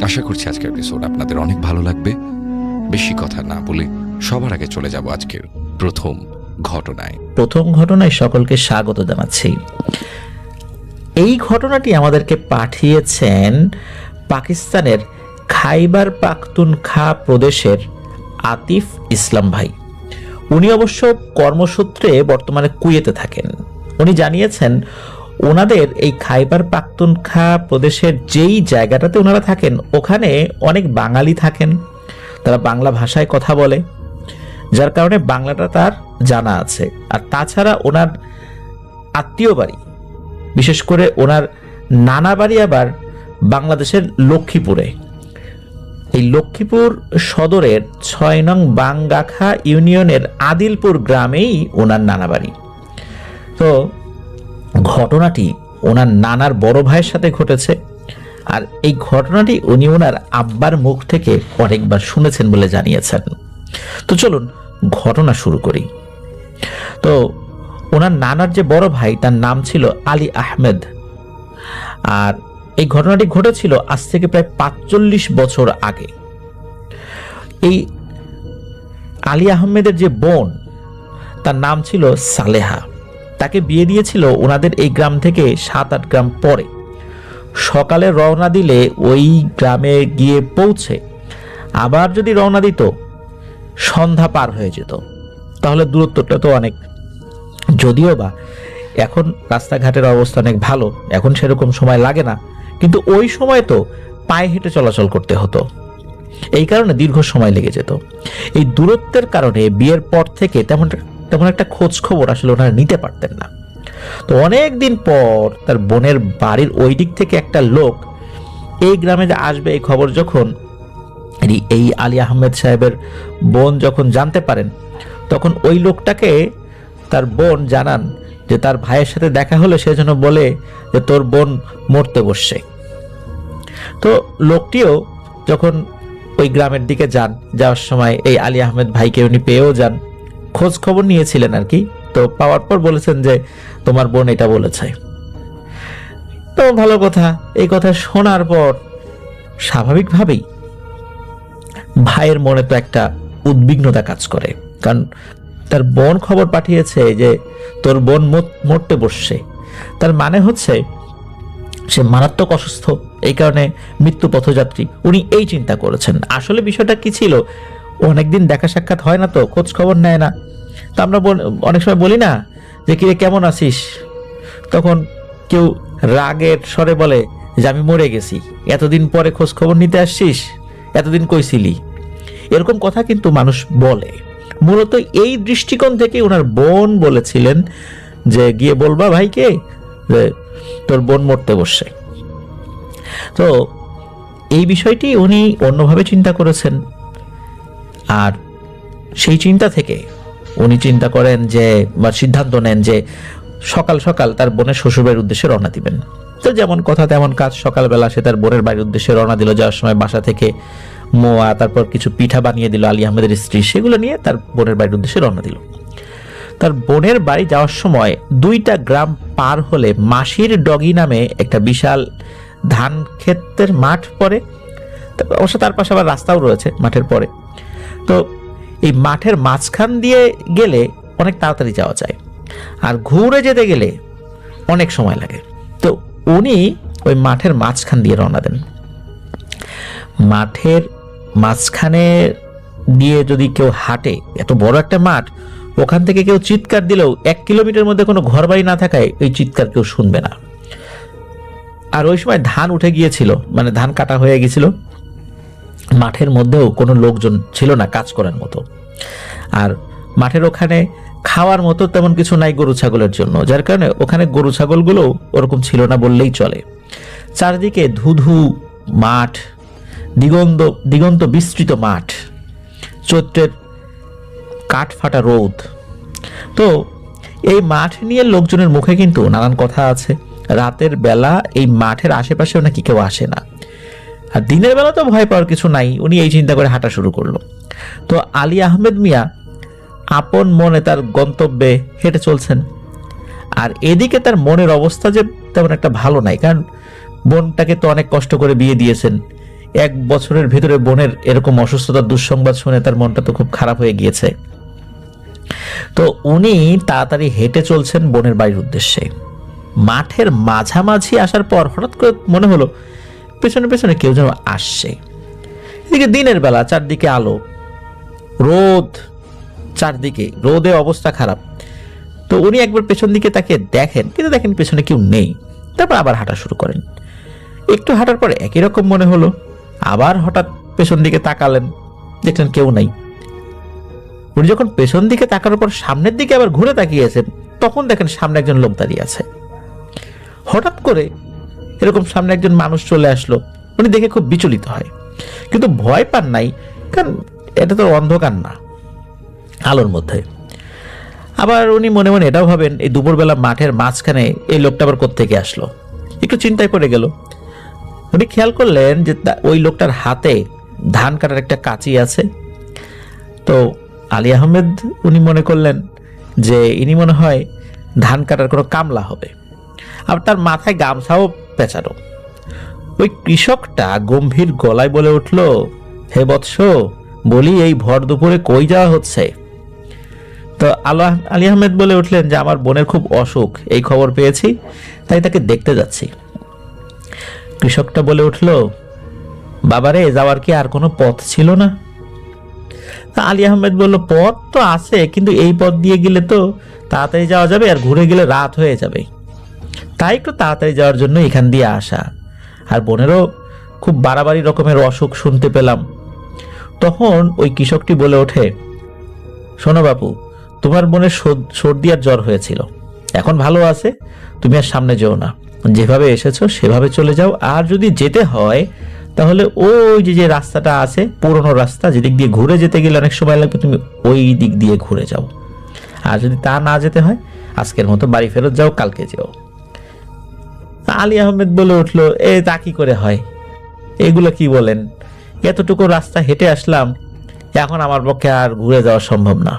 আশা করছি আজকের এপিসোড আপনাদের অনেক ভালো লাগবে। বেশি কথা না বলে সবার আগে চলে যাব আজকের প্রথম ঘটনায় সকলকে স্বাগত জানাচ্ছি। এই ঘটনাটি আমাদেরকে পাঠিয়েছেন পাকিস্তানের খাইবার পাখতুনখা প্রদেশের আতিফ ইসলাম ভাই। উনি অবশ্য কর্মসূত্রে বর্তমানে কুয়েতে থাকেন। উনি জানিয়েছেন ওনাদের এই খাইবার পাখতুনখা প্রদেশের যেই জায়গাটাতে ওনারা থাকেন ওখানে অনেক বাঙালি থাকেন, তারা বাংলা ভাষায় কথা বলে, যার কারণে বাংলাটা তার জানা আছে। আর তাছাড়া ওনার আত্মীয় বাড়ি, বিশেষ করে ওনার নানা বাড়ি আবার বাংলাদেশের লক্ষ্মীপুরে। এই লক্ষ্মীপুর সদরের ৬ নং বাঙ্গাখা ইউনিয়নের আদিলপুর গ্রামেই ওনার নানা বাড়ি। তো ঘটনাটি ওনার নানার বড় ভাইয়ের সাথে ঘটেছে, আর এই ঘটনাটি উনি ওনার আব্বার মুখ থেকে অনেকবার শুনেছেন বলে জানিয়েছেন। তো চলুন ঘটনা শুরু করি। তো ওনার নানার যে বড় ভাই তার নাম ছিল আলী আহমেদ, আর এই ঘটনাটি ঘটেছিল আজ থেকে প্রায় ৪৫ বছর আগে। এই আলী আহমেদের যে বোন তার নাম ছিল সালেহা, তাকে বিয়ে দিয়েছিল ওনাদের এই গ্রাম থেকে ৭-৮ গ্রাম পরে। সকালে রওনা দিলে ওই গ্রামে গিয়ে পৌঁছে আবার যদি রওনা দিত সন্ধ্যা পার হয়ে যেত, তাহলে দূরত্বটা তো অনেক। যদিও বা এখন রাস্তাঘাটের অবস্থা অনেক ভালো, এখন সেরকম সময় লাগে না, কিন্তু ওই সময় তো পায়ে হেঁটে চলাচল করতে হতো, এই কারণে দীর্ঘ সময় লেগে যেত। এই দূরত্বের কারণে বিয়ের পর থেকে তেমন একটা খোঁজ খবর আসলে ওনারা নিতে পারতেন না। তো অনেক দিন পর তার বোনের বাড়ির ওই দিক থেকে একটা লোক এই গ্রামে যে আসবে এই খবর যখন এই আলী আহমেদ সাহেবের বোন যখন জানতে পারেন, তখন ওই লোকটাকে তার বোন জানান যে তার ভাইয়ের সাথে দেখা হলে সে যেন বলে যে তোর বোন মরতে বসছে। তো লোকটিও যখন ওই গ্রামের দিকে যাওয়ার সময় এই আলী আহমেদ ভাইকে উনি পেয়েও যান, খোঁজ খবর নিয়েছিলেন আর কি। তো পাওয়ার পর বলেছেন যে তোমার বোন এটা বলেছে। তো ভালো কথা। এই কথা শোনার পর স্বাভাবিকভাবেই ভাইয়ের মনে তো একটা উদ্বিগ্নতা কাজ করে, কারণ তার বোন খবর পাঠিয়েছে যে তোর বোন মরতে বসছে। তার মানে হচ্ছে সে মারাত্মক অসুস্থ, এই কারণে মৃত্যু পথযাত্রী। উনি এই চিন্তা করেছেন। আসলে বিষয়টা কি ছিল, অনেকদিন দেখা সাক্ষাৎ হয় না, তো খোঁজ খবর নেয় না। তো আমরা অনেক সময় বলি না যে কিরে কেমন আছিস, তখন কেউ রাগের স্বরে বলে যে আমি মরে গেছি, এতদিন পরে খোঁজ খবর নিতে আসছিস, এতদিন কইছিলি, এরকম কথা কিন্তু মানুষ বলে। মূলত এই দৃষ্টিকোণ থেকে ওনার বোন বলেছিলেন যে গিয়ে বলবা ভাইকে যে তোর বোন মরতে বসছে। তো এই বিষয়টি উনি অন্যভাবে চিন্তা করেছেন, আর সেই চিন্তা থেকে উনি চিন্তা করেন যে বা সিদ্ধান্ত নেন যে সকাল সকাল তার বোনের শ্বশুরবাড়ির উদ্দেশ্যে রওনা দিবেন। তো যেমন কথা তেমন কাজ, সকালবেলা সে তার বোনের বাড়ির উদ্দেশ্যে রওনা দিল। যাওয়ার সময় বাসা থেকে মোয়া, তারপর কিছু পিঠা বানিয়ে দিল আলী আহমেদের স্ত্রী, সেগুলো নিয়ে তার বোনের বাড়ির উদ্দেশ্যে রওনা দিল। তার বোনের বাড়ি যাওয়ার সময় 2টা গ্রাম পার হলে মাসির ডগি নামে একটা বিশাল ধান ক্ষেতের মাঠ পড়ে। অবশ্য তার পাশে আবার রাস্তাও রয়েছে মাঠের পরে। তো এই মাঠের মাঝখান দিয়ে গেলে অনেক তাড়াতাড়ি যাওয়া যায়, আর ঘুরে যেতে গেলে অনেক সময় লাগে। তো উনি ওই মাঠের মাঝখান দিয়ে রওনা দেন। মাঠের মাঝখানে দিয়ে যদি কেউ হাঁটে, এত বড় একটা মাঠ, ওখান থেকে কেউ চিৎকার দিলেও 1 কিলোমিটার মধ্যে কোনো ঘর বাড়ি না থাকায় ওই চিৎকার কেউ শুনবে না। আর ওই সময় ধান উঠে গিয়েছিল, মানে ধান কাটা হয়ে গেছিল, মাঠের মধ্যেও কোনো লোকজন ছিল না কাজ করার মতো। আর মাঠের ওখানে খাওয়ার মতো তেমন কিছু নাই গরু ছাগলের জন্য, যার কারণে ওখানে গরু ছাগলগুলো ওরকম ছিল না বললেই চলে। চারদিকে ধুধু মাঠ, দিগন্ত বিস্তৃত মাঠ, চৈত্রের কাঠ ফাটা রোদ। তো এই মাঠ নিয়ে লোকজনের মুখে কিন্তু নানান কথা আছে। রাতের বেলা এই মাঠের আশেপাশেও নাকি কেউ আসে না, আর দিনের বেলা তো ভয় পাওয়ার কিছু নাই। উনি এই চিন্তা করে হাঁটা শুরু করলো। তো আলী আহমেদ মিয়া আপন মনে তার গন্তব্যে হেঁটে চলছেন, আর এদিকে তার মনের অবস্থা যে তেমন একটা ভালো নাই, কারণ বোনটাকে তো অনেক কষ্ট করে বিয়ে দিয়েছেন, 1 বছরের ভিতরে বোনের এরকম অসুস্থতার দুঃসংবাদ শুনে তার মনটা তো খুব খারাপ হয়ে গিয়েছে। তো উনি তাড়াতাড়ি হেঁটে চলছেন বোনের বাড়ির উদ্দেশ্যে। মাঠের মাঝামাঝি আসার পর হঠাৎ করে মনে হলো পেছনে পেছনে কেউ যেন আসছে। এদিকে দিনের বেলা, চারদিকে আলো, রোদ, চারদিকে রোদে অবস্থা খারাপ। তো উনি একবার পেছন দিকে তাকিয়ে দেখেন, কিন্তু দেখেন পেছনে কেউ নেই। তারপর আবার হাঁটা শুরু করেন। একটু হাঁটার পরে একই রকম মনে হলো, আবার হঠাৎ পেছন দিকে তাকালেন, দেখলেন কেউ নাই। উনি যখন পেছন দিকে তাকানোর পর সামনের দিকে আবার ঘুরে তাকিয়েছেন, তখন দেখেন সামনে একজন লোক দাঁড়িয়ে আছে। হঠাৎ করে এরকম সামনে একজন মানুষ চলে আসলো। উনি দেখে খুব বিচলিত হয়, কিন্তু ভয় পান নাই, কারণ এটা তো অন্ধকার না, আলোর মধ্যে। আবার উনি মনে মনে এটাও ভাবেন, এই দুপুরবেলা মাঠের মাঝখানে এই লোকটা আবার কোত্থেকে আসলো। একটু চিন্তায় পড়ে গেল। উনি খেয়াল করলেন যে ওই লোকটার হাতে ধান কাটার একটা কাঁচি আছে। তো আলী আহমেদ উনি মনে করলেন যে ইনি মনে হয় ধান কাটার কোনো কামলা হবে। আর তার মাথায় গামছাও পেঁচানো। ওই কৃষকটা গম্ভীর গলায় বলে উঠল, হে বৎস, বলি এই ভর দুপুরে কই যাওয়া হচ্ছে? তো আলী আহমেদ বলে উঠলেন যে আমার বোনের খুব অসুখ, এই খবর পেয়েছি, তাই তাকে দেখতে যাচ্ছি। কৃষকটা বলে উঠল, বাবারে, যাওয়ার কি আর কোনো পথ ছিল না? আলী আহমেদ বলল, পথ তো আছে, কিন্তু এই পথ দিয়ে গেলে তো তাড়াতাড়ি যাওয়া যাবে, আর ঘুরে গেলে রাত হয়ে যাবে। তাই একটু তাড়াতাড়ি যাওয়ার জন্য এখান দিয়ে আসা। আর বোনেরও খুব বাড়াবাড়ি রকমের অসুখ শুনতে পেলাম। তখন ওই কৃষকটি বলে ওঠে, শোনো বাপু, তোমার বোনের সর্দি আর জ্বর হয়েছিল, এখন ভালো আছে, তুমি আর সামনে যেও না, যেভাবে এসেছো সেভাবে চলে যাও। আর যদি যেতে হয় তাহলে ওই যে রাস্তাটা আছে, পুরনো রাস্তা, যেদিক দিয়ে ঘুরে যেতে গেলে অনেক সময় লাগবে, তুমি ওই দিক দিয়ে ঘুরে যাও। আর যদি তা না যেতে হয়, আজকের মতো বাড়ি ফেরত যাও, কালকে যেও। আলী আহমেদ বলে উঠলো, তা কি করে হয়? এগুলো কি বলেন? এতটুকু রাস্তা হেঁটে আসলাম, এখন আমার পক্ষে আর ঘুরে যাওয়া সম্ভব না।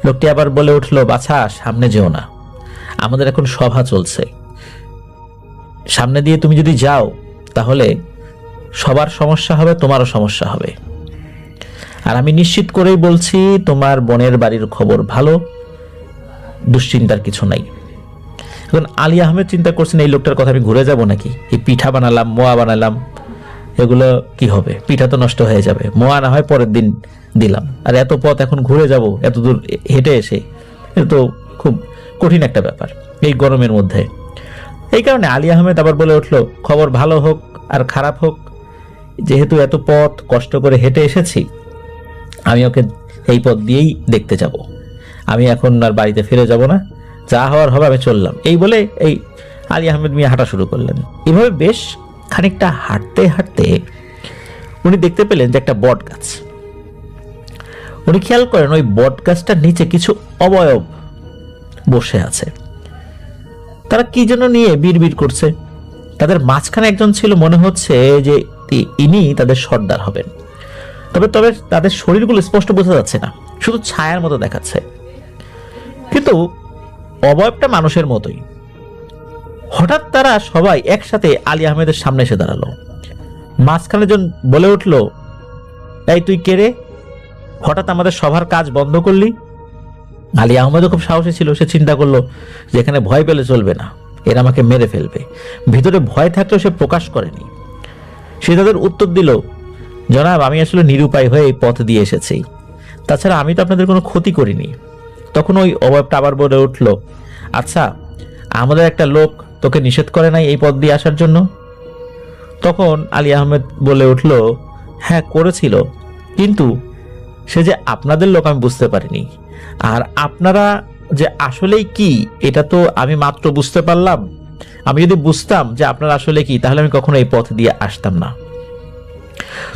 লোকটি আবার বলে উঠলো, বাছা, সামনে যেও না, আমাদের এখন সভা চলছে। সামনে দিয়ে তুমি যদি যাও তাহলে সবার সমস্যা হবে, তোমারও সমস্যা হবে। আর আমি নিশ্চিত করেই বলছি, তোমার বোনের বাড়ির খবর ভালো, দুশ্চিন্তার কিছু নাই। এখন আলী আহমেদ চিন্তা করছেন, এই লোকটার কথা আমি ঘুরে যাব নাকি? এই পিঠা বানালাম, মোয়া বানালাম, এগুলো কি হবে? পিঠা তো নষ্ট হয়ে যাবে, মোয়া না হয় পরের দিন দিলাম, আর এত পথ এখন ঘুরে যাব, এত দূর হেঁটে এসে, এটা তো খুব কঠিন একটা ব্যাপার এই গরমের মধ্যে। এই কারণে আলী আহমেদ আবার বলে উঠলো, খবর ভালো হোক আর খারাপ হোক, যেহেতু এত পথ কষ্ট করে হেঁটে এসেছি, আমি ওকে এই পথ দিয়েই দেখতে যাব। আমি এখন আর বাড়িতে ফিরে যাব না, যা হওয়ার হবে, আমি চললাম। এই বলে এই আলী আহমেদ মিয়া হাঁটা শুরু করলেন। এভাবে বেশ খানিকটা হাঁটতে হাঁটতে উনি দেখতে পেলেন যে একটা বট গাছ। উনি খেয়াল করেন ওই বট গাছটার নিচে কিছু অবয়ব বসে আছে। তারা কি যেন নিয়ে বিড়বিড় করছে। তাদের মাঝখানে একজন ছিল, মনে হচ্ছে যে ইনি তাদের সর্দার হবেন। তবে তবে তাদের শরীরগুলো স্পষ্ট বোঝা যাচ্ছে না, শুধু ছায়ার মতো দেখাচ্ছে, কিন্তু অবয়বটা মানুষের মতোই। হঠাৎ তারা সবাই একসাথে আলী আহমেদের সামনে এসে দাঁড়ালো। মাঝখানে জন বলে উঠল, এই তুই কে রে? হঠাৎ আমাদের সভার কাজ বন্ধ করলি? আলী আহমেদও খুব সাহসী ছিল, সে চিন্তা করলো যে এখানে ভয় পেলে চলবে না, এরা আমাকে মেরে ফেলবে। ভিতরে ভয় থাকলেও সে প্রকাশ করেনি। সে তাদের উত্তর দিল, জনাব, আমি আসলে নিরুপায় হয়ে এই পথ দিয়ে এসেছি, তাছাড়া আমি তো আপনাদের কোনো ক্ষতি করিনি। তখন ওই অবয়বটা আবার বলে উঠল, আচ্ছা, আমাদের একটা লোক তোকে নিষেধ করে নাই এই পথ দিয়ে আসার জন্য? তখন আলী আহমেদ বলে উঠল, হ্যাঁ করেছিল, কিন্তু সে যে আপনাদের লোক আমি বুঝতে পারিনি। আর আপনারা যে আসলেই কি, এটা তো আমি মাত্র বুঝতে পারলাম। আমি যদি বুঝতাম যে আপনারা আসলে কি, তাহলে আমি কখনো এই পথ দিয়ে আসতাম না।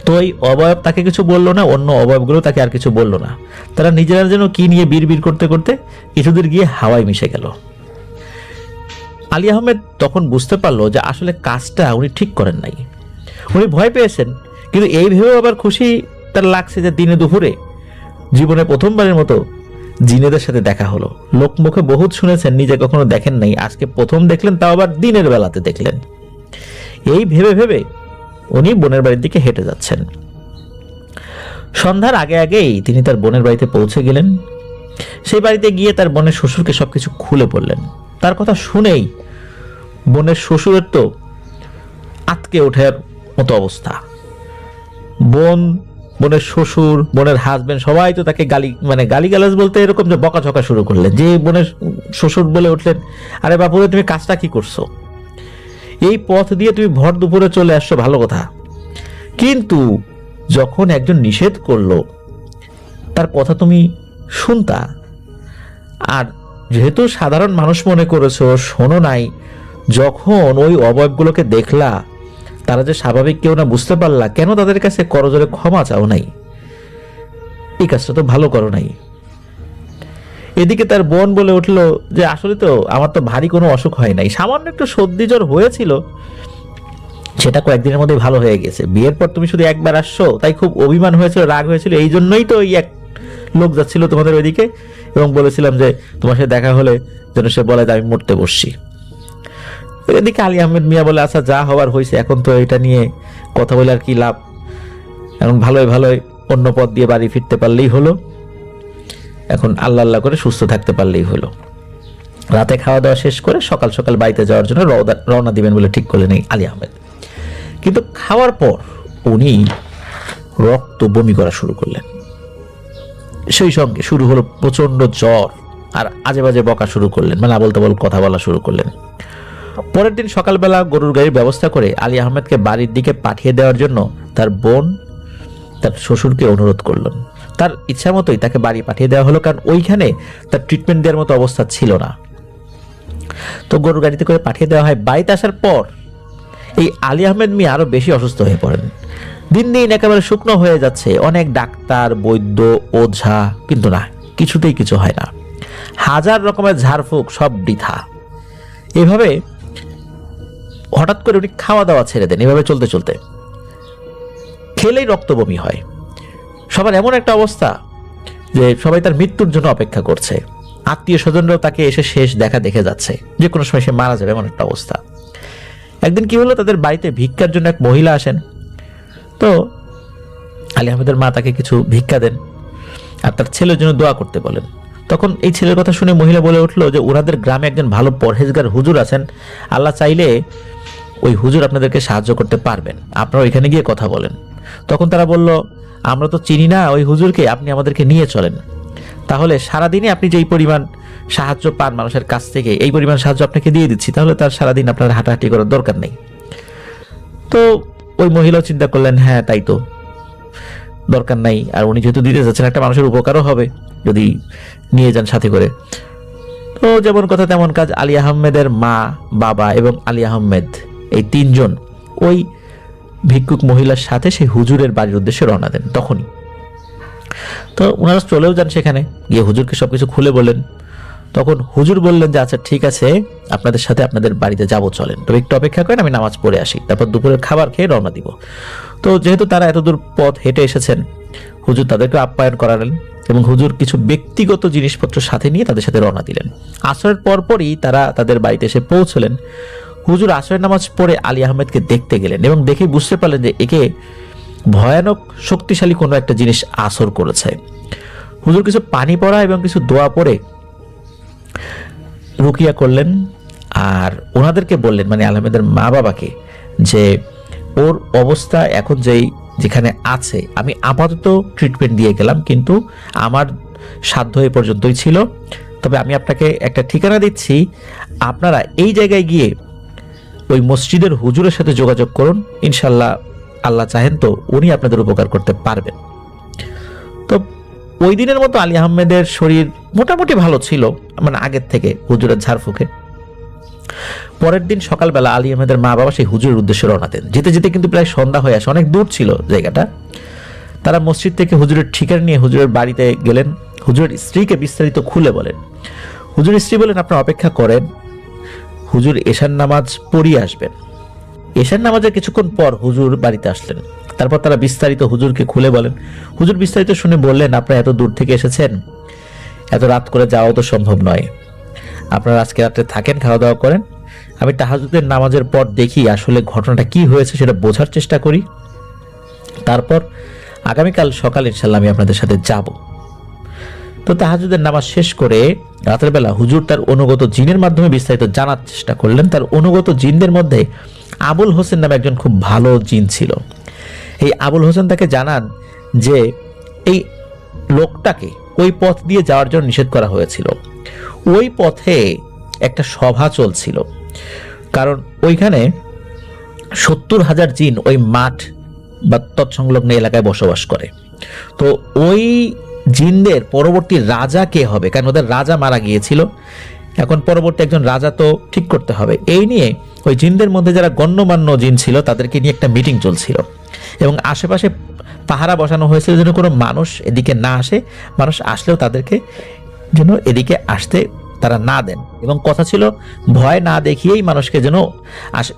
তো এই অবয়ব তাকে কিছু বললো না, অন্য অবয়বগুলো তাকে আর কিছু বললো না। তারা নিজেরা যেন কি নিয়ে বিড়বিড় করতে করতে কিছুদূর গিয়ে হাওয়ায় মিশে গেল। আলী আহমেদ তখন বুঝতে পারলো যে আসলে কাজটা উনি ঠিক করেন নাই। উনি ভয় পেয়েছেন, কিন্তু এই ভেবেও আবার খুশি তার লাগছে যে দিনে দুপুরে জীবনে প্রথমবারের মতো জিনেদের সাথে দেখা হলো। লোক মুখে বহুত শুনেছেন, নিজে কখনো দেখেন নাই, আজকে প্রথম দেখলেন, তাও আবার দিনের বেলাতে দেখলেন। এই ভেবে ভেবে উনি বোনের বাড়ির দিকে হেঁটে যাচ্ছেন। সন্ধ্যার আগে আগেই তিনি তার বোনের বাড়িতে পৌঁছে গেলেন। সেই বাড়িতে গিয়ে তার বোনের শ্বশুরকে সবকিছু খুলে বললেন। তার কথা শুনেই বোনের শ্বশুরের তো আতকে ওঠার মতো অবস্থা। বোনের শ্বশুর, বোনের হাজবেন্ড সবাই তো তাকে গালিগালাজ বলতে এরকম যে বকাঝকা শুরু করলেন। যে বোনের শ্বশুর বলে উঠলেন, আরে বাপুরে তুমি কাজটা কি করছো, এই পথ দিয়ে তুমি ভর দুপুরে চলে আসছো ভালো কথা, কিন্তু যখন একজন নিষেধ করলো তার কথা তুমি শুনতা, আর যেহেতু সাধারণ মানুষ মনে করেছো, শোনো নাই, যখন ওই অবয়বগুলোকে দেখলা তারা যে স্বাভাবিক কেউ না বুঝতে পারলা, কেন তাদের কাছে করজোরে ক্ষমা চাও নাই? এই কাজটা তো ভালো করো নাই। এদিকে তার বোন বলে উঠলো যে আসলে তো আমার তো ভারী কোনো অসুখ হয় নাই, সামান্য একটু সর্দি জ্বর হয়েছিল, সেটা কয়েকদিনের মধ্যে ভালো হয়ে গেছে। বিয়ের পর তুমি শুধু একবার আসছো, তাই খুব অভিমান হয়েছিল, রাগ হয়েছিল, এই জন্যই তো ওই এক লোক যাচ্ছিল তোমাদের ওইদিকে এবং বলেছিলাম যে তোমার সাথে দেখা হলে যেন সে বলে যে আমি মরতে বসছি। এদিকে আলী আহমেদ মিয়া বলে, আচ্ছা যা হওয়ার হয়েছে, এখন তো এটা নিয়ে কথা বলে আর কি লাভ, এখন ভালোই ভালোই অন্য পথ দিয়ে বাড়ি ফিরতে পারলেই হলো, এখন আল্লাহ আল্লাহ করে সুস্থ থাকতে পারলেই হলো। রাতে খাওয়া দাওয়া শেষ করে সকাল সকাল বাড়িতে যাওয়ার জন্য রওনা দিবেন বলে ঠিক করলেন এই আলী আহমেদ। কিন্তু খাওয়ার পর উনি রক্ত বমি করা শুরু করলেন। সেই সঙ্গে শুরু হলো প্রচন্ড জ্বর, আর আজে বাজে বকা শুরু করলেন, মানে আবল তাবল কথা বলা শুরু করলেন। পরের দিন সকালবেলা গরুর গাড়ির ব্যবস্থা করে আলী আহমেদকে বাড়ির দিকে পাঠিয়ে দেওয়ার জন্য তার বোন তার শ্বশুরকে অনুরোধ করলেন। তার ইচ্ছা মতোই তাকে বাড়ি পাঠিয়ে দেওয়া হলো, কারণ ওইখানে তার ট্রিটমেন্ট দেওয়ার মতো অবস্থা ছিল না। তো গরুর গাড়িতে করে পাঠিয়ে দেওয়া হয়। বাড়িতে আসার পর এই আলী আহমেদ মিয়া আরো বেশি অসুস্থ হয়ে পড়েন। দিন দিন একেবারে শুকনো হয়ে যাচ্ছে। অনেক ডাক্তার, বৈদ্য, ওঝা, কিন্তু না, কিছুতেই কিছু হয় না। হাজার রকমের ঝাড়ফুঁক, সব বৃথা। এভাবে হঠাৎ করে উনি খাওয়া দাওয়া ছেড়ে দেন। এভাবে চলতে চলতে খেলেই রক্ত বমি হয়। সবার এমন একটা অবস্থা যে সবাই তার মৃত্যুর জন্য অপেক্ষা করছে। আত্মীয় স্বজনরাও তাকে এসে শেষ দেখা দেখে যাচ্ছে, যে কোনো সময় সে মারা যাবে এমন একটা অবস্থা। একদিন কি হলো, তাদের বাড়িতে ভিক্ষার জন্য এক মহিলা আসেন। তো আলী আহমেদের মা তাকে কিছু ভিক্ষা দেন আর তার ছেলের জন্য দোয়া করতে বলেন। তখন এই ছেলের কথা শুনে মহিলা বলে উঠলো যে ওনাদের গ্রামে একজন ভালো পরহেজগার হুজুর আছেন, আল্লাহ চাইলে ওই হুজুর আপনাদেরকে সাহায্য করতে পারবেন, আপনারা ওইখানে গিয়ে কথা বলেন। তখন তারা বলল, আমরা তো চিনি না ওই হুজুরকে, আপনি আমাদেরকে নিয়ে চলেন, তাহলে সারাদিনে আপনি যেই পরিমাণ সাহায্য পান মানুষের কাছ থেকে, এই পরিমাণ সাহায্য আপনাকে দিয়ে দিচ্ছি, তাহলে তার সারাদিন আপনার হাঁটাহাঁটি করার দরকার নেই। তো ওই মহিলাও চিন্তা করলেন, হ্যাঁ তাই তো, দরকার নাই, আর উনি যেহেতু দিতে যাচ্ছেন একটা মানুষের উপকারও হবে যদি নিয়ে যান সাথে করে। তো যেমন কথা তেমন কাজ। আলী আহমেদের মা, বাবা এবং আলী আহমেদ এই তিনজন ওই ভিক্ষুক মহিলার সাথে সেই হুজুরের বাড়ির উদ্দেশ্যে রওনা দেন। তখনই তো ওনারা চলেও যান, সেখানে গিয়ে হুজুরকে সবকিছু খুলে বললেন। তখন হুজুর বললেন যে আচ্ছা ঠিক আছে, আপনাদের সাথে আপনাদের বাড়িতে যাবো, চলেন, তবে একটু অপেক্ষা করেন, আমি নামাজ পড়ে আসি, তারপর দুপুরের খাবার খেয়ে রওনা দিব। তো যেহেতু তারা এতদূর পথ হেঁটে এসেছেন, হুজুর তাদেরকে আপ্যায়ন করালেন এবং হুজুর কিছু ব্যক্তিগত জিনিসপত্র সাথে নিয়ে তাদের সাথে রওনা দিলেন। আসরের পরপরই তারা তাদের বাড়িতে এসে পৌঁছলেন। হুজুর আসরের নামাজ পড়ে আলী আহমেদকে দেখতে গেলেন এবং দেখে বুঝতে পারলেন যে একে ভয়ানক শক্তিশালী কোনো একটা জিনিস আসর করেছে। হুজুর কিছু পানি পড়া এবং কিছু দোয়া পড়ে রুকিয়া করলেন আর ওনাদেরকে বললেন, মানে আহমেদের মা বাবাকে, যে ওর অবস্থা এখন যেখানে আছে, আমি আপাতত ট্রিটমেন্ট দিয়ে গেলাম, কিন্তু আমার সাধ্য এ পর্যন্তই ছিল, তবে আমি আপনাকে একটা ঠিকানা দিচ্ছি, আপনারা এই জায়গায় গিয়ে ওই মসজিদের হুজুরের সাথে যোগাযোগ করুন, ইনশাল্লাহ আল্লাহ চাহেন তো উনি আপনাদের উপকার করতে পারবেন। তো ওই দিনের মতো আলী আহমেদের শরীর মোটামুটি ভালো ছিল, মানে আগের থেকে হুজুরের ঝাড়ফুঁকে। পরের দিন সকালবেলা আলী আহমেদের মা বাবা সেই হুজুরের উদ্দেশ্যে রওনা দেন। যেতে যেতে কিন্তু প্রায় সন্ধ্যা হয়ে আসে, অনেক দূর ছিল জায়গাটা। তারা মসজিদ থেকে হুজুরের ঠিকানা নিয়ে হুজুরের বাড়িতে গেলেন। হুজুরের স্ত্রীকে বিস্তারিত খুলে বলেন। হুজুরের স্ত্রী বলেন, আপনারা অপেক্ষা করেন, হুজুর এশার নামাজ পড়িয়ে আসবেন। এশার নামাজের কিছুক্ষণ পর হুজুর বাড়িতে আসলেন। তারপর তারা বিস্তারিত হুজুরকে খুলে বলেন। হুজুর বিস্তারিত শুনে বললেন, আপনারা এত দূর থেকে এসেছেন, এত রাত করে যাওয়াও তো সম্ভব নয়, আপনারা আজকে রাত্রে থাকেন, খাওয়া দাওয়া করেন, আমি তাহাজ্জুদের নামাজের পর দেখি আসলে ঘটনাটা কি হয়েছে সেটা বোঝার চেষ্টা করি। তারপর আগামীকাল সকালে ইনশাল্লাহ আমি আপনাদের সাথে যাব। তো তাহাজ্জুদের নামাজ শেষ করে রাতের বেলা হুজুর তার অনুগত জিনের মাধ্যমে বিস্তারিত জানার চেষ্টা করলেন। তার অনুগত জিনদের মধ্যে আবুল হোসেন নামে একজন খুব ভালো জিন ছিল। এই আবুল হোসেন তাকে জানান যে এই লোকটাকে ওই পথ দিয়ে যাওয়ার জন্য নিষেধ করা হয়েছিল। ওই পথে একটা সভা চলছিল, কারণ ওইখানে 70,000 জিন ওই মাঠ বা তৎসংলগ্ন এলাকায় বসবাস করে। তো ওই জিনদের পরবর্তী রাজা কে হবে, কারণ ওদের রাজা মারা গিয়েছিল, এখন পরবর্তী একজন রাজা তো ঠিক করতে হবে। এই নিয়ে ওই জিনদের মধ্যে যারা গণ্যমান্য জিন ছিল তাদেরকে নিয়ে একটা মিটিং চলছিল এবং আশেপাশে পাহারা বসানো হয়েছিল যেন কোনো মানুষ এদিকে না আসে, মানুষ আসলেও তাদেরকে যেন এদিকে আসতে তারা না দেন, এবং কথা ছিল ভয় না দেখিয়েই মানুষকে যেন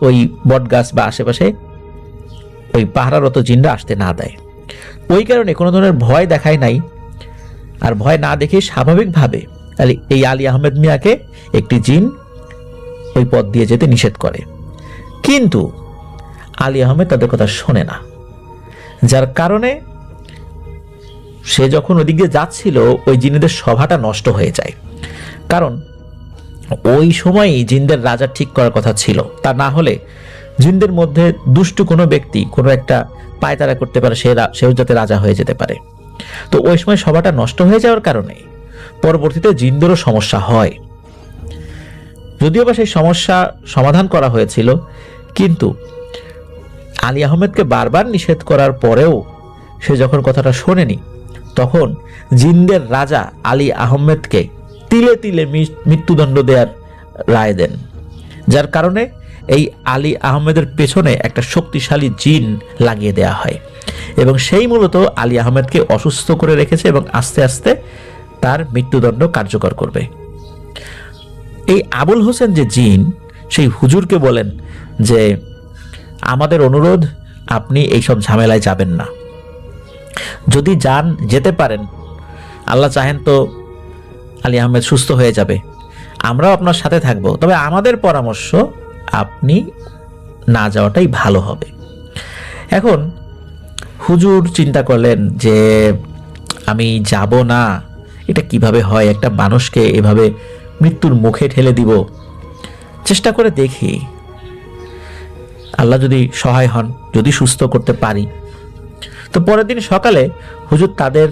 ওই বটগাছ বা আশেপাশে ওই পাহারারত জিনরা আসতে না দেয়। ওই কারণে কোনো ধরনের ভয় দেখায় নাই, আর ভয় না দেখে স্বাভাবিকভাবে এই আলী আহমেদ মিয়াকে একটি জিন ওই পথ দিয়ে যেতে নিষেধ করে। কিন্তু আলী আহমেদ তাদের কথা শোনে না, যার কারণে সে যখন ওই দিক দিয়ে যাচ্ছিল ওই জিনেদের সভাটা নষ্ট হয়ে যায়। কারণ ওই সময়ই জিনদের রাজা ঠিক করার কথা ছিল, তা না হলে জিনদের মধ্যে দুষ্ট কোনো ব্যক্তি কোনো একটা পায়তারা করতে পারে, সেও যাতে রাজা হয়ে যেতে পারে। তো ওই সময় সভাটা নষ্ট হয়ে যাওয়ার কারণে পরবর্তীতে জিনদেরও সমস্যা হয়। যদিও বা সেই সমস্যা সমাধান করা হয়েছিল, কিন্তু আলী আহমেদকে বারবার নিষেধ করার পরেও সে যখন কথাটা শোনেনি, তখন জিনদের রাজা আলী আহমেদকে তিলে তিলে মৃত্যুদণ্ড দেওয়ার রায় দেন। যার কারণে এই আলী আহমেদের পেছনে একটা শক্তিশালী জিন লাগিয়ে দেয়া হয় এবং সেই মূলত আলী আহমেদকে অসুস্থ করে রেখেছে এবং আস্তে আস্তে তার মৃত্যুদণ্ড কার্যকর করবে। এই আবুল হোসেন যে জিন, সেই হুজুরকে বলেন যে আমাদের অনুরোধ, আপনি এইসব ঝামেলায় যাবেন না, যদি যেতে পারেন, আল্লাহ চাহেন তো আলী আহমেদ সুস্থ হয়ে যাবে, আমরাও আপনার সাথে থাকবো, তবে আমাদের পরামর্শ আপনি না যাওয়াটাই ভালো হবে। এখন হুজুর চিন্তা করলেন যে আমি যাব না, এটা কিভাবে হয়, একটা মানুষকে এভাবে মৃত্যুর মুখে ঠেলে দিব, চেষ্টা করে দেখি, আল্লাহ যদি সহায় হন, যদি সুস্থ করতে পারি। তো পরের দিন সকালে হুজুর তাদের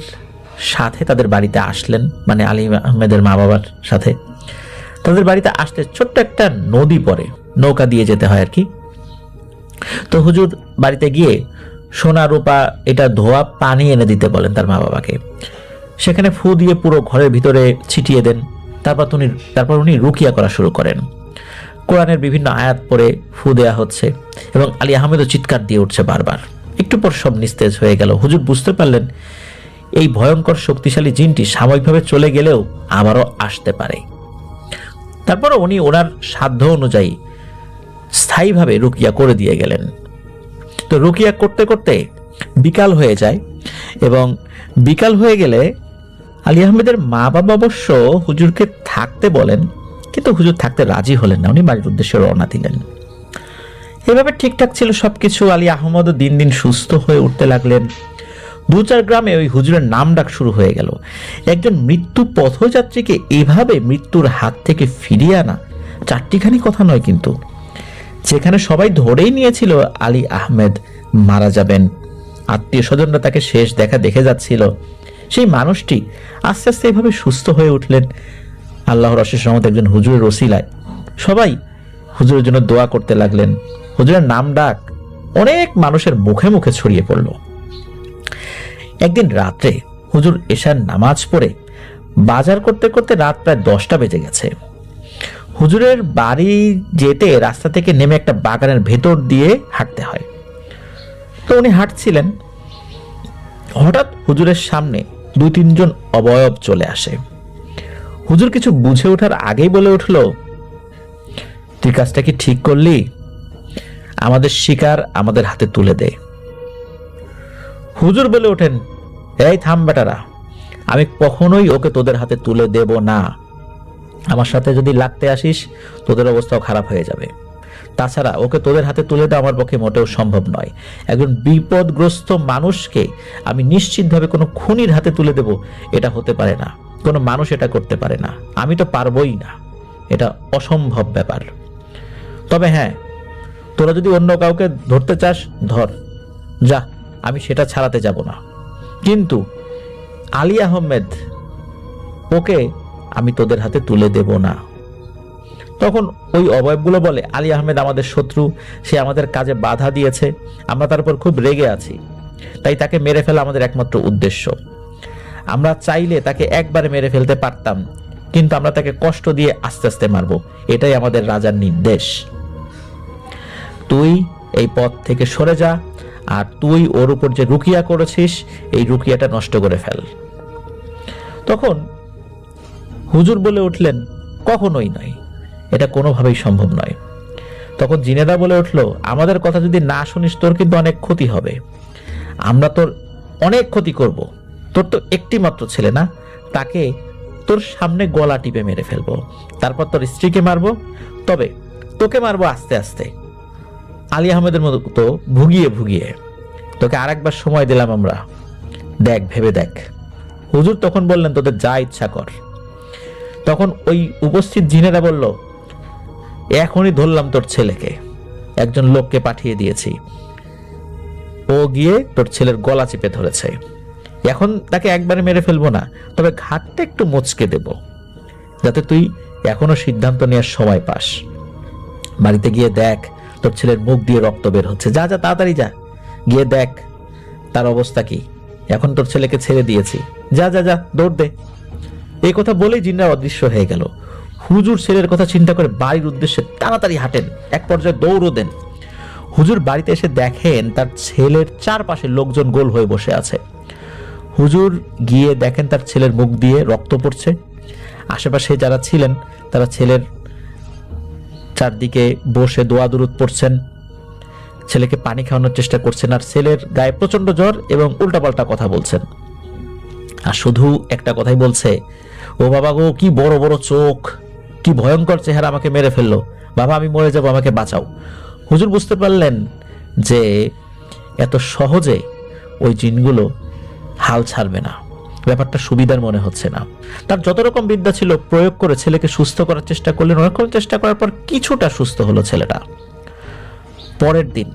সাথে তাদের বাড়িতে আসলেন, মানে আলী আহমেদের মা বাবার সাথে। তাদের বাড়িতে আসতে ছোট্ট একটা নদী পড়ে, নৌকা দিয়ে যেতে হয় আর কি। তো হুজুর বাড়িতে গিয়ে সোনা রূপা এটা ধোয়া পানি এনে দিতে বলেন তার মা বাবাকে। সেখানে ফু দিয়ে পুরো ঘরের ভিতরে ছিটিয়ে দেন। তারপর উনি রুকিয়া করা শুরু করেন। কোরআনের বিভিন্ন আয়াত পড়ে ফু দেয়া হচ্ছে এবং আলী আহমেদও চিৎকার দিয়ে উঠছে বারবার। একটু পর সব নিস্তেজ হয়ে গেল। হুজুর বুঝতে পারলেন এই ভয়ঙ্কর শক্তিশালী জিনটি সাময়িকভাবে চলে গেলেও আবারও আসতে পারে। তারপরও উনি ওনার সাধ্য অনুযায়ী স্থায়ীভাবে রুকিয়া করে দিয়ে গেলেন। তো রুকিয়া করতে করতে বিকাল হয়ে যায় এবং বিকাল হয়ে গেলে আলী আহমেদের মা বাবা অবশ্য হুজুরকে থাকতে বলেন, কিন্তু হুজুর থাকতে রাজি হলেন না, উনি বাড়ির উদ্দেশ্যে রওনা দিলেন। এভাবে ঠিকঠাক ছিল সবকিছু। আলী আহমদও দিন দিন সুস্থ হয়ে উঠতে লাগলেন। 2-4 গ্রামে ওই হুজুরের নাম ডাক শুরু হয়ে গেল। একজন মৃত্যু পথযাত্রীকে এভাবে মৃত্যুর হাত থেকে ফিরিয়ে আনা চারটিখানি কথা নয়, কিন্তু যেখানে সবাই ধরেই নিয়েছিল আলী আহমেদ মারা যাবেন, আত্মীয় স্বজনরা তাকে শেষ দেখে যাচ্ছিল, সেই মানুষটি আস্তে আস্তে এভাবে সুস্থ হয়ে উঠলেন আল্লাহর অশেষ রহমতে একজন হুজুরের ওসিলায়। সবাই হুজুরের জন্য দোয়া করতে লাগলেন। হুজুরের নাম ডাক অনেক মানুষের মুখে মুখে ছড়িয়ে পড়ল। একদিন রাত্রে হুজুর এশার নামাজ পড়ে বাজার করতে করতে রাত প্রায় 10টা বেজে গেছে। হুজুরের বাড়ি যেতে রাস্তা থেকে নেমে একটা বাগানের ভেতর দিয়ে হাঁটতে হয়। তো উনি হাঁটছিলেন, হঠাৎ হুজুরের সামনে 2-3 জন অবয়ব চলে আসে। হুজুর কিছু বুঝে ওঠার আগেই বলে উঠল, তুই কাজটা কি ঠিক করলি? আমাদের শিকার আমাদের হাতে তুলে দে। হুজুর বলে ওঠেন, এই থাম বেটারা, আমি কখনোই ওকে তোদের হাতে তুলে দেব না। আমার সাথে যদি লাগতে আসিস তোদের অবস্থাও খারাপ হয়ে যাবে। তাছাড়া ওকে তোদের হাতে তুলে দেওয়া আমার পক্ষে মোটেও সম্ভব নয়। একজন বিপদগ্রস্ত মানুষকে আমি নিশ্চিতভাবে কোনো খুনির হাতে তুলে দেব, এটা হতে পারে না, কোনো মানুষ এটা করতে পারে না, আমি তো পারবই না, এটা অসম্ভব ব্যাপার। তবে হ্যাঁ, তোরা যদি অন্য কাউকে ধরতে চাস ধর, যা, আমি সেটা ছাড়াতে যাব না, কিন্তু আলী আহমেদ, ওকে আমি তোদের হাতে তুলে দেব না। তখন ওই অবয়বগুলো বলে, আলী আহমেদ আমাদের শত্রু, সে আমাদের কাজে বাধা দিয়েছে, আমরা তার উপর খুব রেগে আছি, তাই তাকে মেরে ফেলা আমাদের একমাত্র উদ্দেশ্য। আমরা চাইলে তাকে একবারে মেরে ফেলতে পারতাম, কিন্তু আমরা তাকে কষ্ট দিয়ে আস্তে আস্তে মারবো, এটাই আমাদের রাজার নির্দেশ। তুই এই পথ থেকে সরে যা, আর তুই ওর উপর যে রুকিয়া করেছিস এই রুকিয়াটা নষ্ট করে ফেল। তখন হুজুর বলে উঠলেন, কখনোই নয়, এটা কোনোভাবেই সম্ভব নয়। তখন জিনেদা বলে উঠলো, আমাদের কথা যদি না শুনিস তোর কিন্তু অনেক ক্ষতি হবে, আমরা তোর অনেক ক্ষতি করব। তোর তো একটি মাত্র ছেলে না, তাকে তোর সামনে গলা টিপে মেরে ফেলবো, তারপর তোর স্ত্রীকে মারবো, তবে তোকে মারবো আস্তে আস্তে, আলী আহমেদের মতো ভুগিয়ে ভুগিয়ে। তোকে আরেকবার সময় দিলাম আমরা, দেখ, ভেবে দেখ। হুজুর তখন বললেন, তোদের যা ইচ্ছা কর। তখন ওই উপস্থিত জিনেরা বলল, এখনই ধরলাম তোর ছেলেকে, একজন লোককে পাঠিয়ে দিয়েছি, ও গিয়ে তোর ছেলের গলা চেপে ধরেছে। এখন তাকে একবারে মেরে ফেলবো না, তবে ঘাটটা একটু মুচকে দেব, যাতে তুই এখনো সিদ্ধান্ত নেওয়ার সময় পাস। বাড়িতে গিয়ে দেখ তোর ছেলের মুখ দিয়ে রক্ত বের হচ্ছে, যা যা, তাড়াতাড়ি যা, গিয়ে দেখ তার অবস্থা কি। এখন তোর ছেলেকে ছেড়ে দিয়েছি, যা যা যা, দৌড় দে। এই কথা বলেই জিন্নার অদৃশ্য হয়ে গেল। হুজুর ছেলের কথা চিন্তা করে বাড়ির উদ্দেশ্যে তাড়াতাড়ি হাঁটেন, এক পর্যায়ে দৌড়ও দেন। হুজুর বাড়িতে এসে দেখেন তার ছেলের চারপাশে লোকজন গোল হয়ে বসে আছে। হুজুর গিয়ে দেখেন তার ছেলের মুখ দিয়ে রক্ত পড়ছে। আশেপাশে যারা ছিলেন তারা ছেলের চারদিকে বসে দোয়া দুরুদ পড়ছেন, ছেলেকে পানি খাওয়ানোর চেষ্টা করছেন, আর ছেলের গায়ে প্রচন্ড জ্বর এবং উল্টাপাল্টা কথা বলছেন। আর শুধু একটা কথাই বলছে, ও বাবা গো, কি বড় বড় চোখ, কি ভয়ঙ্কর চেহারা, আমাকে মেরে ফেললো, বাবা আমি মরে যাবো, আমাকে বাঁচাও। হুজুর বুঝতে পারলেন যে এত সহজে ওই জিনগুলো হাল ছাড়বে না, ব্যাপারটা সুবিধার মনে হচ্ছে না। তার যত রকম বিদ্যা ছিল প্রয়োগ করে ছেলেকে সুস্থ করার চেষ্টা করলেন। অনেকক্ষণ চেষ্টা করার পর কিছুটা সুস্থ হলো ছেলেটা। পরের দিন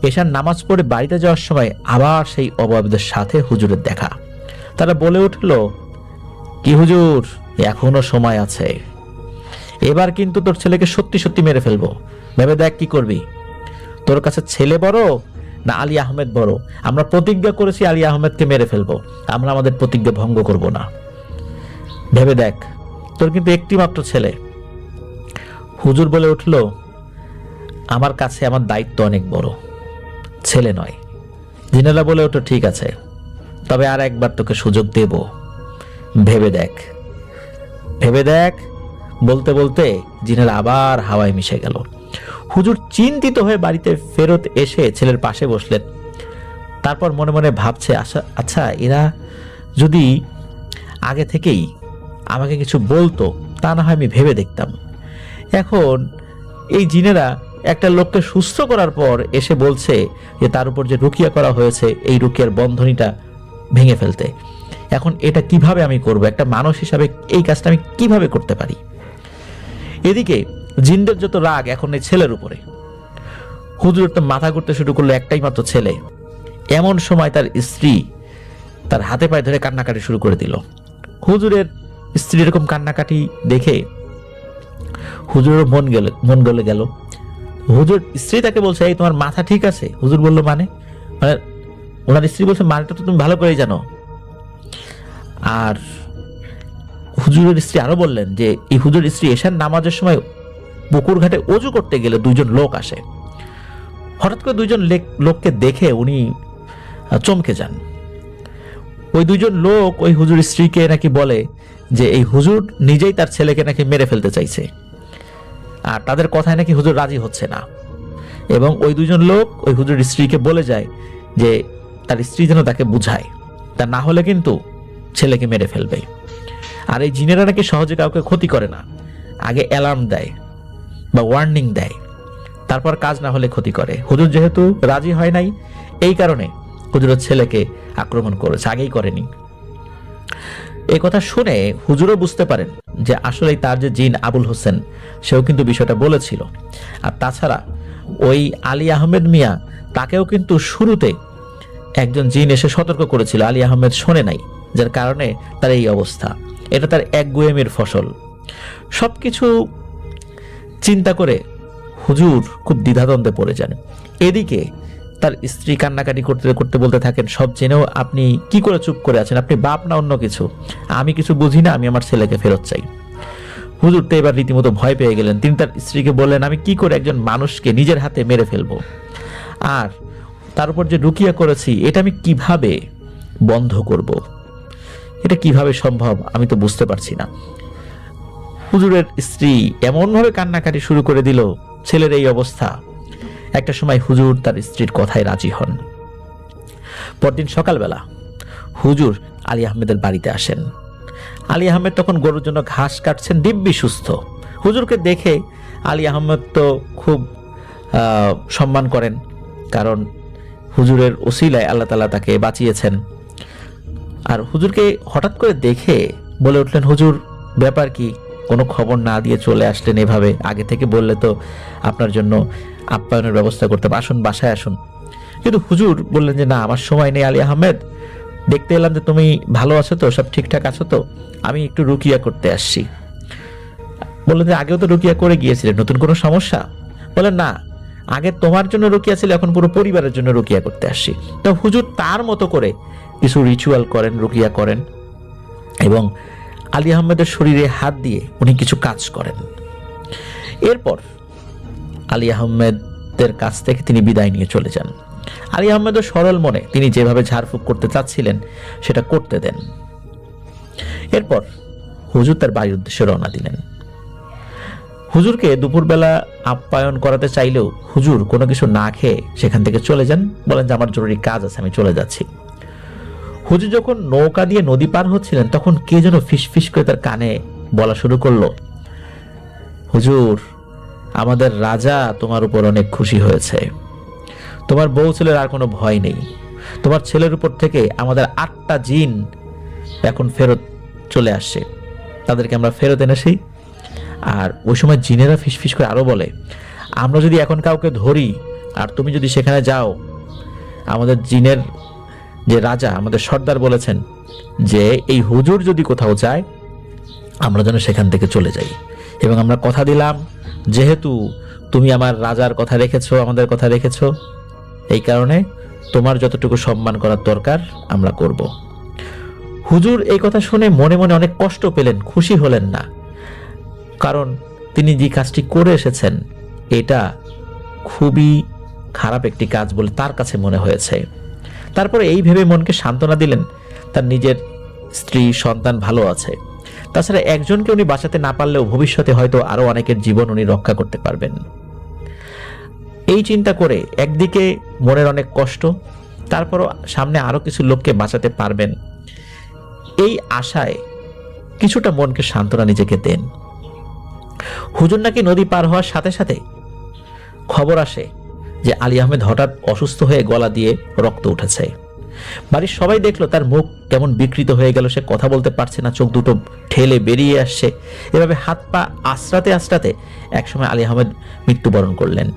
এশার নামাজ পড়ে বাড়িতে যাওয়ার সময় আবার সেই অবয়বদের সাথে হুজুরের দেখা। তারা বলে উঠল, কি হুজুর, এখনো সময় আছে, এবার কিন্তু তোর ছেলেকে সত্যি সত্যি মেরে ফেলবো, ভেবে দেখ কি করবি। তোর কাছে ছেলে বড় না আলী আহমেদ বড়? আমরা প্রতিজ্ঞা করেছি আলী আহমেদকে মেরে ফেলবো, আমরা আমাদের প্রতিজ্ঞা ভঙ্গ করব না, ভেবে দেখ, তোর কিন্তু একটি মাত্র ছেলে। হুজুর বলে উঠল, আমার কাছে আমার দায়িত্ব অনেক বড়, ছেলে নয়। জিনেরা বলে উঠল, ঠিক আছে, তবে আর একবার তোকে সুযোগ দেব, ভেবে দেখ, ভেবে দেখ। বলতে বলতে জিনেরা আবার হাওয়ায় মিশে গেল। হুজুর চিন্তিত হয়ে বাড়িতে ফেরত এসে ছেলের পাশে বসলেন। তারপর মনে মনে ভাবছে, আচ্ছা এরা যদি আগে থেকেই আমাকে কিছু বলতো, তা না হয় আমি ভেবে দেখতাম। এখন এই জিনেরা একটা লোককে সুস্থ করার পর এসে বলছে যে তার উপর যে রুকিয়া করা হয়েছে এই রুকিয়ার বন্ধনীটা ভেঙে ফেলতে। এখন এটা কিভাবে আমি করব? একটা মানুষ হিসাবে এই কাজটা আমি কিভাবে করতে পারি? এদিকে জিনদের যত রাগ এখন এই ছেলের উপরে। হুজুর তো মাথা ঘুরতে শুরু করলো, একটাই মাত্র ছেলে। এমন সময় তার স্ত্রী তার হাতে পায়ে ধরে কান্নাকাটি শুরু করে দিল। হুজুরের স্ত্রী এরকম কান্নাকাটি দেখে হুজুরের মন গলে গেল। হুজুর স্ত্রী তাকে বলছে, এই তোমার মাথা ঠিক আছে? হুজুর বলল, মানে ওনার স্ত্রী বলছে, মানেটা তো তুমি ভালো করেই জানো। আর হুজুরের স্ত্রী আরো বললেন যে এই হুজুর স্ত্রী এশার নামাজের সময় পুকুর ঘাটে অজু করতে গেলে দুইজন লোক আসে। হঠাৎ করে দুইজন লোককে দেখে উনি চমকে যান। ওই দুইজন লোক ওই হুজুর স্ত্রীকে নাকি বলে যে এই হুজুর নিজেই তার ছেলেকে নাকি মেরে ফেলতে চাইছে, আর তাদের কথায় নাকি হুজুর রাজি হচ্ছে না। এবং ওই দুজন লোক ওই হুজুর স্ত্রীকে বলে যায় যে তার স্ত্রী যেন তাকে বুঝায়, তা না হলে কিন্তু ছেলেকে মেরে ফেলবে। আর এই জিনেরা নাকি সহজে কাউকে ক্ষতি করে না, আগে অ্যালার্ম দেয় বা ওয়ার্নিং দেয়, তারপর কাজ না হলে ক্ষতি করে। হুজুর যেহেতু রাজি হয় নাই, এই কারণে হুজুরের ছেলেকে আক্রমণ করেছে, আগেই করেনি। এই কথা শুনে হুজুরও বুঝতে পারেন যে আসলেই তার যে জিন আবুল হোসেন, সেও কিন্তু বিষয়টা বলেছিল। আর তাছাড়া ওই আলী আহমেদ মিয়া, তাকেও কিন্তু শুরুতে একজন জিন এসে সতর্ক করেছিল, আলী আহমেদ শোনে নাই, যার কারণে তার এই অবস্থা। এটা তার একগুয়েমির ফসল। সবকিছু চিন্তা করে হুজুর খুব দ্বিধাদ্বন্দ্বে পড়ে যান। এদিকে তার স্ত্রী কান্নাকাটি করতে করতে বলতে থাকেন, সব জেনেও আপনি কি করে চুপ করে আছেন? আপনি বাপ না অন্য কিছু? আমি কিছু বুঝি না, আমি আমার ছেলেকে ফেরত চাই। হুজুর তো এবার রীতিমতো ভয় পেয়ে গেলেন। তিনি তার স্ত্রীকে বললেন, আমি কি করে একজন মানুষকে নিজের হাতে মেরে ফেলবো? আর তার উপর যে রুকিয়া করেছি, এটা আমি কিভাবে বন্ধ করব? এটা কিভাবে সম্ভব আমি তো বুঝতে পারছি না। হুজুরের স্ত্রী এমনভাবে কান্নাকাটি শুরু করে দিল, ছেলের এই অবস্থা। একটা সময় হুজুর তার স্ত্রীর কথায় রাজি হন। পরদিন সকালবেলা হুজুর আলী আহমেদের বাড়িতে আসেন। আলী আহমেদ তখন গরুর জন্য ঘাস কাটছেন, দিব্যি সুস্থ। হুজুরকে দেখে আলী আহমেদ তো খুব সম্মান করেন, কারণ হুজুরের ওসিলায় আল্লাহ তাআলা তাকে বাঁচিয়েছেন। আর হুজুরকে হঠাৎ করে দেখে বলে উঠলেন, হুজুর ব্যাপার কি? কোনো খবর না দিয়ে চলে আসলেন এভাবে? আগে থেকে বললে তো আপনার জন্য আপ্যায়নের ব্যবস্থা করতাম, আসুন বাসায় আসুন। কিন্তু হুজুর বললেন যে না, আমার সময় নেই আলী আহমেদ, দেখতে এলাম যে তুমি ভালো আছো তো, সব ঠিকঠাক আছো তো, আমি একটু রুকিয়া করতে আসছি। বললেন যে আগেও তো রুকিয়া করে গিয়েছিলেন, নতুন কোনো সমস্যা? বলেন না, আগে তোমার জন্য রুকিয়া ছিল, এখন পুরো পরিবারের জন্য রুকিয়া করতে আসছি। তো হুজুর তার মতো করে কিছু রিচুয়াল করেন, রুকিয়া করেন, এবং আলী আহমেদের শরীরে হাত দিয়ে উনি কিছু কাজ করেন। এরপর আলী আহমেদের কাছ থেকে তিনি বিদায় নিয়ে চলে যান। আলী আহমেদের সরল মনে তিনি যেভাবে ঝাড়ফুঁক করতে চাচ্ছিলেন সেটা করতে দেন। এরপর হুজুর তার বাড়ির উদ্দেশ্যে রওনা দিলেন। হুজুরকে দুপুরবেলা আপ্যায়ন করাতে চাইলেও হুজুর কোনো কিছু না খেয়ে সেখান থেকে চলে যান, বলেন যে আমার জরুরি কাজ আছে, আমি চলে যাচ্ছি। হুজুর যখন নৌকা দিয়ে নদী পার হচ্ছিলেন, তখন কে যেন ফিসফিস করে তার কানে বলা শুরু করলো, হুজুর আমাদের রাজা তোমার উপর অনেক খুশি হয়েছে, তোমার বউ ছেলের আর কোনো ভয় নেই, তোমার ছেলের উপর থেকে আমাদের 8টা জিন এখন ফেরত চলে আসছে, তাদেরকে আমরা ফেরত এনেছি। আর ওই সময় জিনেরা ফিসফিস করে আরো বলে, আমরা যদি এখন কাউকে ধরি আর তুমি যদি সেখানে যাও, আমাদের জিনের যে রাজা, আমাদের সর্দার বলেছেন যে এই হুজুর যদি কোথাও যায় আমরা যেন সেখান থেকে চলে যাই, এবং আমরা কথা দিলাম যেহেতু তুমি আমার রাজার কথা রেখেছো, আমাদের কথা রেখেছো, এই কারণে তোমার যতটুকু সম্মান করার দরকার আমরা করব। হুজুর এই কথা শুনে মনে মনে অনেক কষ্ট পেলেন, খুশি হলেন না, কারণ তিনি যে কাজটি করে এসেছেন এটা খুবই খারাপ একটি কাজ বলে তার কাছে মনে হয়েছে। তারপরে এই ভেবে মনকে সান্ত্বনা দিলেন তার নিজের স্ত্রী সন্তান ভালো আছে, তাছাড়া একজনকে উনি বাঁচাতে না পারলেও ভবিষ্যতে হয়তো আরো অনেকের জীবন উনি রক্ষা করতে পারবেন। এই চিন্তা করে একদিকে মনের অনেক কষ্ট, তারপরও সামনে আরো কিছু লোককে বাঁচাতে পারবেন, এই আশায় কিছুটা মনকে সান্ত্বনা নিজেকে দেন। হুজুর নাকি নদী পার হওয়ার সাথে সাথে খবর আসে যে আলী আহমেদ হঠাৎ অসুস্থ হয়ে গলা দিয়ে রক্ত উঠেছে। বাড়ির সবাই দেখলো তার মুখ কেমন বিকৃত হয়ে গেল, সে কথা বলতে পারছে না, চোখ দুটো ঠেলে বেরিয়ে আসছে। এভাবে হাত পা আশ্রাতে আশ্রাতে একসময় আলী আহমেদ মৃত্যুবরণ করলেন।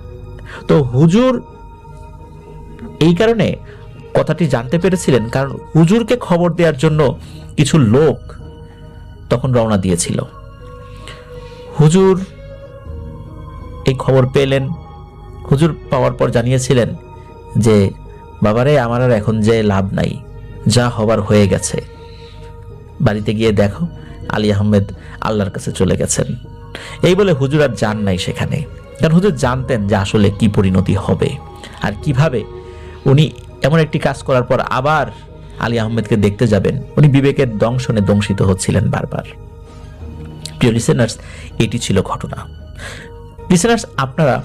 তো হুজুর এই কারণে কথাটি জানতে পেরেছিলেন, কারণ হুজুরকে খবর দেওয়ার জন্য কিছু লোক তখন রওনা দিয়েছিল। হুজুর এই খবর পেলেন, হুজুর পাওয়ার পর জানিয়েছিলেন যে বাবারে, আমার আর এখন যে লাভ নাই, যা হবার হয়ে গেছে, বাড়িতে গিয়ে দেখো আলী আহমেদ আল্লাহর কাছে চলে গেছেন। এই বলে হুজুর আর যান নাই সেখানে, কারণ হুজুর জানতেন যে আসলে কি পরিণতি হবে আর কিভাবে উনি এমন একটি কাজ করার পর আবার আলী আহমেদকে দেখতে যাবেন। উনি বিবেকের দংশনে দংশিত হচ্ছিলেন বারবার। প্রিয় লিসেনার্স, এটি ছিল ঘটনা। লিসেনার্স, আপনারা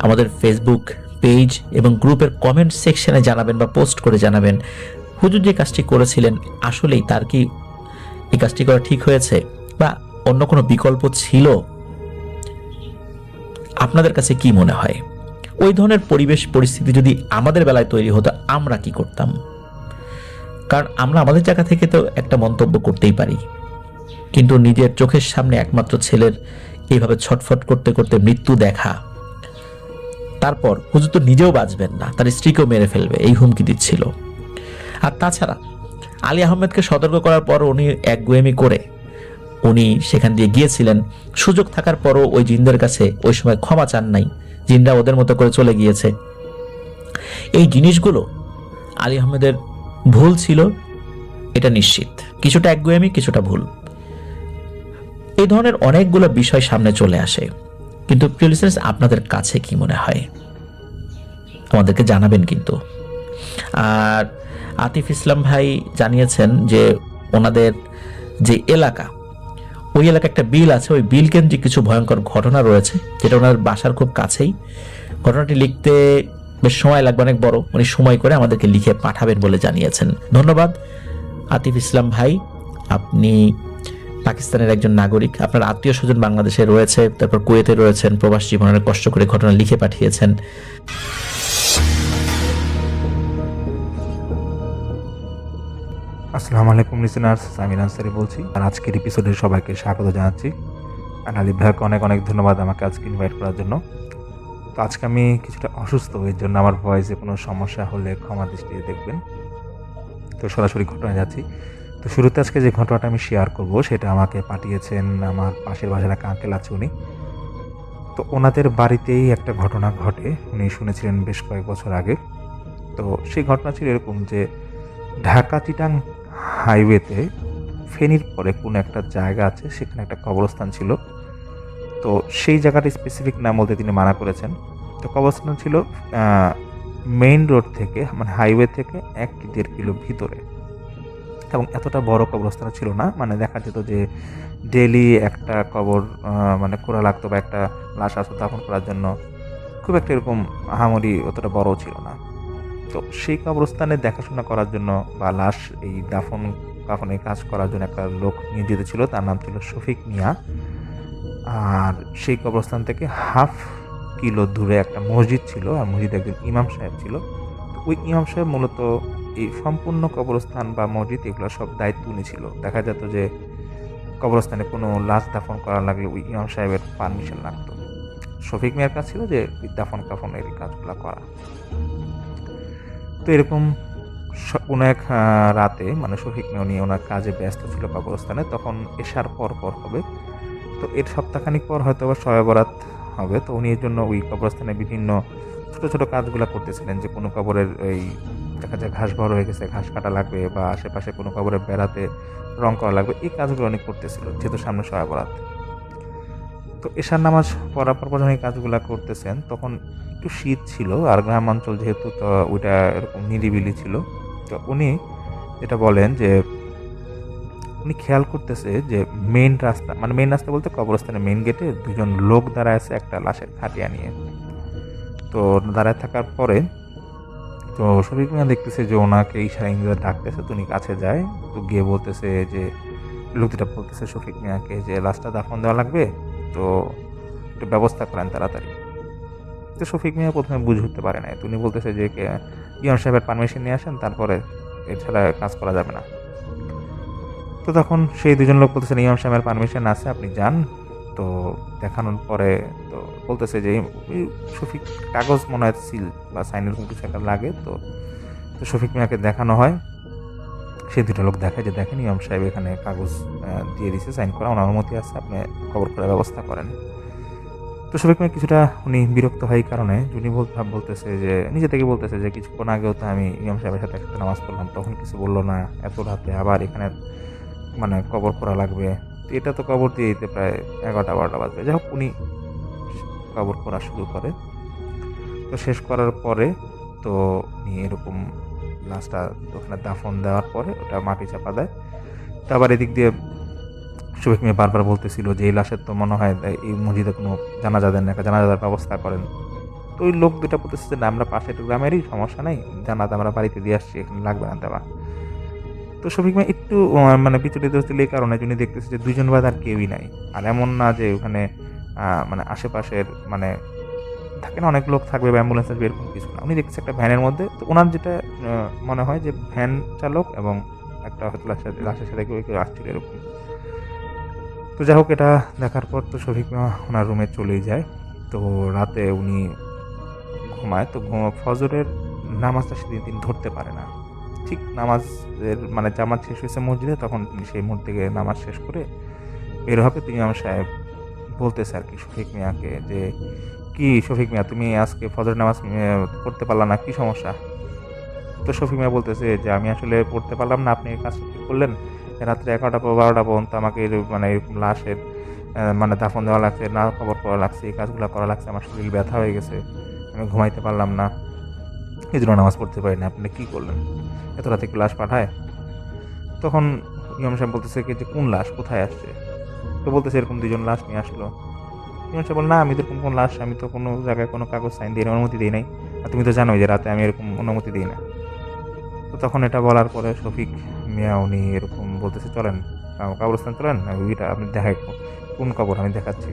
আমাদের ফেসবুক পেজ এবং গ্রুপের কমেন্ট সেকশনে জানাবেন বা পোস্ট করে জানাবেন হুজুর যে কাজটি করেছিলেন আসলেই তার কি এই কাজটি করা ঠিক হয়েছে বা অন্য কোনো বিকল্প ছিল? আপনাদের কাছে কি মনে হয়? ওই ধরনের পরিবেশ পরিস্থিতি যদি আমাদের বেলায় তৈরি হতো, আমরা কি করতাম? কারণ আমরা আমাদের জায়গা থেকে তো একটা মন্তব্য করতেই পারি, কিন্তু নিজের চোখের সামনে একমাত্র ছেলের এইভাবে ছটফট করতে করতে মৃত্যু দেখা, তারপর হুজুর তো নিজেও বাঁচবেন না, তার স্ত্রীকেও মেরে ফেলবে, এই হুমকি দিচ্ছিল। আর তাছাড়া আলী আহমেদকে সতর্ক করার পর উনি একগুয়েমি করে উনি সেখান দিয়ে গিয়েছিলেন। সুযোগ থাকার পরও ওই জিনদের কাছে ওই সময় ক্ষমা চান নাই, জিনরা ওদের মতো করে চলে গিয়েছে। এই জিনিসগুলো আলী আহমেদের ভুল ছিল, এটা নিশ্চিত। কিছুটা একগুয়েমি, কিছুটা ভুল। এই ধরনের অনেকগুলো বিষয় সামনে চলে আসে। কিন্তু প্রিয় লিসেনার্স, আপনাদের কাছে কি মনে হয় আমাদেরকে জানাবেন কিন্তু। আর আতিফ ইসলাম ভাই জানিয়েছেন যে ওনাদের যে এলাকা, ওই এলাকায় একটা বিল আছে, ওই বিল কেন্দ্রিক কিছু ভয়ঙ্কর ঘটনা রয়েছে, যেটা ওনার বাসার খুব কাছেই। ঘটনাটি লিখতে বেশ সময় লাগবে, অনেক বড়। উনি সময় করে আমাদেরকে লিখে পাঠাবেন বলে জানিয়েছেন। ধন্যবাদ আতিফ ইসলাম ভাই। আপনি পাকিস্তানের একজন নাগরিক, আপনার আত্মীয় স্বজন বাংলাদেশে রয়েছে, তারপর কুয়েতে রয়েছেন, প্রবাস জীবনের কষ্ট করে ঘটনা লিখে পাঠিয়েছেন। আসসালামু আলাইকুম লিসেনার্স, আমি আনসারি বলছি। আর আজকের এপিসোডে সবাইকে স্বাগত জানাচ্ছি। আর আলিফ ভাইকে অনেক অনেক ধন্যবাদ আমাকে আজকে ইনভাইট করার জন্য। তো আজকে আমি কিছুটা অসুস্থ, এর জন্য আমার ভয়েসে কোনো সমস্যা হলে ক্ষমা দৃষ্টিতে দেখবেন। তো সরাসরি ঘটনায় যাচ্ছি। তো শুরুতে আজকে যে ঘটনাটা আমি শেয়ার করব সেটা আমাকে পাঠিয়েছেন আমার পাশের বাসার এক আঙ্কেল আছে উনি। তো ওনাদের বাড়িতেই একটা ঘটনা ঘটে, উনি শুনেছিলেন বেশ কয়েক বছর আগে। তো সেই ঘটনা ছিল এরকম যে ঢাকা চিটাং হাইওয়েতে ফেনীর পরে কোনো একটা জায়গা আছে, সেখানে একটা কবরস্থান ছিল। তো সেই জায়গাটা স্পেসিফিক নাম বলতে তিনি মানা করেছেন। তো কবরস্থান ছিল মেইন রোড থেকে, মানে হাইওয়ে থেকে 1-1.5 কিলো ভিতরে, এবং এতটা বড় কবরস্থান ছিল না। মানে দেখা যেত যে ডেলি একটা কবর মানে খোঁড়া লাগতো, বা একটা লাশ আসতো দাফন করার জন্য। খুব একটা এরকম আহামরি অতটা বড় ছিল না। তো সেই কবরস্থানে দেখাশোনা করার জন্য বা লাশ এই কাফনের কাজ করার জন্য একটা লোক নিয়োজিত ছিল, তার নাম ছিল শফিক মিয়া। আর সেই কবরস্থান থেকে 1/2 কিলো দূরে একটা মসজিদ ছিল, আর মসজিদে একজন ইমাম সাহেব ছিল। তো ওই ইমাম সাহেব মূলত এই সম্পূর্ণ কবরস্থান বা মসজিদ এগুলো সব দায়িত্ব নিয়েছিল। দেখা যেত যে কবরস্থানে কোনো লাশ দাফন করা লাগলে ওই ইমাম সাহেবের পারমিশন লাগতো। শফিক মিয়ার কাজ ছিল যে দাফন কাফনের এই কাজগুলো করা। তো এরকম কোনো এক রাতে, মানে শফিক মিয়া উনি ওনার কাজে ব্যস্ত ছিল কবরস্থানে, তখন এশার পর হবে। তো এর সপ্তাহখানিক পর হয়তো বা শবে বরাত হবে। তো উনি এর জন্য ওই কবরস্থানে বিভিন্ন ছোট ছোট কাজগুলো করতেছিলেন, যে কোনো কবরের এই দেখা যায় ঘাস বড় হয়ে গেছে, ঘাস কাটা লাগবে, বা আশেপাশে কোনো কবরের বেড়াতে রং করা লাগবে, এই কাজগুলো উনি করতেছিল, যেহেতু সামনে শবে বরাত। তো এশার নামাজ পড়ার পর যখন এই কাজগুলো করতেছেন, তখন একটু শীত ছিল, আর গ্রামাঞ্চল যেহেতু, তো ওইটা এরকম নিরিবিলি ছিল। তো উনি যেটা বলেন যে উনি খেয়াল করতেছে যে মেইন রাস্তা, মানে মেইন রাস্তা বলতে কবরস্থানের মেইন গেটে 2জন লোক দাঁড়ায় আছে একটা লাশের খাটিয়া নিয়ে। তো দাঁড়ায় থাকার পরে তো শফিক মিয়া দেখতেছে যে ওনাকে ইশারা ইঙ্গিতে ডাকতেছে। তো উনি কাছে যায়, তো গিয়ে বলতেছে যে লোকটা বলতেছে শফিক মিয়াকে যে লাশটা দাফন দেওয়া লাগবে, তো একটু ব্যবস্থা করেন তাড়াতাড়ি। তো শফিক মিয়া প্রথমে বুঝে উঠতে পারে না। উনি বলতেছে যে ইমাম সাহেবের পারমিশন নিয়ে আসেন, তারপরে এছাড়া কাজ করা যাবে না। তো তখন সেই 2জন লোক বলতেছেন ইমাম সাহেবের পারমিশন আছে, আপনি যান। তো দেখানোর পরে তো বলতেছে যে শফিক কাগজ মনে হয় সিল বা সাইন এরকম কিছু একটা লাগে। তো শফিক মিয়াকে দেখানো হয়। সেই 2টা লোক দেখায় যে দেখেন ইমাম সাহেব এখানে কাগজ দিয়ে দিচ্ছে, সাইন করা, ওনার অনুমতি আছে, আপনি কবর করার ব্যবস্থা করেন। তো শফিক মিয়া কিছুটা উনি বিরক্ত হয়, কারণে উনি বলতেছে যে নিজে থেকে বলতেছে যে কিছুক্ষণ আগেও তো আমি ইমাম সাহেবের সাথে একসাথে নামাজ পড়লাম, তখন কিছু বললো না, এত রাতে আবার এখানে মানে কবর করা লাগবে। তো এটা তো কবর দিয়ে দিতে প্রায় 11টা-12টা বাজবে। যাই হোক, উনি কবর করা শুরু করে। তো শেষ করার পরে তো উনি এরকম লাশটা ওখানে দাফন দেওয়ার পরে ওটা মাটি চাপা দেয়। তো আবার এদিক দিয়ে শফিক মিয়া বারবার বলতেছিল যে এই লাশের তো মনে হয় এই মসজিদে কোনো জানাজা দেন না, একটা জানাজার ব্যবস্থা করেন। তো ওই লোক 2টা বলতেছে যে আমরা পাশে একটু গ্রামেরই, সমস্যা নেই, জানাজা আমরা বাড়িতে দিয়ে আসছি, এখানে লাগবে না দেওয়া। তো শফিক মিয়া একটু মানে বিচলিত হচ্ছিল এই কারণে উনি দেখতেছে যে দুইজন বাদ আর কেউই নাই। আর এমন না যে ওখানে মানে আশেপাশের মানে থাকে না অনেক লোক থাকবে বা অ্যাম্বুলেন্স আসবে এরকম কিছু না। উনি দেখতেছে একটা ভ্যানের মধ্যে, তো ওনার যেটা মনে হয় যে ভ্যান চালক এবং একটা হয়তো লাশের সাথে কেউ কেউ আসছিল এরকম। তো যাই হোক, এটা দেখার পর তো শফিক মিয়া ওনার রুমে চলেই যায়। তো রাতে উনি ঘুমায়। তো ফজরের নামাজটা সেদিন তিনি ধরতে পারে না। ঠিক নামাজের মানে জামাত শেষ হয়েছে মসজিদে, তখন তিনি সেই মুহূর্তে গিয়ে নামাজ শেষ করে বের হবে। তিনি ইমাম সাহেব বলতেছে আর কি শফিক মিয়াকে যে, কি শফিক মিয়া, তুমি আজকে ফজর নামাজ পড়তে পারলা না, কি সমস্যা? তো শফিক মিয়া বলতেছে যে, আমি আসলে পড়তে পারলাম না, আপনি এই কাজটা কি করলেন? রাত্রে 11টা 12টা পর্যন্ত আমাকে মানে এরকম লাশের মানে দাফন দেওয়া লাগছে, না খবর করা লাগছে, এই কাজগুলো করা লাগছে, আমার শরীর ব্যথা হয়ে গেছে, আমি ঘুমাইতে পারলাম না, এই জন্য নামাজ পড়তে পারি না, আপনি কি করলেন? এত রাতে কি লাশ পাঠায়? তখন ইমাম সাহেব বলতেছে কি যে, কোন লাশ, কোথায় আসছে? তো বলতেছে এরকম 2জন লাশ নিয়ে আসলো। ইমাম সাহেব বল, না আমি তো এরকম কোনো লাশ, আমি তো কোনো জায়গায় কোনো কাগজ সাইন দিই না, অনুমতি দিই নাই, আর তুমি তো জানোই যে রাতে আমি এরকম অনুমতি দিই না। তো তখন এটা বলার পরে শফিক মিয়া উনি এরকম বলতেছে, চলেন কবরস্থান চলেন, ওইটা আপনি দেখাই কোন কবর আমি দেখাচ্ছি।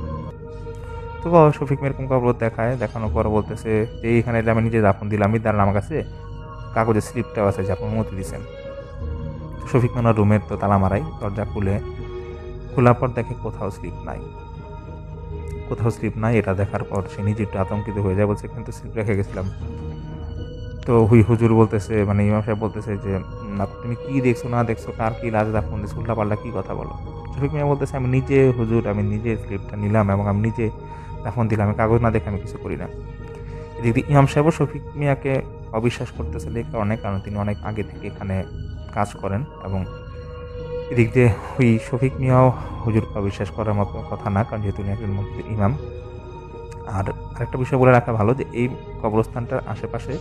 তো শফিক মিয়া এরকম কবর দেখানোর পর বলতেছে যে, এইখানে আমি নিজে দাফন দিলাম, আমি দাঁড়ান, আমার কাছে কাগজের স্লিপটাও আছে যে আপনি অনুমতি দিয়েছেন। তো শফিক মিয়া রুমের তো তালা মারাই, দরজা খোলার পর দেখে কোথাও স্লিপ নাই। এটা দেখার পর সে নিজে একটু আতঙ্কিত হয়ে যায়, বলছে কিন্তু স্লিপ রেখে গেছিলাম। তো হুজুর বলতেছে, মানে ইমাম সাহেব বলতেছে যে, তুমি কি দেখছো না দেখছো, কার কি লাশ দাফন দিয়েছো, উল্টা পাল্টা কি কথা বলো? শফিক মিয়া বলতেছে, আমি নিজে হুজুর, আমি নিজে স্লিপটা নিলাম এবং আমি নিজে দাফন দিলাম, আমি কাগজ না দেখে আমি কিছু করি না। এদিক দিয়ে ইমাম সাহেবও শফিক মিয়াকে অবিশ্বাস করতেছে এই কারণে, কারণ তিনি অনেক আগে থেকে এখানে কাজ করেন, এবং এদিক দিয়ে ওই শফিক মিয়াও হুজুরকে অবিশ্বাস করার মতো কথা না, কারণ যেহেতু উনি একজন ইমাম। আর আরেকটা বিষয় বলে রাখা ভালো যে এই কবরস্থানটার আশেপাশে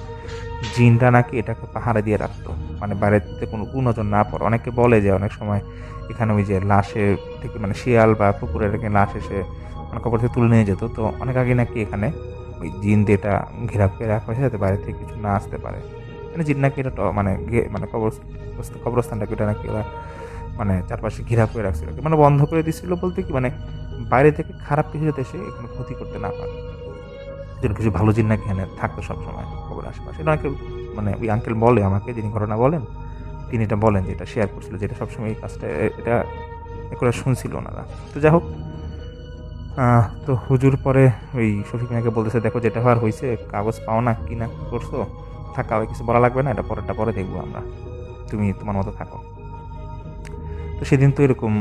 জিনরা নাকি এটাকে পাহারা দিয়ে রাখতো, মানে বাইরেতে কোনো কুনজর না পড়ে। অনেকে বলে যে অনেক সময় এখানে ওই যে লাশের থেকে মানে শিয়াল বা কুকুরের লাশ এসে মানে কবর থেকে তুলে নিয়ে যেত। তো অনেক আগে নাকি এখানে ওই জিন দিয়ে এটা ঘেরা করে রাখা হয়েছে যাতে বাইরে থেকে কিছু না আসতে পারে। মানে জিন নাকি এটা মানে মানে কবরস্থানটাকে এটা নাকি ওরা মানে চারপাশে ঘেরা করে রাখছিল, মানে বন্ধ করে দিচ্ছিল বলতে কি, মানে বাইরে থেকে খারাপ কিছু যাতে এসে এখানে ক্ষতি করতে না পারে, যেন কিছু ভালো জিন নাকি এখানে থাকতো সবসময় কবরের আশেপাশে। এটা অনেকে মানে ওই আঙ্কেল বলে আমাকে, যিনি ঘটনা বলেন তিনি এটা বলেন, যে এটা শেয়ার করছিল, যেটা সবসময় এই কাজটা এটা করে শুনছিল ওনারা। তো যাই হোক, তো হুজুর পরে ওই শফিক মিয়াকে বলতেছে, দেখো যেটা হওয়ার হয়েছে, কাগজ পাও না কি না করছো, থাকা হয়, কিছু বলা লাগবে না, এটা পরে দেখবো আমরা, তুমি তোমার মতো থাকো। তো সেদিন তো এরকম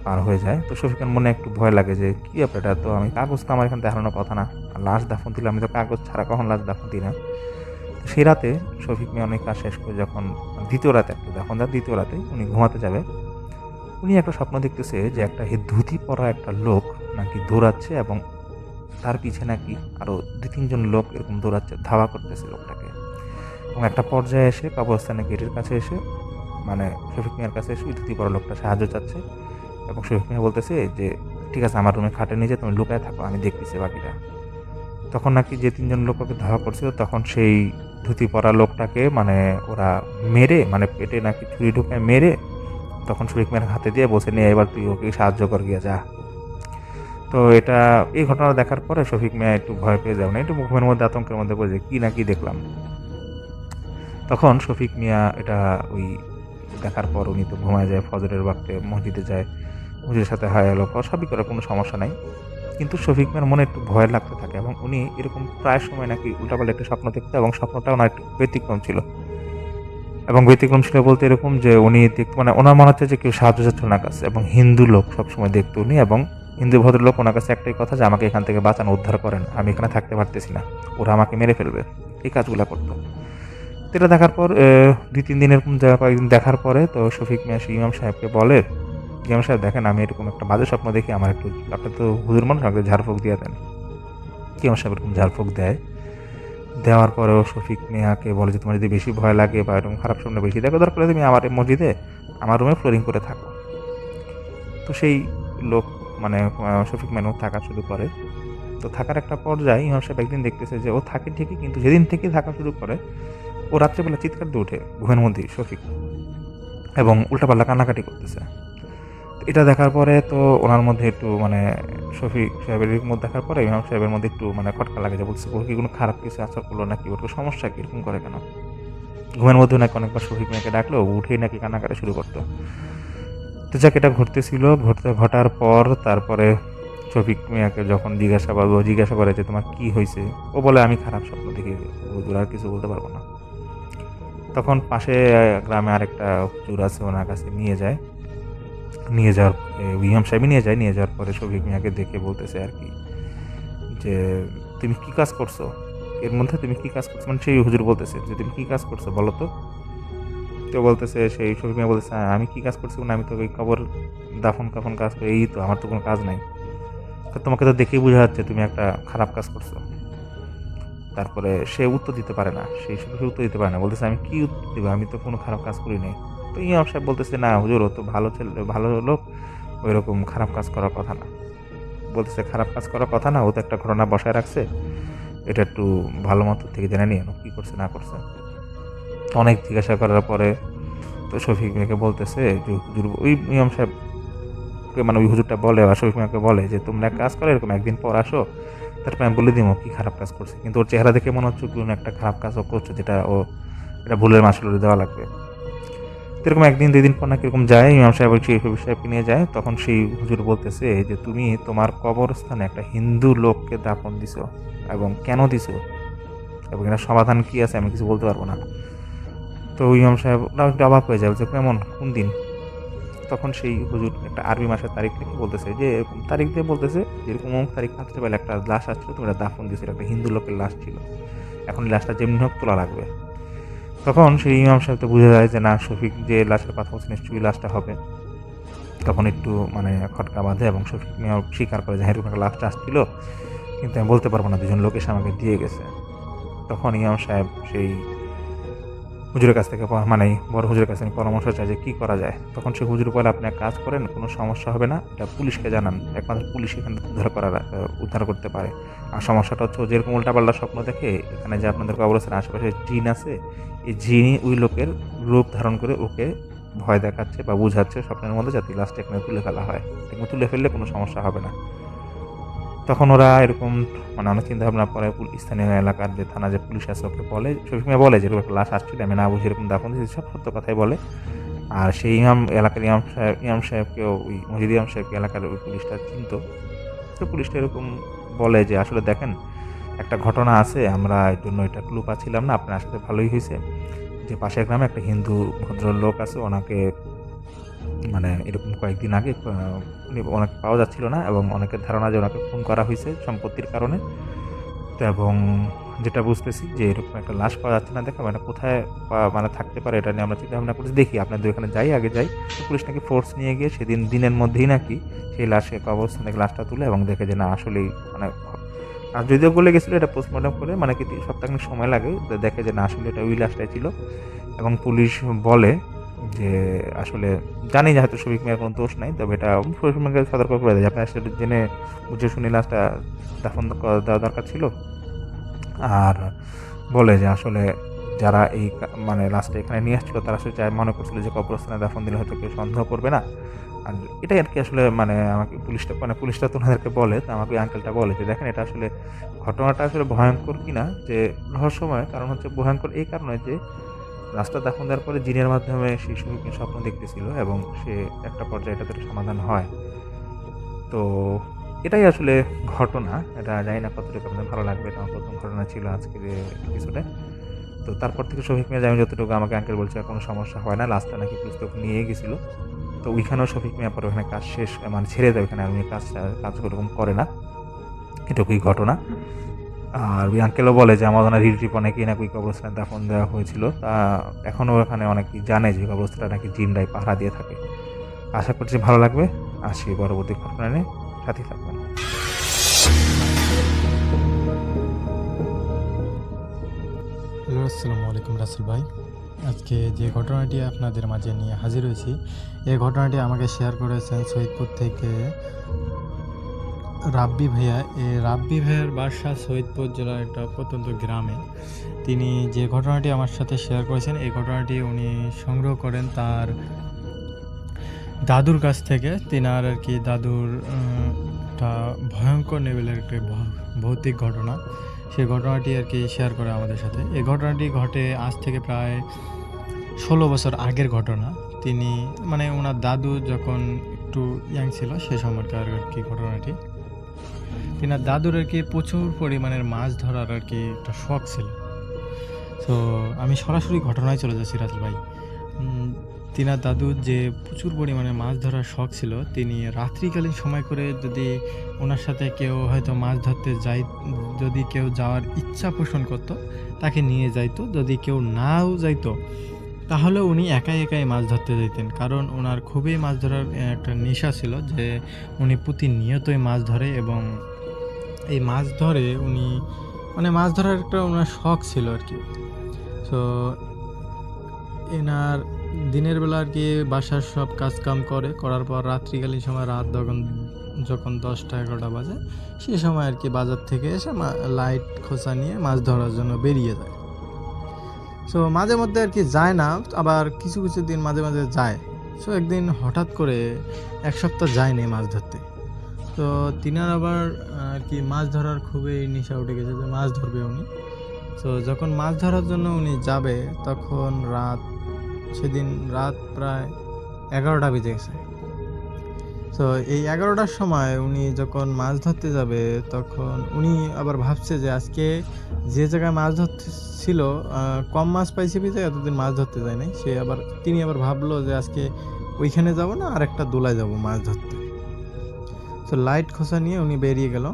পার হয়ে যায়। তো শফিকের মনে একটু ভয় লাগে যে, কি ব্যাপার, এটা তো আমি কাগজ তো আমার এখানে দেখানোর কথা না, আর লাশ দাফন দিলে আমি তো কাগজ ছাড়া কখন লাশ দাফন দিই না। তো সেই রাতে শফিক মিয়া অনেক কাজ শেষ করে যখন দ্বিতীয় রাতে উনি ঘুমাতে যাবে, উনি একটা স্বপ্ন দেখতেছে যে একটা ধুতি পরা একটা লোক নাকি দৌড়াচ্ছে, এবং তার পিছে নাকি আরো 2-3 জন লোক এরকম দৌড়াচ্ছে, ধাওয়া করতেছে লোকটাকে। এবং একটা পর্যায়ে এসে কবরস্থানের গেটের কাছে এসে মানে শফিক মিয়ার কাছে এসে ধুতি পরা লোকটা সাহায্য চাচ্ছে, এবং শফিক মিয়া বলতেছে যে, ঠিক আছে আমার রুমে খাটে নিয়ে যে তুমি লুকায় থাকো, আমি দেখতেছি বাকিটা। তখন নাকি যে 3জন লোক ওকে ধাওয়া করছিল, তখন সেই ধুতি পরা লোকটাকে মানে ওরা মেরে, মানে পেটে নাকি ছুরি ঢুকায় মেরে, তখন শফিক মিয়ার হাতে দিয়ে বসে নিয়ে, এবার তুই ওকে সাহায্য কর গিয়ে যা। তো এই ঘটনা দেখার পরে শফিক মিয়া একটু ভয় পেয়ে যাবে না, একটু মুখের মধ্যে আতঙ্কের মধ্যে পড়ে যায়, কি না কি দেখলাম। তখন শফিক মিয়া এটা ওই দেখার পর উনি তো ঘুমায় যায়, ফজরের ওয়াক্তে মসজিদে যায়, মসজিদের সাথে হায় আলো সবই করে, কোনো সমস্যা নাই। কিন্তু শফিক মিয়ার মনে একটু ভয় লাগতে থাকে, এবং উনি এরকম প্রায় সময় নাকি উল্টাপাল্টা একটা স্বপ্ন দেখতো, এবং স্বপ্নটা ওনার একটু ব্যতিক্রম ছিল। এবং ব্যতিক্রম ছিল বলতে এরকম যে উনি দেখতো, মানে ওনার মনে হচ্ছে যে কেউ সাহায্য চাচ্ছে ওনার কাছে, এবং হিন্দু লোক সবসময় দেখতো উনি, এবং হিন্দু ভদ্রলোক ওনার কাছে একটাই কথা যে, আমাকে এখান থেকে বাঁচানো, উদ্ধার করেন, আমি এখানে থাকতে পারতেছি না, ওরা আমাকে মেরে ফেলবে, এই কাজগুলো করতো। এটা দেখার পর 2-3 দিন এরকম কয়েকদিন দেখার পরে তো শফিক মিয়া ইমাম সাহেবকে বলে, ইমাম সাহেব দেখেন আমি এরকম একটা বাজে স্বপ্ন দেখি, আমার একটু, আপনার তো হুজুর মানুষ, আমাকে ঝাড়ফুঁক দিয়ে দেন। ইমাম সাহেব এরকম ঝাড়ফুঁক দেওয়ার পরেও শফিক মিয়াকে বলে যে, তোমার যদি বেশি ভয় লাগে বা এরকম খারাপ স্বপ্ন বেশি দেখো, দরকার তুমি আমার মসজিদে আমার রুমে ফ্লোরিং করে থাকো। তো সেই লোক মানে শফিক মিয়া থাকা শুরু করে। তো থাকার একটা পর্যায়ে ইমাম সাহেব একদিন দেখতেছে যে ও থাকে ঠিকই, কিন্তু যেদিন থেকে থাকা শুরু করে ও রাত্রেবেলা চিৎকার দিয়ে ওঠে ঘুমের মধ্যেই শফিক। এবং উল্টাপাল্টা কান্নাকাটি করতেছে। তো এটা দেখার পরে তো ওনার মধ্যে একটু মানে শফিক সাহেবের মধ্যে দেখার পরে ইমাম সাহেবের মধ্যে একটু মানে খটকা লাগে, যে বলছে ও কি কোনো খারাপ কিছু আচর করলো নাকি, ওর কোনো সমস্যা কি, এরকম করে কেন। ঘুমের মধ্যে নাকি অনেকবার শফিক মিয়াকে ডাকলো, ও উঠেই নাকি কান্নাকাটি শুরু করতো। তো যাক, এটা ঘটার পর তারপরে শফিক মিয়াকে যখন জিজ্ঞাসা করে যে তোমার কি হয়েছে, ও বলে আমি খারাপ স্বপ্ন দেখি হুজুর, আর কিছু বলতে পারবো না। তখন পাশে গ্রামে আরেকটা হুজুর আছে, ওনার কাছে নিয়ে যাওয়ার ইমাম সাহেব নিয়ে যাওয়ার পরে শফিক মিয়াকে দেখে বলতেছে আর কি যে তুমি কি কাজ করছো, এর মধ্যে তুমি কি কাজ করছো, মানে সেই হুজুর বলতেছে যে তুমি কি কাজ করছো বলো তো। কেউ বলতেছে, সেই শফিক মিয়া বলতেছে আমি কি কাজ করছি, না আমি তো ওই কবর দাফন কাফন কাজ করি, এই তো, আমার তো কোনো কাজ নাই। তো তোমাকে তো দেখেই বোঝা যাচ্ছে তুমি একটা খারাপ কাজ করছো। তারপরে সে উত্তর দিতে পারে না, সেই শফিক উত্তর দিতে পারে না, বলতেছে আমি কি উত্তর দেবো, আমি তো কোনো খারাপ কাজ করি নাই। তো ইমাম সাহেব বলতেছে না হুজুর, ও তো ভালো ছেলে, ভালো লোক, ওই রকম খারাপ কাজ করার কথা না। বলতেছে খারাপ কাজ করার কথা না, ও তো একটা ঘটনা বসায় রাখছে, এটা একটু ভালো মতো থেকে জেনে নিয়ে কি করছে না করছে। অনেক জিজ্ঞাসা করার পরে তো শফিক মিয়াকে বলতেছে যে হুজুর, ওই ইমাম সাহেবকে মানে ওই হুজুরটা বলে বা শফিক মিয়াকে বলে যে তোমরা এক কাজ করো, এরকম একদিন পর আসো, তারপরে আমি বলে দিব কি খারাপ কাজ করছে। কিন্তু ওর চেহারা দেখে মনে হচ্ছে কোনো একটা খারাপ কাজ ও করছে, যেটা ও এটা ভুলের মাসুল দেওয়া লাগবে। এরকম একদিন 2 দিন পর না কিরকম যায়, ইমাম সাহেব ওই শফিক সাহেবকে নিয়ে যায়। তখন সেই হুজুর বলতেছে যে তুমি তোমার কবরস্থানে একটা হিন্দু লোককে দাফন দিছো, এবং কেন দিছো, এবং এটার সমাধান কি আছে আমি কিছু বলতে পারবো না। তো ইমাম সাহেব একটু অবাক হয়ে যায়, যে কেমন, কোন দিন। তখন সেই হুজুর একটা আরবি মাসের তারিখ লিখে বলতেছে, যে এরকম তারিখ দিয়ে বলতেছে যেরকম অমুক তারিখ রাত্রেবেলা একটা লাশ আসছিল, তোমরা দাফন দিয়েছিল, একটা হিন্দু লোকের লাশ ছিল, এখন এই লাশটা যেমনি হোক তোলা লাগবে। তখন সেই ইমাম সাহেব তো বুঝে যায় যে না, শফিক যে লাশের কথা বলছে নিশ্চয়ই লাশটা হবে। তখন একটু মানে খটকা বাঁধে, এবং শফিক মিয়া স্বীকার করে যে হ্যাঁ, এরকম একটা লাশটা আসছিল, কিন্তু আমি বলতে পারবো না, 2জন লোক এসে আমাকে দিয়ে গেছে। তখন ইমাম সাহেব সেই হুজুরের কাছ থেকে মানে বড় হুজুরের কাছে পরামর্শ চায় যে কী করা যায়। তখন সে হুজুর বলে আপনি এক কাজ করেন, কোনো সমস্যা হবে না, এটা পুলিশকে জানান, একমাত্র পুলিশ এখানে উদ্ধার করতে পারে। আর সমস্যাটা হচ্ছে, যেরকম উল্টাপাল্টা স্বপ্ন দেখে, এখানে যে আপনাদের কবরস্থানের আশেপাশে জিন আছে, এই জিনই ওই লোকের রূপ ধারণ করে ওকে ভয় দেখাচ্ছে বা বুঝাচ্ছে স্বপ্নের মধ্যে, যাতে লাস্টে এখানে তুলে ফেলা হয়। এখানে তুলে ফেললে কোনো সমস্যা হবে না। তখন ওরা এরকম মানে অনেক চিন্তা ভাবনা করে স্থানীয় এলাকার যে থানা যে পুলিশ আছে ওকে বলে, শফিক মিয়া বলে যে এরকম একটা লাশ আসছিল, আমি না বুঝে এরকম দাফন দিয়েছি, সব সত্য কথাই বলে। আর সেই এলাকার ইমাম সাহেবকেও, ওই মসজিদ ইমাম সাহেবকে এলাকার ওই পুলিশটা চিনতো। তো পুলিশটা এরকম বলে যে আসলে দেখেন, একটা ঘটনা আছে, আমরা এর জন্য এটা ক্লু পাচ্ছিলাম না, আপনার সাথে ভালোই হয়েছে যে পাশের গ্রামে একটা হিন্দু ভদ্রলোক আছে, ওনাকে মানে এরকম কয়েকদিন আগে উনি ওনাকে পাওয়া যাচ্ছিল না, এবং অনেকের ধারণা যে ওনাকে খুন করা হয়েছে সম্পত্তির কারণে। তো এবং যেটা বুঝতেছি যে এরকম একটা লাশ পাওয়া যাচ্ছে না, দেখো মানে কোথায় মানে থাকতে পারে, এটা নিয়ে আমরা চিন্তা ভাবনা করছি, দেখি আপনাদের ওখানে আগে যাই। তো পুলিশ নাকি ফোর্স নিয়ে গিয়ে সেদিন দিনের মধ্যেই নাকি সেই লাশে কবরস্থান থেকে লাশটা তুলে, এবং দেখে যে না আসলেই মানে, আর যদিও বলে গেছিলো এটা পোস্টমর্টম করে মানে কি সপ্তাহখানেক সময় লাগে, তো দেখে যে না আসলে এটা ওই লাশটাই ছিল। এবং পুলিশ বলে যে আসলে জানি যে হয়তো শফিক মিয়ার কোনো দোষ নাই, তবে এটা শফিক মিয়াকে সতর্ক করে দেয়, আপনার সেটা জেনে বুঝে শুনে লাশটা দাফন দেওয়া দরকার ছিল। আর বলে যে আসলে যারা এই মানে লাশটা এখানে নিয়ে আসছিল, তারা আসলে মনে করছিল যে কবরস্থানে দাফন দিলে হয়তো কেউ সন্দেহ করবে না। আর এটাই আর কি আসলে মানে আমাকে পুলিশটা তো ওনাদেরকে বলে, তো আমাকে আঙ্কেলটা বলে যে দেখেন, এটা আসলে ঘটনাটা আসলে ভয়ঙ্কর কিনা, যে রহস্যময় কারণ হচ্ছে ভয়ঙ্কর এই কারণে যে রাস্তা দাফন দেওয়ার পরে জিনের মাধ্যমে সেই শফিকের স্বপ্ন দেখতেছিল, এবং সে একটা পর্যায়ে এটাতে সমাধান হয়। তো এটাই আসলে ঘটনা। এটা জানি না কতটুকু আপনাদের ভালো লাগবে, এটা আমার প্রথম ঘটনা ছিল আজকের এপিসোডে। তো তারপর থেকে শফিক মিয়া আমি যতটুকু আমাকে আঙ্কেল বলছে কোনো সমস্যা হয় না, লাস্টটা নাকি পুলিশ তো নিয়ে গেছিলো। তো ওইখানেও শফিক মিয়া পরে ওখানে কাজ শেষ মানে ছেড়ে দেয়, ওখানে আমি কাজ ওরকম করে না, এটুকুই ঘটনা। আর ওই আঙ্কেলও বলে যে আমার ওখানে রিলেটিভ অনেকেই নাকি ওই কবরস্থানে দাফন দেওয়া হয়েছিল, তা এখনও ওখানে অনেকেই জানে যে কবরস্থানটা নাকি জিনরাই পাহারা দিয়ে থাকে। আশা করছি ভালো লাগবে। আসি পরবর্তী ঘটনা নিয়ে, সাথে থাকবেন। হ্যালো, আসসালামু আলাইকুম রাসেল ভাই। আজকে যে ঘটনাটি আপনাদের মাঝে নিয়ে হাজির হয়েছি, এই ঘটনাটি আমাকে শেয়ার করেছেন সৈয়দপুর থেকে রাব্বি ভাইয়া, এই রাব্বি ভাইয়ের বাসা সৈয়দপুর জেলার একটা প্রত্যন্ত গ্রামে। তিনি যে ঘটনাটি আমার সাথে শেয়ার করেছেন, এই ঘটনাটি উনি সংগ্রহ করেন তার দাদুর কাছ থেকে। তিনার আর কি দাদুর একটা ভয়ঙ্কর লেভেলের একটি ভৌতিক ঘটনা, সেই ঘটনাটি আর কি শেয়ার করে আমাদের সাথে। এই ঘটনাটি ঘটে আজ থেকে প্রায় 16 বছর আগের ঘটনা। তিনি মানে ওনার দাদু যখন একটু ইয়াং ছিল সে সময়কার আর কি ঘটনাটি। তিনার দাদুর আর কি প্রচুর পরিমাণের মাছ ধরার আর কি একটা শখ ছিল। তো আমি সরাসরি ঘটনায় চলে যাচ্ছি রাসেল ভাই। তিনার দাদুর যে প্রচুর পরিমাণে মাছ ধরার শখ ছিল, তিনি রাত্রিকালীন সময় করে যদি ওনার সাথে কেউ হয়তো মাছ ধরতে যদি কেউ যাওয়ার ইচ্ছা পোষণ করতো তাকে নিয়ে যাইতো, যদি কেউ নাও যাইতো তাহলে উনি একাই একাই মাছ ধরতে যেতেন। কারণ ওনার খুবই মাছ ধরার একটা নেশা ছিল, যে উনি প্রতিনিয়তই মাছ ধরে এবং এই মাছ ধরে উনি মানে মাছ ধরার একটা ওনার শখ ছিল আর কি। তো এনার দিনের বেলা আর কি বাসার সব কাজ কাম করার পর রাত্রিকালীন সময় রাত যখন 10টা-11টা বাজে, সেই সময় আর কি বাজার থেকে এসে লাইট খোঁচা নিয়ে মাছ ধরার জন্য বেরিয়ে যায়। সো মাঝে মধ্যে আর কি যায় না, আবার কিছু কিছু দিন মাঝে মাঝে যায়। সো একদিন হঠাৎ করে 1 সপ্তাহ যায়নি মাছ ধরতে। তো তিনার আবার আর কি মাছ ধরার খুবই নেশা উঠে গেছে যে মাছ ধরবে উনি। তো যখন মাছ ধরার জন্য উনি যাবে তখন সেদিন রাত প্রায় 11টা বেজে গেছে। তো এই 11টার সময় উনি যখন মাছ ধরতে যাবে তখন উনি আবার ভাবছে যে আজকে যে জায়গায় মাছ ধরতে ছিল কম মাছ পাইছে বিধায় এতদিন মাছ ধরতে যায় নাই। তিনি আবার ভাবলো যে আজকে ওইখানে যাব না, আর একটা দোলায় যাব মাছ ধরতে। তো লাইট খোঁচা নিয়ে উনি বেরিয়ে গেল।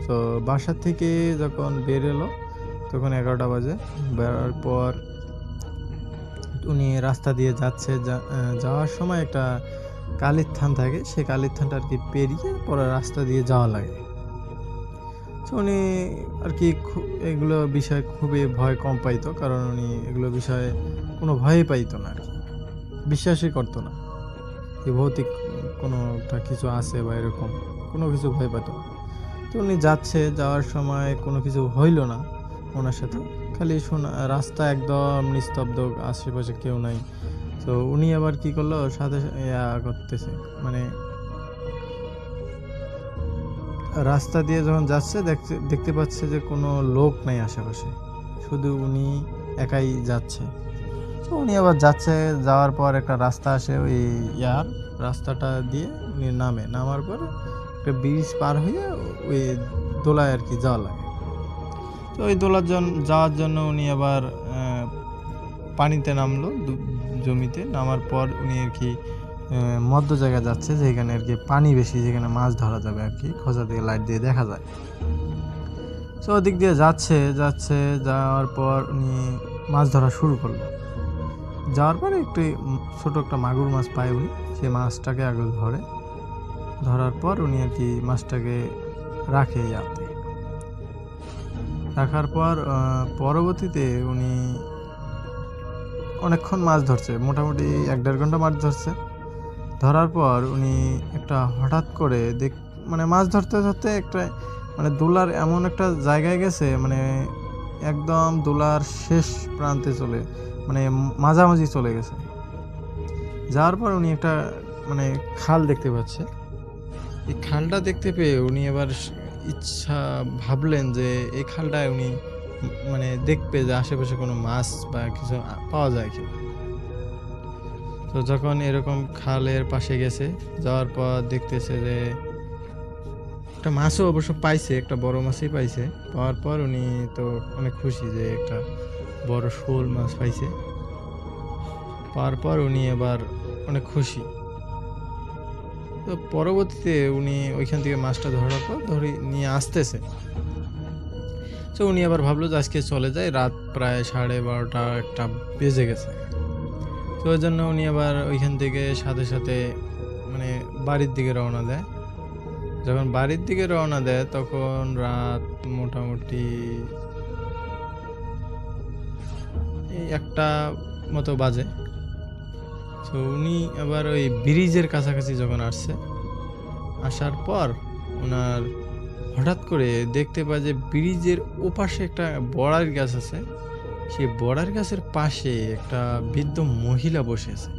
তো বাসা থেকে যখন বের এলো তখন 11টা বাজে। বেরার পর উনি রাস্তা দিয়ে যাচ্ছে, যাওয়ার সময় একটা কালির থান থাকে, সেই কালির থানটা আর কি পেরিয়ে পরে রাস্তা দিয়ে যাওয়া লাগে। তো উনি আর কি এগুলো বিষয়ে খুবই ভয় কম পাইতো, কারণ উনি এগুলো বিষয়ে কোনো ভয়ই পাইতো না আর কি, বিশ্বাসই করতো না যে ভৌতিক কোনো একটা কিছু আছে বা এরকম কোনো কিছু ভয় পেত না। তো উনি যাওয়ার সময় কোনো কিছু হইল না ওনার সাথে, খালি রাস্তা একদম নিস্তব্ধ, আশেপাশে কেউ নাই। তো উনি আবার কি করলো, সাথে করতেছে মানে রাস্তা দিয়ে যখন যাচ্ছে দেখতে পাচ্ছে যে কোনো লোক নাই আশেপাশে, শুধু উনি একাই যাচ্ছে। তো উনি আবার যাওয়ার পর একটা রাস্তা আসে, ওই রাস্তাটা দিয়ে উনি নামার পর একটা ব্রিজ পার হয়ে ওই দোলায় আর কি যাওয়া লাগে। তো ওই যাওয়ার জন্য উনি আবার পানিতে নামলো, জমিতে নামার পর উনি আর কি মধ্য জায়গায় যাচ্ছে যেখানে আর কি পানি বেশি, যেখানে মাছ ধরা যাবে আর কি, খোঁজা দিয়ে লাইট দিয়ে দেখা যায়। তো ওদিক দিয়ে যাওয়ার পর উনি মাছ ধরা শুরু করলো। যাওয়ার পরে একটু ছোট একটা মাগুর মাছ পায় উনি, সেই মাছটাকে আগে ধরার পর উনি আর কি মাছটাকে রাখে রাখার পর পরবর্তীতে উনি অনেকক্ষণ মাছ ধরছে, মোটামুটি 1-1.5 ঘন্টা মাছ ধরছে। ধরার পর উনি একটা হঠাৎ করে মানে মাছ ধরতে ধরতে একটা মানে দোলার এমন একটা জায়গায় গেছে, মানে একদম দোলার শেষ প্রান্তে মানে মাঝামাঝি চলে গেছে। যাওয়ার পর উনি একটা মানে খাল দেখতে পাচ্ছে। এই খালটা দেখতে পেয়ে উনি এবার ভাবলেন যে এই খালটায় উনি মানে দেখবে যে আশেপাশে কোনো মাছ বা কিছু পাওয়া যায় কি। তো যখন এরকম খালের পাশে গেছে, যাওয়ার পর দেখতেছে যে একটা মাছও অবশ্য পাইছে, একটা বড় মাছই পাইছে। পাওয়ার পর উনি তো অনেক খুশি যে একটা বড় শোল মাছ পাইছে। পাওয়ার পর উনি এবার অনেক খুশি। তো পরবর্তীতে উনি ওইখান থেকে মাছটা ধরার পর নিয়ে আসতেছে। তো উনি আবার ভাবলো যে আজকে চলে যায়, রাত প্রায় 12:30-1টা বেজে গেছে। তো ওই জন্য উনি আবার ওইখান থেকে সাথে মানে বাড়ির দিকে রওনা দেয়। যখন বাড়ির দিকে রওনা দেয় তখন রাত মোটামুটি 1টা মতো বাজে। তো উনি আবার ওই ব্রিজের কাছাকাছি যখন আসার পর ওনার হঠাৎ করে দেখতে পায় যে ব্রিজের ওপাশে একটা বড়ার গাছ আছে। সেই বড়ার গাছের পাশে একটা বৃদ্ধ মহিলা বসে আছে।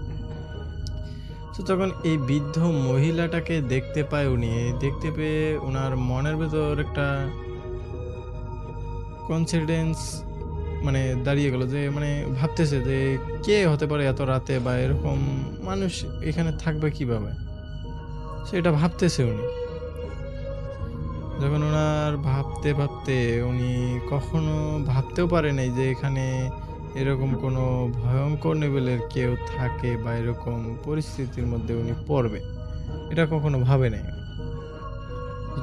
তো তখন এই বৃদ্ধ মহিলাটাকে দেখতে পায় উনি। দেখতে পেয়ে ওনার মনের ভেতর একটা কনফিডেন্স মানে দাঁড়িয়ে গেল, যে মানে ভাবতেছে যে কে হতে পারে এত রাতে, বা এরকম মানুষ এখানে থাকবে কিভাবে, সেটা ভাবতেছে উনি। যখন ওনার ভাবতে ভাবতে উনি কখনো ভাবতেও পারে নাই যে এখানে এরকম কোনো ভয়ঙ্কর লেভেলের কেউ থাকে বা এরকম পরিস্থিতির মধ্যে উনি পড়বে, এটা কখনো ভাবে নাই।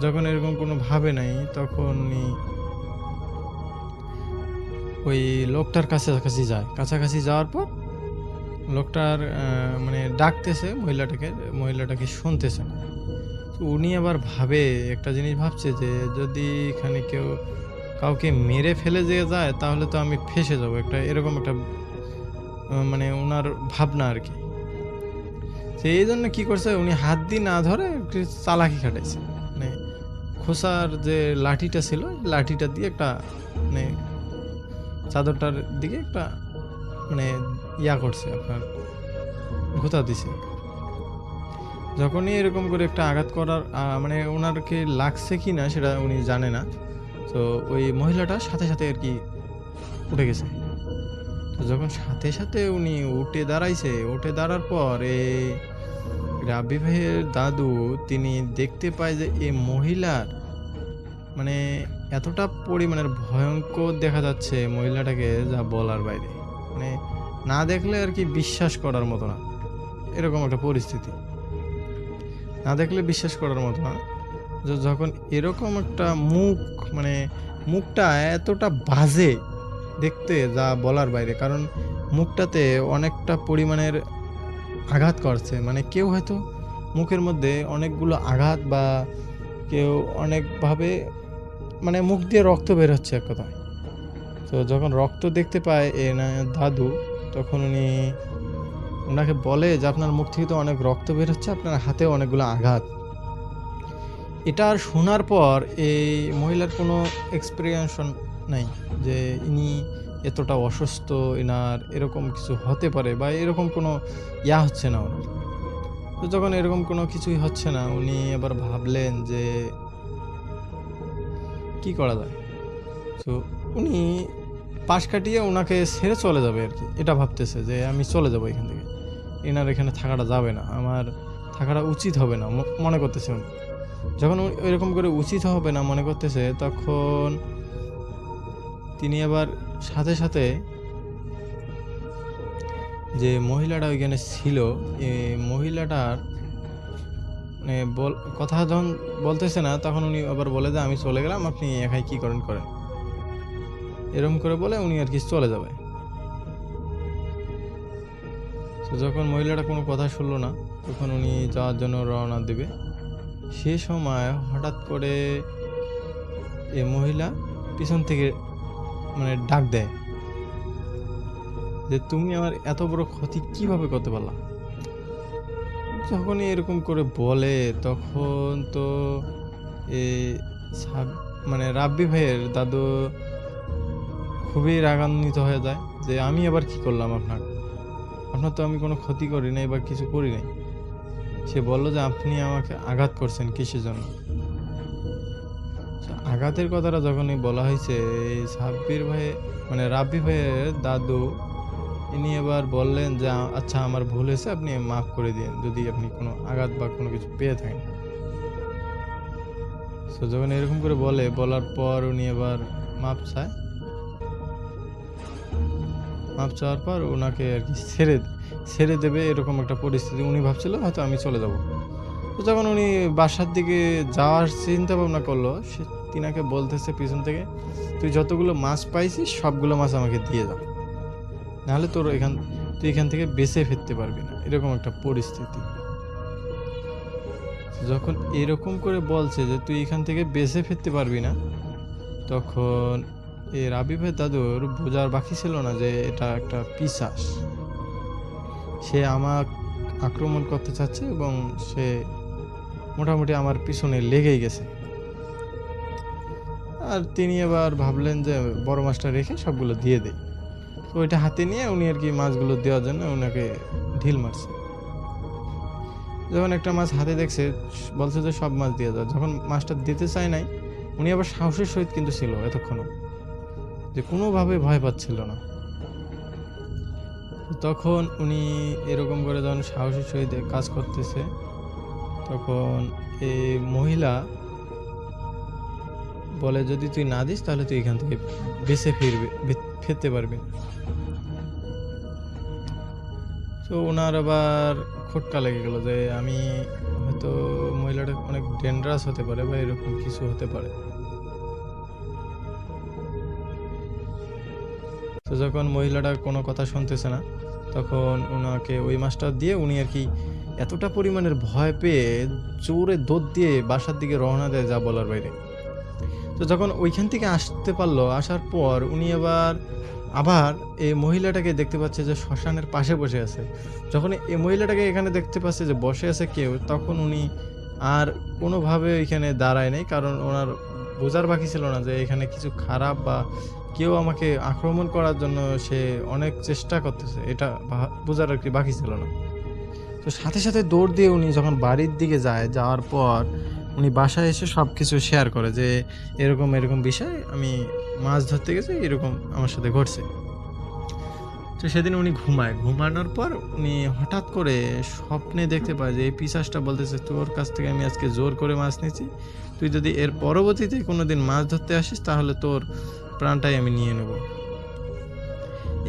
যখন এরকম কোনো ভাবে নাই তখন উনি ওই লোকটার কাছাকাছি যায়। কাছাকাছি যাওয়ার পর লোকটার মানে ডাকতেছে মহিলাটাকে শুনতেছে না। তো উনি আবার ভাবে, একটা জিনিস ভাবছে যে যদি এখানে কাউকে মেরে ফেলে দিয়ে যায় তাহলে তো আমি ফেঁসে যাবো, একটা এরকম একটা মানে ওনার ভাবনা আর কি। তো এই জন্য কী করছে, উনি হাত দিয়ে না ধরে একটু চালাকি খাটাইছে। মানে খোসার যে লাঠিটা ছিল, লাঠিটা দিয়ে একটা মানে চাদরটার দিকে একটা মানে করছে, আপনার ঘুতা দিছে। যখনই এরকম করে একটা আঘাত করার মানে ওনারকে লাগছে কি না সেটা উনি জানে না। তো ওই মহিলাটা সাথে সাথে আর কি উঠে গেছে। তো যখন সাথে সাথে উনি উঠে দাঁড়ার পর এই রাব্বি ভাইয়ের দাদু তিনি দেখতে পায় যে এই মহিলার মানে এতটা পরিমাণের ভয়ঙ্কর দেখা যাচ্ছে মহিলাটাকে, যা বলার বাইরে। মানে না দেখলে আর কি বিশ্বাস করার মতো না, এরকম একটা পরিস্থিতি। না দেখলে বিশ্বাস করার মতো না। যখন এরকম একটা মুখ, মানে মুখটা এতটা বাজে দেখতে, যা বলার বাইরে। কারণ মুখটাতে অনেকটা পরিমাণের আঘাত করছে, মানে কেউ হয়তো মুখের মধ্যে অনেকগুলো আঘাত, বা কেউ অনেকভাবে মানে মুখ দিয়ে রক্ত বের হচ্ছে এক কথায়। তো যখন রক্ত দেখতে পায় দাদু, তখন ওনাকে বলে যে আপনার মুখ থেকে তো অনেক রক্ত বের হচ্ছে, আপনার হাতেও অনেকগুলো আঘাত। এটা আর শোনার পর এই মহিলার কোনো এক্সপিরিয়েন্সন নাই যে ইনি এতটা অসুস্থ, এনার এরকম কিছু হতে পারে, বা এরকম কোনো হচ্ছে না ওনার। তো যখন এরকম কোনো কিছুই হচ্ছে না, উনি আবার ভাবলেন যে কি করা যায়। তো উনি পাশ কাটিয়ে ওনাকে ছেড়ে চলে যাবে আর কি, এটা ভাবতেছে যে আমি চলে যাব এখান থেকে, এনার এখানে থাকাটা যাবে না, আমার থাকাটা উচিত হবে না মনে করতেছে উনি। যখন এরকম করে উচিত হবে না মনে করতেছে, তখন তিনি আবার সাথে সাথে যে মহিলাটা ওইখানে ছিল, এই মহিলাটার মানে কথা যখন বলতেছে না, তখন উনি আবার বলে যে আমি চলে গেলাম, আপনি একাই কী করেন। এরকম করে বলে উনি আর কি চলে যাবে। তো যখন মহিলাটা কোনো কথা শুনলো না, তখন উনি যাওয়ার জন্য রওনা দেবে। সে সময় হঠাৎ করে এই মহিলা পিছন থেকে মানে ডাক দেয় যে তুমি আমার এত বড় ক্ষতি কিভাবে করতে পারলা। যখনই এরকম করে বলে, তখন তো মানে রাব্বি ভাইয়ের দাদু খুবই রাগান্বিত হয়ে যায় যে আমি আবার কি করলাম, আপনার তো আমি কোনো ক্ষতি করি নাই বা কিছু করি নাই। সে বলল যে আপনি আমাকে আঘাত করছেন কিসের জন্য। আঘাতের কথাটা যখনই বলা হয়েছে, মানে রাব্বি ভাইয়ের দাদু ইনি এবার বললেন যে আচ্ছা আমার ভুল হয়েছে, আপনি মাফ করে দিন যদি আপনি কোনো আঘাত বা কোনো কিছু পেয়ে থাকেন। তো যখন এরকম করে বলার পর উনি এবার মাপ চাওয়ার পর ওনাকে আর কি ছেড়ে দেবে, এরকম একটা পরিস্থিতি। উনি ভাবছিল হয়তো আমি চলে যাব। তো যখন উনি বাসার দিকে যাওয়ার চিন্তা ভাবনা করলো, সে তিনাকে বলতেছে পিছন থেকে, তুই যতগুলো মাছ পাইছিস সবগুলো মাছ আমাকে দিয়ে দাও, নাহলে তুই এখান থেকে বেঁচে ফিরতে পারবি না, এরকম একটা পরিস্থিতি। যখন এরকম করে বলছে যে তুই এখান থেকে বেঁচে ফিরতে পারবি না, তখন এই রাব্বি ভাই দাদুর বোঝার বাকি ছিল না যে এটা একটা পিশাচ, সে আমাকে আক্রমণ করতে চাচ্ছে এবং সে মোটামুটি আমার পিছনে লেগেই গেছে। আর তিনি এবার ভাবলেন যে বড় মাছটা রেখে সবগুলো দিয়ে দেয়। তো ওইটা হাতে নিয়ে উনি আর কি মাছগুলো দেওয়ার জন্য ওনাকে ঢিল মারছে। যখন একটা মাছ হাতে দেখছে বলছে যে সব মাছ দিয়ে দাও, যখন মাছটা দিতে চায় নাই, উনি আবার সাহসের সহিত কিন্তু ছিল এতক্ষণও, যে কোনোভাবে ভয় পাচ্ছিল না। তখন উনি এরকম করে যখন সাহসের সহিত কাজ করতেছে, তখন এই মহিলা বলে যদি তুই না দিস তাহলে তুই এখান থেকে বেঁচে ফিরতে পারবি না। তো ওনার আবার খটকা লেগে গেল যে আমি হয়তো মহিলাটা অনেক ডেঞ্জারাস হতে পারে বা এরকম কিছু হতে পারে। তো যখন মহিলাটা কোনো কথা শুনতেছে না, তখন ওনাকে ওই মাছটা দিয়ে উনি আর কি এতটা পরিমাণের ভয় পেয়ে জোরে দৌড় দিয়ে বাসার দিকে রওনা দেয়, যা বলার বাইরে। তো যখন ওইখান থেকে আসতে পারলো, আসার পর উনি আবার এই মহিলাটাকে দেখতে পাচ্ছে যে শ্মশানের পাশে বসে আছে। যখন এই মহিলাটাকে এখানে দেখতে পাচ্ছে যে বসে আছে কেউ, তখন উনি আর কোনোভাবে এখানে দাঁড়ায় নাই, কারণ ওনার বোঝার বাকি ছিল না যে এখানে কিছু খারাপ বা কেউ আমাকে আক্রমণ করার জন্য সে অনেক চেষ্টা করতেছে, এটা বোঝার আর কি বাকি ছিল না। তো সাথে সাথে দৌড় দিয়ে উনি যখন বাড়ির দিকে যায়, যাওয়ার পর উনি বাসায় এসে সব কিছু শেয়ার করে যে এরকম এরকম বিষয়, আমি মাছ ধরতে গেছি, এরকম আমার সাথে ঘটছে। তো সেদিন উনি ঘুমানোর পর উনি হঠাৎ করে স্বপ্নে দেখতে পায় যে এই পিশাচটা বলতেছে তোর কাছ থেকে আমি আজকে জোর করে মাছ নিয়েছি, তুই যদি এর পরবর্তীতে কোনোদিন মাছ ধরতে আসিস তাহলে তোর প্রাণটাই আমি নিয়ে নেব।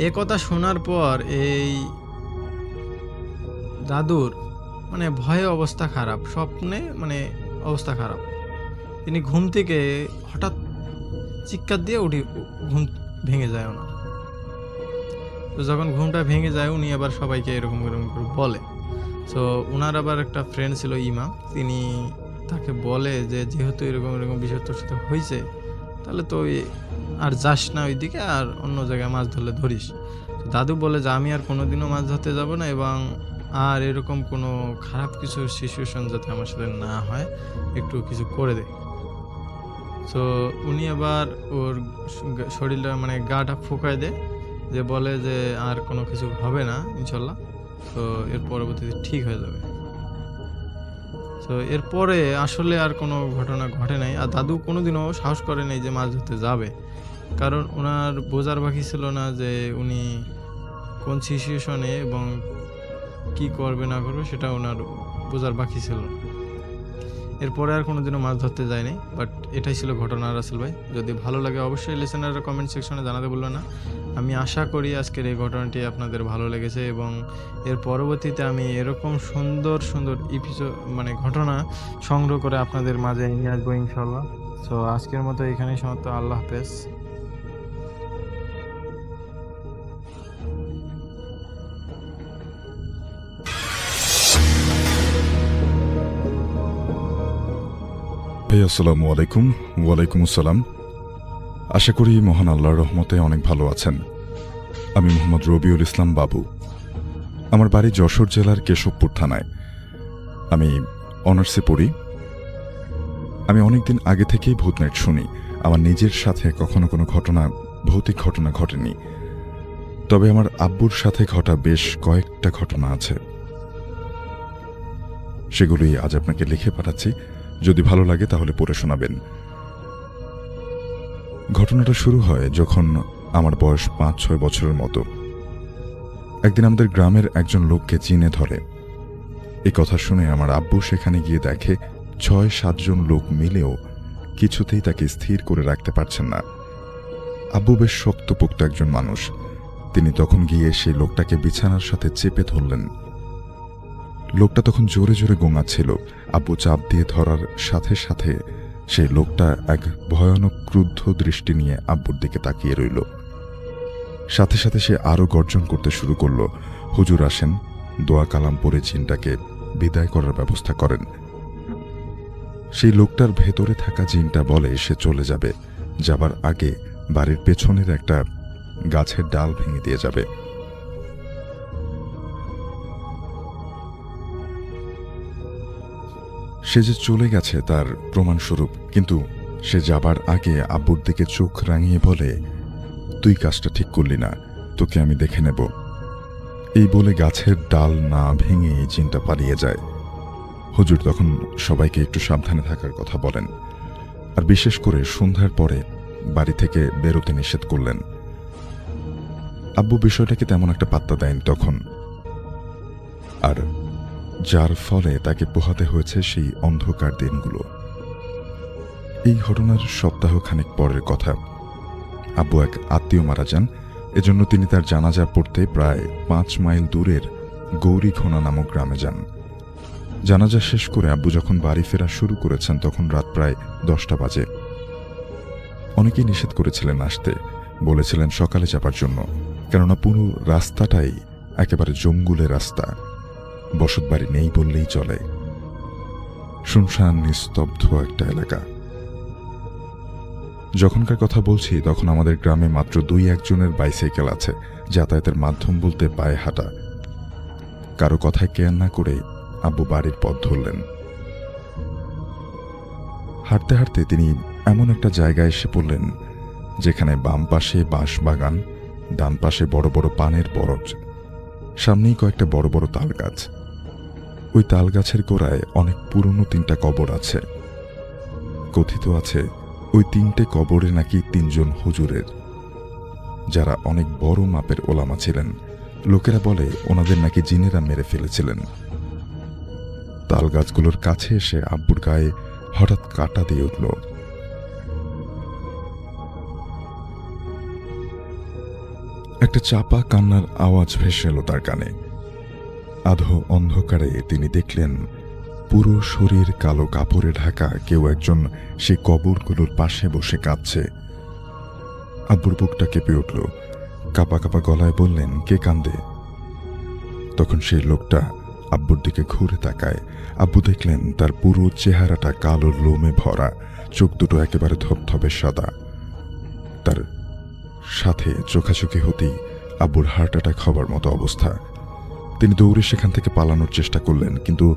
এ কথা শোনার পর এই দাদুর মানে ভয়ে অবস্থা খারাপ, স্বপ্নে মানে অবস্থা খারাপ। তিনি ঘুম থেকে হঠাৎ চিৎকার দিয়ে ঘুম ভেঙে যায় ওনার। তো যখন ঘুমটা ভেঙে যায় উনি আবার সবাইকে এরকম এরকম করে বলে। তো ওনার আবার একটা ফ্রেন্ড ছিল ইমাম, তিনি তাকে বলে যে যেহেতু এরকম এরকম বিষয় তোর সাথে হয়েছে, তাহলে তো আর যাস না ওইদিকে, আর অন্য জায়গায় মাছ ধরলে ধরিস। দাদু বলে যে আমি আর কোনোদিনও মাছ ধরতে যাব না, এবং আর এরকম কোনো খারাপ কিছু সিচুয়েশন যাতে আমার সাথে না হয়, একটু কিছু করে দে। তো উনি আবার ওর শরীরটা মানে গাটা ফুঁকায় দেয়, যে বলে যে আর কোনো কিছু হবে না ইনশাল্লাহ, তো এর পরবর্তীতে ঠিক হয়ে যাবে। তো এরপরে আসলে আর কোনো ঘটনা ঘটে নাই, আর দাদু কোনোদিনও সাহস করে নাই যে মাছ ধরতে যাবে, কারণ ওনার বোঝার বাকি ছিল না যে উনি কোন সিচুয়েশনে এবং কি করবে না করবে, সেটা ওনার বোঝার বাকি ছিল। এরপরে আর কোনোদিনও মাছ ধরতে যায়নি। বাট এটাই ছিল ঘটনা রাসেল ভাই। যদি ভালো লাগে অবশ্যই লিসেনাররা কমেন্ট সেকশনে জানাতে বলবেন না। আমি আশা করি আজকের এই ঘটনাটি আপনাদের ভালো লেগেছে, এবং এর পরবর্তীতে আমি এরকম সুন্দর সুন্দর এপিসোড মানে ঘটনা সংগ্রহ করে আপনাদের মাঝে নিয়ে আসবো ইনশাল্লাহ। সো আজকের মতো এখানেই সমাপ্ত। আল্লাহ হাফেজ। ভাই আসসালামু আলাইকুম। ওয়ালাইকুম আসসালাম। আশা করি মহান আল্লাহর রহমতে অনেক ভালো আছেন। আমি মোহাম্মদ রবিউল ইসলাম বাবু। আমার বাড়ি যশোর জেলার কেশবপুর থানায়। আমি অনার্সে পড়ি। আমি অনেকদিন আগে থেকেই ভূতনাইট শুনি। আমার নিজের সাথে কখনো কোনো ভৌতিক ঘটনা ঘটেনি, তবে আমার আব্বুর সাথে ঘটা বেশ কয়েকটা ঘটনা আছে। সেগুলোই আজ আপনাকে লিখে পাঠাচ্ছি, যদি ভালো লাগে তাহলে পড়ে শোনাবেন। ঘটনাটা শুরু হয় যখন আমার বয়স 5-6 বছরের মতো। একদিন আমাদের গ্রামের একজন লোককে চিনে ধরে। এই কথা শুনে আমার আব্বু সেখানে গিয়ে দেখে 6-7 জন লোক মিলেও কিছুতেই তাকে স্থির করে রাখতে পারছেন না। আব্বু বেশ শক্তপোক্ত একজন মানুষ। তিনি তখন গিয়ে সেই লোকটাকে বিছানার সাথে চেপে ধরলেন। লোকটা তখন জোরে জোরে গোঙাচ্ছিল। আব্বু চাপ দিয়ে ধরার সাথে সাথে সেই লোকটা এক ভয়ানক ক্রুদ্ধ দৃষ্টি নিয়ে আব্বুর দিকে তাকিয়ে রইল। সাথে সাথে সে আরো গর্জন করতে শুরু করল, হুজুর আসেন, দোয়া কালাম পড়ে জিনটাকে বিদায় করার ব্যবস্থা করেন। সেই লোকটার ভেতরে থাকা জিনটা বলে সে চলে যাবে, যাবার আগে বাড়ির পেছনের একটা গাছের ডাল ভেঙে দিয়ে যাবে। সে যে চলে গেছে তার প্রমাণস্বরূপ, কিন্তু সে যাবার আগে আব্বুর দিকে চোখ রাঙিয়ে বলে, তুই কাজটা ঠিক করলি না, তোকে আমি দেখে নেব। এই বলে গাছের ডাল না ভেঙে জিনটা পালিয়ে যায়। হুজুর তখন সবাইকে একটু সাবধানে থাকার কথা বলেন, আর বিশেষ করে সন্ধ্যার পরে বাড়ি থেকে বেরোতে নিষেধ করলেন। আব্বু বিষয়টাকে তেমন একটা পাত্তা দেয়নি তখন, আর যার ফলে তাকে পোহাতে হয়েছে সেই অন্ধকার দিনগুলো। এই ঘটনার সপ্তাহ খানেক পরের কথা। আব্বু এক আত্মীয় মারা যান, এজন্য তিনি তার জানাজা পড়তে প্রায় 5 মাইল দূরের গৌরীঘোনা নামক গ্রামে যান। জানাজা শেষ করে আব্বু যখন বাড়ি ফেরা শুরু করেছেন তখন রাত প্রায় 10টা বাজে। অনেকেই নিষেধ করেছিলেন আসতে, বলেছিলেন সকালে যাবার জন্য, কেননা পুরো রাস্তাটাই একেবারে জঙ্গলের রাস্তা, বসতবাড়ি নেই বললেই চলে। শুনশান নিস্তব্ধ একটা এলাকা। যখনকার কথা বলছি তখন আমাদের গ্রামে মাত্র 2-1 জনের বাইসাইকেল আছে, যাতায়াতের মাধ্যম বলতে পায়ে হাঁটা। কারো কথায় কেয়ার না করে আব্বু বাড়ির পথ ধরলেন। হাঁটতে হাঁটতে তিনি এমন একটা জায়গায় এসে পড়লেন যেখানে বাম পাশে বাঁশ বাগান, ডান পাশে বড় বড় পানের বরজ, সামনেই কয়েকটা বড় বড় তাল গাছ। ওই তাল গাছের গোড়ায় অনেক পুরনো 3টা কবর আছে। কথিত আছে ওই 3টে কবরে নাকি 3 জন হুজুরের, যারা অনেক বড় মাপের ওলামা ছিলেন। লোকেরা বলে ওনাদের নাকি জিনেরা মেরে ফেলেছিলেন। তাল গাছগুলোর কাছে এসে আব্বুর গায়ে হঠাৎ কাঁটা দিয়ে উঠল। একটা চাপা কান্নার আওয়াজ ভেসে এলো তার কানে। আধো অন্ধকারে তিনি দেখলেন পুরো শরীর কালো কাপড়ে ঢাকা কেউ একজন সেই কবরগুলোর পাশে বসে কাঁদছে। আব্বুর বুকটা কেঁপে উঠল। কাঁপা কাঁপা গলায় বললেন, কে কান্দে? তখন সেই লোকটা আব্বুর দিকে ঘুরে তাকায়। আব্বু দেখলেন তার পুরো চেহারাটা কালো লোমে ভরা, চোখ দুটো একেবারে ধবধবে সাদা। তার সাথে চোখাচোখি হতেই আব্বুর হার্ট অ্যাটাক হবার মতো অবস্থা। তিনি দৌড়ে সেখান থেকে পালানোর চেষ্টা করলেন, কিন্তু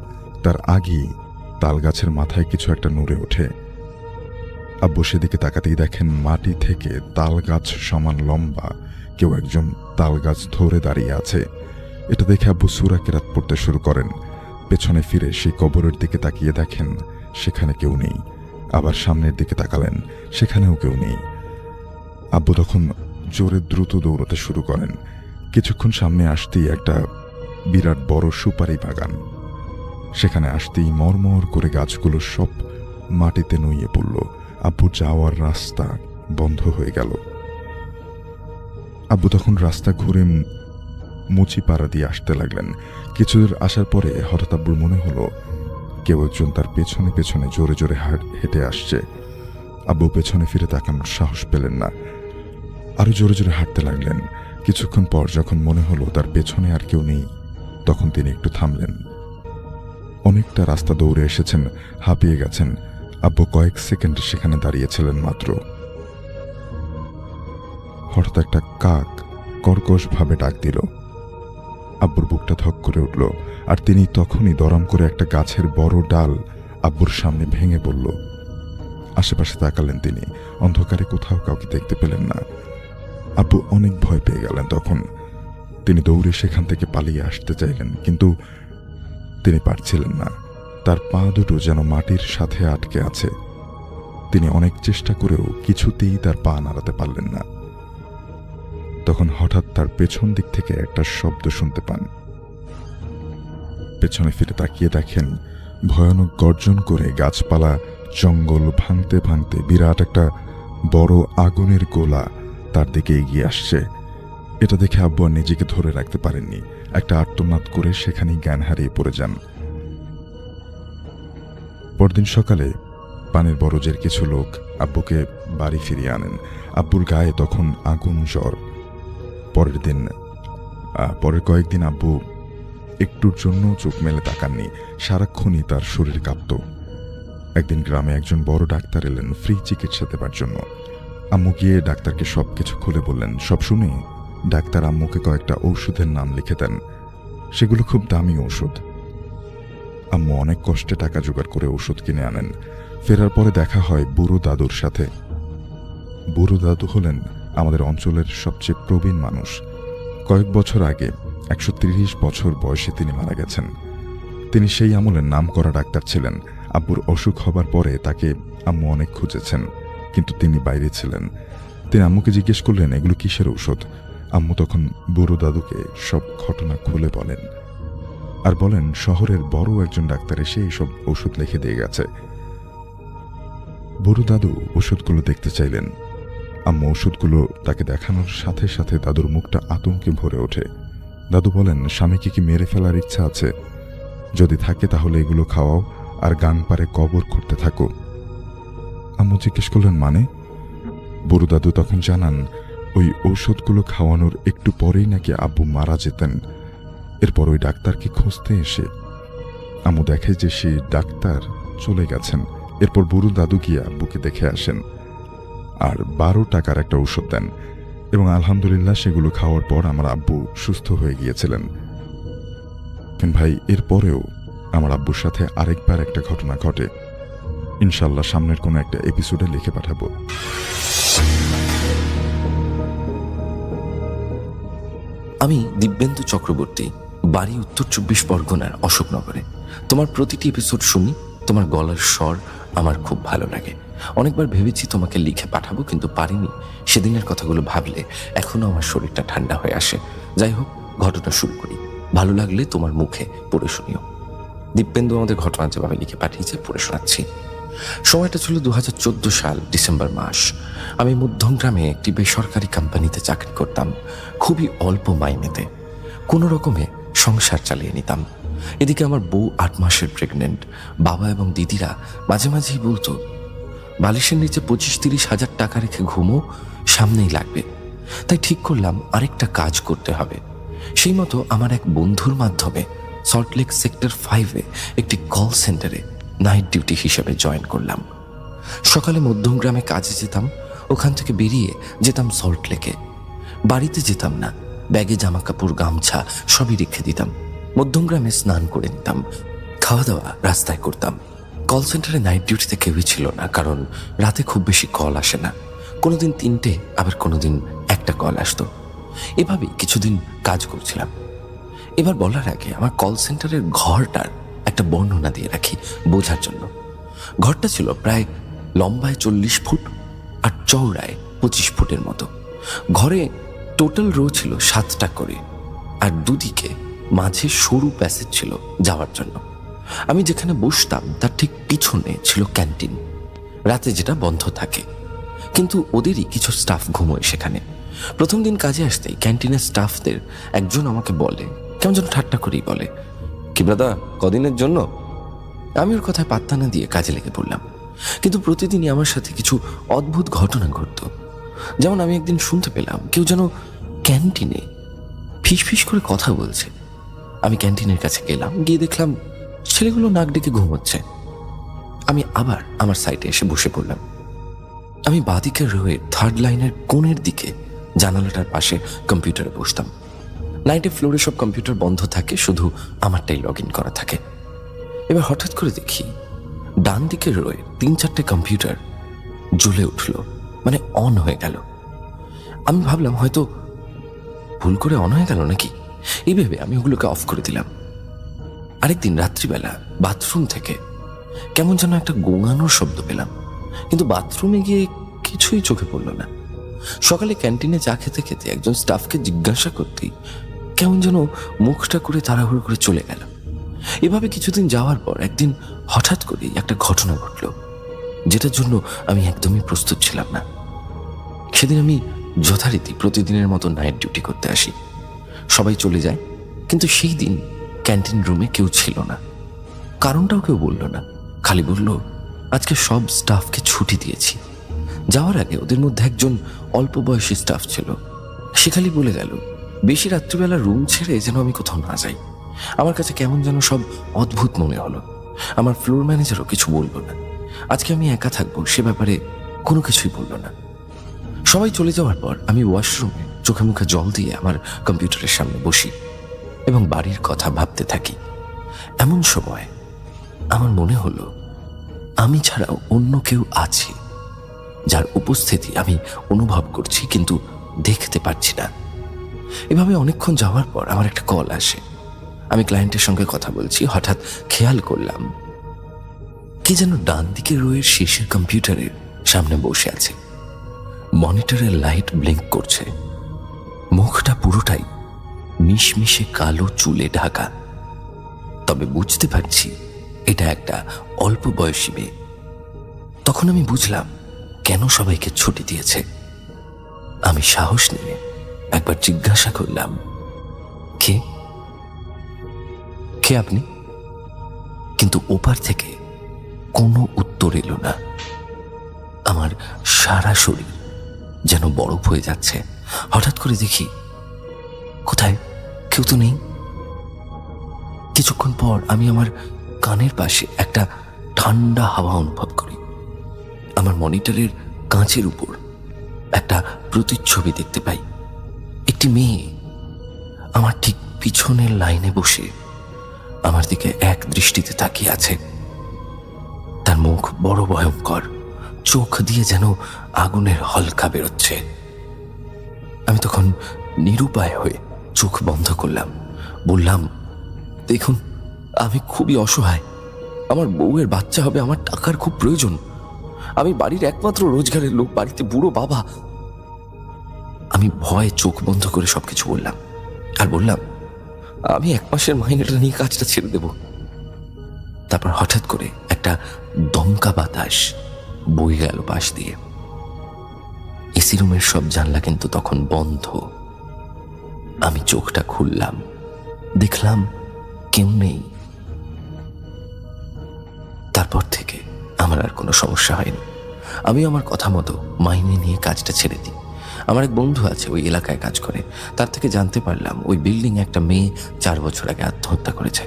তার আগেই তাল গাছের মাথায় কিছু একটা নড়ে ওঠে। আব্বু সেদিকে তাকাতেই দেখেন মাটি থেকে তাল গাছ সমান লম্বা কেউ একজন তাল গাছ ধরে দাঁড়িয়ে আছে। এটা দেখে আব্বু সূরা কেরাত পড়তে শুরু করেন। পেছনে ফিরে সেই কবরের দিকে তাকিয়ে দেখেন সেখানে কেউ নেই। আবার সামনের দিকে তাকালেন, সেখানেও কেউ নেই। আব্বু তখন জোরে দ্রুত দৌড়াতে শুরু করেন। কিছুক্ষণ সামনে আসতেই একটা বিরাট বড় সুপারি বাগান। সেখানে আসতেই মরমর করে গাছগুলো সব মাটিতে নুয়ে পড়ল। আব্বু যাওয়ার রাস্তা বন্ধ হয়ে গেল। আব্বু তখন রাস্তা ঘুরে মুচিপাড়া দিয়ে আসতে লাগলেন। কিছুদূর আসার পরে হঠাৎ আব্বুর মনে হলো কেউ একজন তার পেছনে পেছনে জোরে জোরে হেঁটে আসছে। আব্বু পেছনে ফিরে তাকানোর সাহস পেলেন না, আরো জোরে জোরে হাঁটতে লাগলেন। কিছুক্ষণ পর যখন মনে হলো তার পেছনে আর কেউ নেই, তখন তিনি একটু থামলেন। অনেকটা রাস্তা দৌড়ে এসেছেন, হাঁপিয়ে গেছেন। আব্বু কয়েক সেকেন্ড সেখানে দাঁড়িয়েছিলেন মাত্র। হঠাৎ একটা কাক কর্কশ ভাবে ডাক দিল। আব্বুর বুকটা ধক করে উঠল, আর তিনি তখনই দরম করে একটা গাছের বড় ডাল আব্বুর সামনে ভেঙে পড়ল। আশেপাশে তাকালেন তিনি, অন্ধকারে কোথাও কাউকে দেখতে পেলেন না। আব্বু অনেক ভয় পেয়ে গেলেন। তখন তিনি দৌড়ে সেখান থেকে পালিয়ে আসতে চাইলেন, কিন্তু তিনি পারছিলেন না। তার পা দুটো যেন মাটির সাথে আটকে আছে। তিনি অনেক চেষ্টা করেও কিছুতেই তার পা নাড়াতে পারলেন না। তখন হঠাৎ তার পেছন দিক থেকে একটা শব্দ শুনতে পান। পেছনে ফিরে তাকিয়ে দেখেন ভয়ানক গর্জন করে গাছপালা জঙ্গল ভাঙতে ভাঙতে বিরাট একটা বড় আগুনের গোলা তার দিকে এগিয়ে আসছে। এটা দেখে আব্বু আর নিজেকে ধরে রাখতে পারেননি। একটা আর্তনাদ করে সেখানেই জ্ঞান হারিয়ে পড়ে যান। পরদিন সকালে পানির বরজের কিছু লোক আব্বুকে বাড়ি ফিরিয়ে আনেন। আব্বুর গায়ে তখন আগুন জ্বর। পরের কয়েকদিন আব্বু একটুর জন্য চোখ মেলে তাকাননি। সারাক্ষণই তার শরীর কাঁপত। একদিন গ্রামে একজন বড় ডাক্তার এলেন ফ্রি চিকিৎসা দেবার জন্য। আম্মু গিয়ে ডাক্তারকে সবকিছু খুলে বললেন। সব শুনে ডাক্তার আম্মুকে কয়েকটা ঔষধের নাম লিখে দেন। সেগুলো খুব দামি ঔষধ। আম্মু অনেক কষ্টে টাকা জোগাড় করে ঔষধ কিনে আনেন। ফেরার পরে দেখা হয় বুড়ো দাদুর সাথে। বুড়ো দাদু হলেন আমাদের অঞ্চলের সবচেয়ে প্রবীণ মানুষ। কয়েক বছর আগে 130 বছর বয়সে তিনি মারা গেছেন। তিনি সেই আমলের নামকরা ডাক্তার ছিলেন। আব্বুর অসুখ হবার পরে তাকে আম্মু অনেক খুঁজেছেন, কিন্তু তিনি বাইরে ছিলেন। তিনি আম্মুকে জিজ্ঞেস করলেন এগুলো কিসের ঔষধ। আম্মু তখন বুড়ো দাদুকে সব ঘটনা খুলে বলেন, আর বলেন শহরের বড় একজন ডাক্তার এসে এইসব ওষুধ লিখে দিয়ে গেছে। বুড়ো দাদু ওষুধগুলো দেখতে চাইলেন। আম্মু ওষুধগুলো তাকে দেখানোর সাথে সাথে দাদুর মুখটা আতঙ্কে ভরে ওঠে। দাদু বলেন, স্বামীকে কি মেরে ফেলার ইচ্ছা আছে? যদি থাকে তাহলে এগুলো খাওয়াও আর গান পারে কবর করতে থাকো। আম্মু জিজ্ঞেস করলেন মানে? বুড়ো দাদু তখন জানান ওই ঔষধগুলো খাওয়ানোর একটু পরেই নাকি আব্বু মারা যেতেন। এরপর ওই ডাক্তারকে খুঁজতে এসে আম্মু দেখে যে সেই ডাক্তার চলে গেছেন। এরপর বুড়ো দাদু গিয়ে আব্বুকে দেখে আসেন আর 12 টাকার একটা ঔষধ দেন, এবং আলহামদুলিল্লাহ সেগুলো খাওয়ার পর আমার আব্বু সুস্থ হয়ে গিয়েছিলেন। ভাই, এরপরেও আমার আব্বুর সাথে আরেকবার একটা ঘটনা ঘটে। ইনশাল্লাহ সামনের কোনো একটা এপিসোডে লিখে পাঠাবো। আমি দিব্যেন্দু চক্রবর্তী, বাড়ি উত্তর 24 পরগনার অশোকনগরে। তোমার প্রতিটি এপিসোড শুনি, তোমার গলার স্বর আমার খুব ভালো লাগে। অনেকবার ভেবেছি তোমাকে লিখে পাঠাবো, কিন্তু পারিনি। সেদিনের কথাগুলো ভাবলে এখনো আমার শরীরটা ঠান্ডা হয়ে আসে। যাই হোক, ঘটনা শুরু করি। ভালো লাগলে তোমার মুখে পড়ে শুনিও। দিব্যেন্দু আমাদের ঘটনা যেভাবে লিখে পাঠিয়েছে পড়ে শোনাচ্ছি। সময়টা ছিল 2014 সাল ডিসেম্বর মাস। আমি মধ্যমগ্রামে একটি বেসরকারি কোম্পানিতে চাকরি করতাম, খুবই অল্প মাইনেতে। কোনো রকমে সংসার চালিয়ে নিতাম। এদিকে আমার বউ 8 মাসের প্রেগনেন্ট। বাবা এবং দিদিরা মাঝে মাঝেই বলতো, বালিশের নিচে 25-30 হাজার টাকা রেখে ঘুমো, সামনেই লাগবে। তাই ঠিক করলাম আরেকটা কাজ করতে হবে। সেই মতো আমার এক বন্ধুর মাধ্যমে সল্টলেক সেক্টর 5-এ একটি কল সেন্টারে নাইট ডিউটি হিসেবে জয়েন করলাম। সকালে মধ্যমগ্রামে কাজে যেতাম, ওখান থেকে বেরিয়ে যেতাম সল্টলেকে। বাড়িতে যেতাম না, ব্যাগে জামা কাপড় গামছা সবই রেখে দিতাম। মধ্যমগ্রামে স্নান করে নিতাম, খাওয়া দাওয়া রাস্তায় করতাম। কল সেন্টারে নাইট ডিউটিতে কেউই ছিল না, কারণ রাতে খুব বেশি কল আসে না। কোনোদিন 3টে, আবার কোনোদিন 1টা কল আসতো। এভাবেই কিছুদিন কাজ করছিলাম। এবার বলার আগে আমার কল সেন্টারের ঘরটার একটা বর্ণনা দিয়ে রাখি বোঝার জন্য। ঘরটা ছিল প্রায় লম্বায় 40 ফুট আর চওড়ায় 25 ফুটের মতো। ঘরে টোটাল রো ছিল 7টা করে, আর দুদিকে মাঝে সরু প্যাসেজ ছিল যাওয়ার জন্য। আমি যেখানে বসতাম তার ঠিক পিছনে ছিল ক্যান্টিন, রাতে যেটা বন্ধ থাকে। কিন্তু ওদেরই কিছু স্টাফ ঘুমোয় সেখানে। প্রথম দিন কাজে আসতেই ক্যান্টিনের স্টাফদের একজন আমাকে বলে, কেমন যেন ঠাট্টা করেই বলে, কি ব্রাদা, কদিনের জন্য? আমি ওর কথায় পাত্তা না দিয়ে কাজে লেগে পড়লাম। কিন্তু প্রতিদিনই আমার সাথে কিছু অদ্ভুত ঘটনা ঘটত। যেমন আমি একদিন শুনতে পেলাম কেউ যেন ক্যান্টিনে ফিসফিস করে কথা বলছে। আমি ক্যান্টিনের কাছে গেলাম, গিয়ে দেখলাম ছেলেগুলো নাক ডেকে ঘুমোচ্ছে। আমি আবার আমার সাইটে এসে বসে পড়লাম। আমি বাঁদিকের রোয়ের 3rd লাইনের কোণের দিকে জানালাটার পাশে কম্পিউটারে বসতাম। নাইটে ফ্লোরে সব কম্পিউটার বন্ধ থাকে, শুধু আমারটাই লগ ইন করা থাকে। এবার হঠাৎ করে দেখি ডান দিকের রোয়ে 3-4টে কম্পিউটার জ্বলে উঠল, মানে অন হয়ে গেল। আমি ভাবলাম হয়তো ভুল করে অন হয়ে গেল নাকি, এই ভেবে আমি ওগুলোকে অফ করে দিলাম। আরেকদিন রাত্রিবেলা বাথরুম থেকে কেমন যেন একটা গোঙানোর শব্দ পেলাম, কিন্তু বাথরুমে গিয়ে কিছুই চোখে পড়ল না। সকালে ক্যান্টিনে চা খেতে খেতে একজন স্টাফকে জিজ্ঞাসা করতেই কেমন যেন মুখটা করে তাড়াহুড়ো করে চলে গেল। এভাবে কিছুদিন যাওয়ার পর একদিন হঠাৎ করেই একটা ঘটনা ঘটল, যেটার জন্য আমি একদমই প্রস্তুত ছিলাম না। সেদিন আমি যথারীতি প্রতিদিনের মতো নাইট ডিউটি করতে আসি। সবাই চলে যায়, কিন্তু সেই দিন ক্যান্টিন রুমে কেউ ছিল না। কারণটাও কেউ বলল না, খালি বলল আজকে সব স্টাফকে ছুটি দিয়েছি। যাওয়ার আগে ওদের মধ্যে একজন অল্প বয়সী স্টাফ ছিল, সে খালি বলে গেল বেশি রাত্রিবেলা রুম ছেড়ে যেন আমি কোথাও না যাই। আমার কাছে কেমন যেন সব অদ্ভুত মনে হলো। আমার ফ্লোর ম্যানেজারও কিছু বলল না। আজকে আমি একা থাকবো সে ব্যাপারে কোনো কিছুই বলল না। সবাই চলে যাওয়ার পর আমি ওয়াশরুমে চোখে মুখে জল দিয়ে আমার কম্পিউটারের সামনে বসি এবং বাড়ির কথা ভাবতে থাকি। এমন সময় আমার মনে হলো আমি ছাড়াও অন্য কেউ আছে, যার উপস্থিতি আমি অনুভব করছি কিন্তু দেখতে পাচ্ছি না। এভাবে অনেকক্ষণ যাওয়ার পর আমার একটা কল আসে। আমি ক্লায়েন্টের সঙ্গে কথা বলছি, হঠাৎ খেয়াল করলাম কে যেন ডান দিকের রোয়ের শেষের কম্পিউটারের সামনে বসে আছে। মনিটরের লাইট ব্লিঙ্ক করছে, মুখটা পুরোটাই মিশমিশে কালো চুলে ঢাকা। তবে বুঝতে পারছি এটা একটা অল্প বয়সী মেয়ে। তখন আমি বুঝলাম কেন সবাইকে ছুটি দিয়েছে। আমি সাহস নিয়ে একবার জিজ্ঞাসা করলাম, কে কে আপনি? কিন্তু ওপার থেকে কোনো উত্তর এলো না। আমার সারা শরীর যেন বরফ হয়ে যাচ্ছে। হঠাৎ করে দেখি কোথায় কেউ তো নেই। কিছুক্ষণ পর আমি আমার কানের পাশে একটা ঠান্ডা হাওয়া অনুভব করি। আমার মনিটরের কাঁচের উপর একটা প্রতিচ্ছবি দেখতে পাই। একটি মেয়ে আমার ঠিক পিছনের লাইনে বসে আমার দিকে এক দৃষ্টিতে তাকিয়ে আছে। তার মুখ বড় ভয়ঙ্কর, চোখ দিয়ে যেন আগুনের হলকা বেরোচ্ছে। আমি তখন নিরুপায় হয়ে চোখ বন্ধ করলাম, বললাম, দেখুন, আমি খুবই অসহায়। আমার বউয়ের বাচ্চা হবে, আমার টাকার খুব প্রয়োজন। আমি বাড়ির একমাত্র রোজগারের লোক, বাড়িতে বুড়ো বাবা। আমি ভয়ে চোখ বন্ধ করে সবকিছু বললাম, আর বললাম, আমি 1 মাসের মাইনেটা নিয়ে কাজটা ছেড়ে দেব। তারপর হঠাৎ করে একটা দমকা বাতাস বয়ে গেল পাশ দিয়ে। এসি রুমের সব জানলা কিন্তু তখন বন্ধ। আমি চোখটা খুললাম, দেখলাম কেউ নেই। তারপর থেকে আমার আর কোনো সমস্যা হয়নি। আমি আমার কথা মতো মাইনে নিয়ে কাজটা ছেড়ে দিই। আমার এক বন্ধু আছে, ওই এলাকায় কাজ করে। তার থেকে জানতে পারলাম ওই বিল্ডিং একটা মেয়ে 4 বছর আগে আত্মহত্যা করেছে।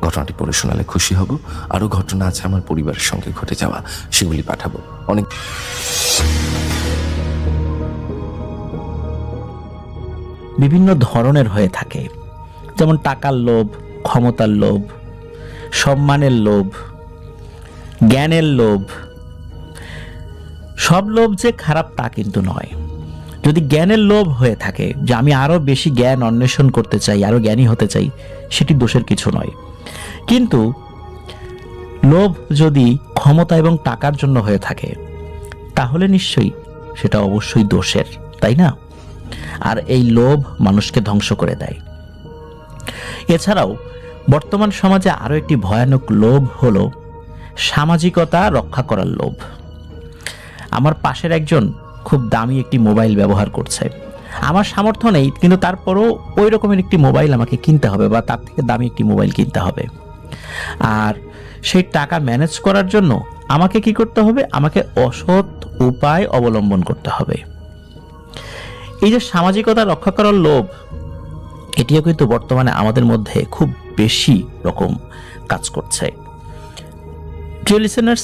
ঘটনাটি পড়ে শোনালে খুশি হব। আরো ঘটনা আছে আমার পরিবারের সঙ্গে ঘটে যাওয়া, সেগুলি পাঠাবো। অনেক বিভিন্ন ধরনের হয়ে থাকে, যেমন টাকার লোভ, ক্ষমতার লোভ, সম্মানের লোভ, জ্ঞানের লোভ। সব লোভ যে খারাপ তা কিন্তু নয়। যদি জ্ঞানের লোভ হয়ে থাকে, যে আমি আরো বেশি জ্ঞান অন্বেষণ করতে চাই, আরো জ্ঞানী হতে চাই, সেটি দোষের কিছু নয়। কিন্তু লোভ যদি ক্ষমতা এবং টাকার জন্য হয়ে থাকে, তাহলে নিশ্চয়ই সেটা অবশ্যই দোষের, তাই না? আর এই লোভ মানুষকে ধ্বংস করে দেয়। এছাড়াও বর্তমান সমাজে আরো একটি ভয়ানক লোভ হলো সামাজিকতা রক্ষা করার লোভ। আমার পাশের একজন খুব দামি একটি মোবাইল ব্যবহার করছে। আমার সামর্থ্য নেই, কিন্তু তারপরও ওই রকমের একটি মোবাইল আমাকে কিনতে হবে, বা তার থেকে দামি একটি মোবাইল কিনতে হবে। আর সেই টাকা ম্যানেজ করার জন্য আমাকে কি করতে হবে? আমাকে অসৎ উপায় অবলম্বন করতে হবে। এই যে সামাজিকতা রক্ষা করার লোভ, এটিও কিন্তু বর্তমানে আমাদের মধ্যে খুব বেশি রকম কাজ করছে। প্রিয় লিসেনার্স,